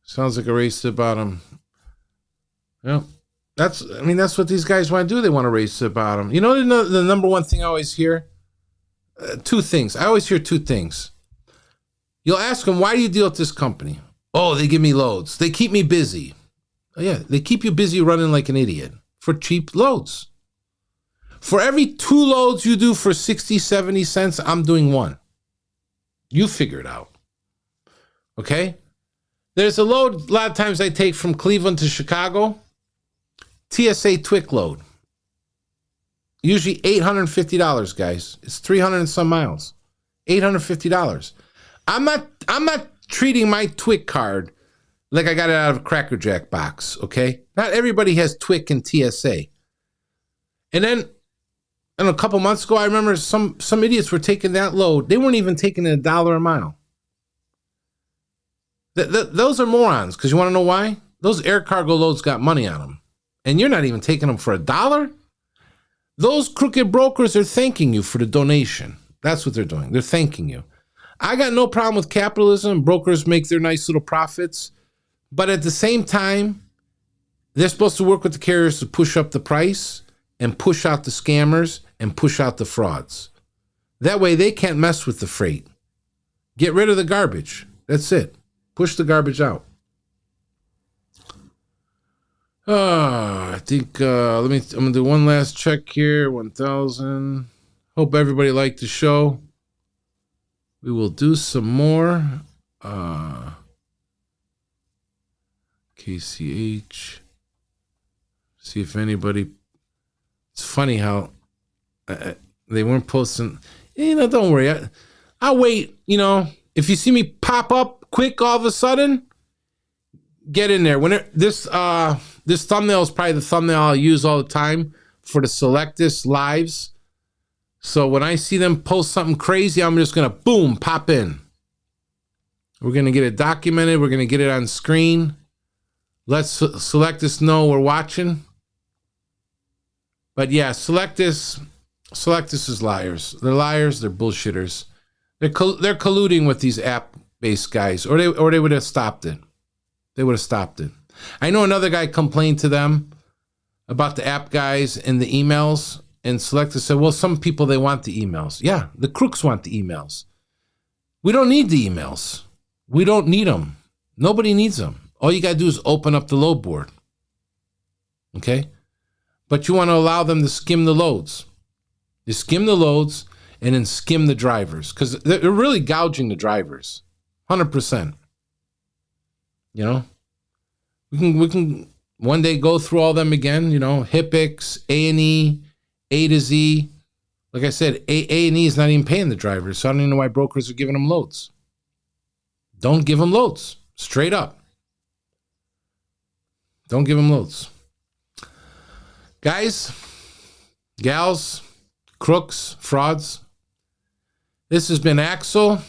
Sounds like a race to the bottom. Yeah. That's what these guys want to do. They want to race to the bottom. You know the number one thing I always hear? Two things. I always hear two things. You'll ask them, why do you deal with this company? Oh, they give me loads. They keep me busy. Oh, yeah, they keep you busy running like an idiot for cheap loads. For every 2 loads you do for 60, 70 cents, I'm doing 1. You figure it out. Okay? There's a load a lot of times I take from Cleveland to Chicago. TSA Twick load. Usually $850, guys. It's 300 and some miles. $850. I'm not treating my Twick card like I got it out of a Cracker Jack box, okay? Not everybody has Twick and TSA. And then a couple months ago, I remember some idiots were taking that load. They weren't even taking it $1 a mile. Those are morons, because you want to know why? Those air cargo loads got money on them. And you're not even taking them for $1? Those crooked brokers are thanking you for the donation. That's what they're doing. They're thanking you. I got no problem with capitalism. Brokers make their nice little profits. But at the same time, they're supposed to work with the carriers to push up the price and push out the scammers and push out the frauds. That way they can't mess with the freight. Get rid of the garbage. That's it. Push the garbage out. I think, I'm going to do one last check here. 1,000. Hope everybody liked the show. We will do some more. KCH. See if anybody. It's funny how they weren't posting. Don't worry. I'll wait. If you see me pop up quick all of a sudden, get in there. This thumbnail is probably the thumbnail I'll use all the time for the Sylectus lives. So when I see them post something crazy, I'm just going to, boom, pop in. We're going to get it documented. We're going to get it on screen. Let Sylectus know we're watching. But yeah, Sylectus is liars. They're liars. They're bullshitters. They're colluding with these app-based guys, or they would have stopped it. They would have stopped it. I know another guy complained to them about the app guys and the emails. And Sylectus said, well, some people, they want the emails. Yeah, the crooks want the emails. We don't need the emails. We don't need them. Nobody needs them. All you got to do is open up the load board. Okay? But you want to allow them to skim the loads. You skim the loads and then skim the drivers. Because they're really gouging the drivers. 100%. We can one day go through all them again. HIPX, A&E, A to Z. Like I said, A&E is not even paying the drivers, so I don't even know why brokers are giving them loads. Don't give them loads. Straight up. Don't give them loads. Guys, gals, crooks, frauds, this has been Axel.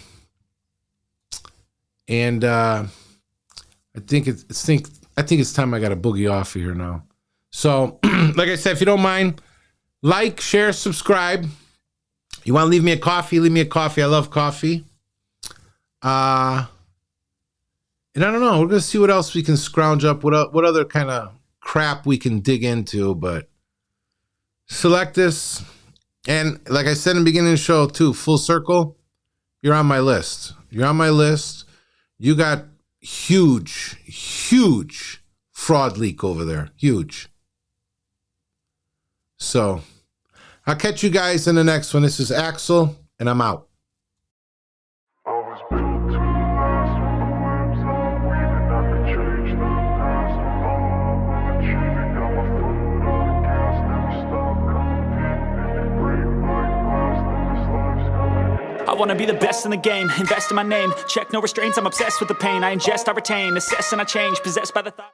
And I think it's time I got to boogie off of here now. So, like I said, if you don't mind, like, share, subscribe. You want to leave me a coffee? Leave me a coffee. I love coffee. And I don't know. We're going to see what else we can scrounge up. What other kind of crap we can dig into. But Sylectus. And like I said in the beginning of the show, too, full circle, you're on my list. You're on my list. You got huge, huge fraud leak over there. Huge. So I'll catch you guys in the next one. This is Axel, and I'm out. I wanna be the best in the game, invest in my name, check no restraints, I'm obsessed with the pain, I ingest, I retain, assess and I change, possessed by the thought.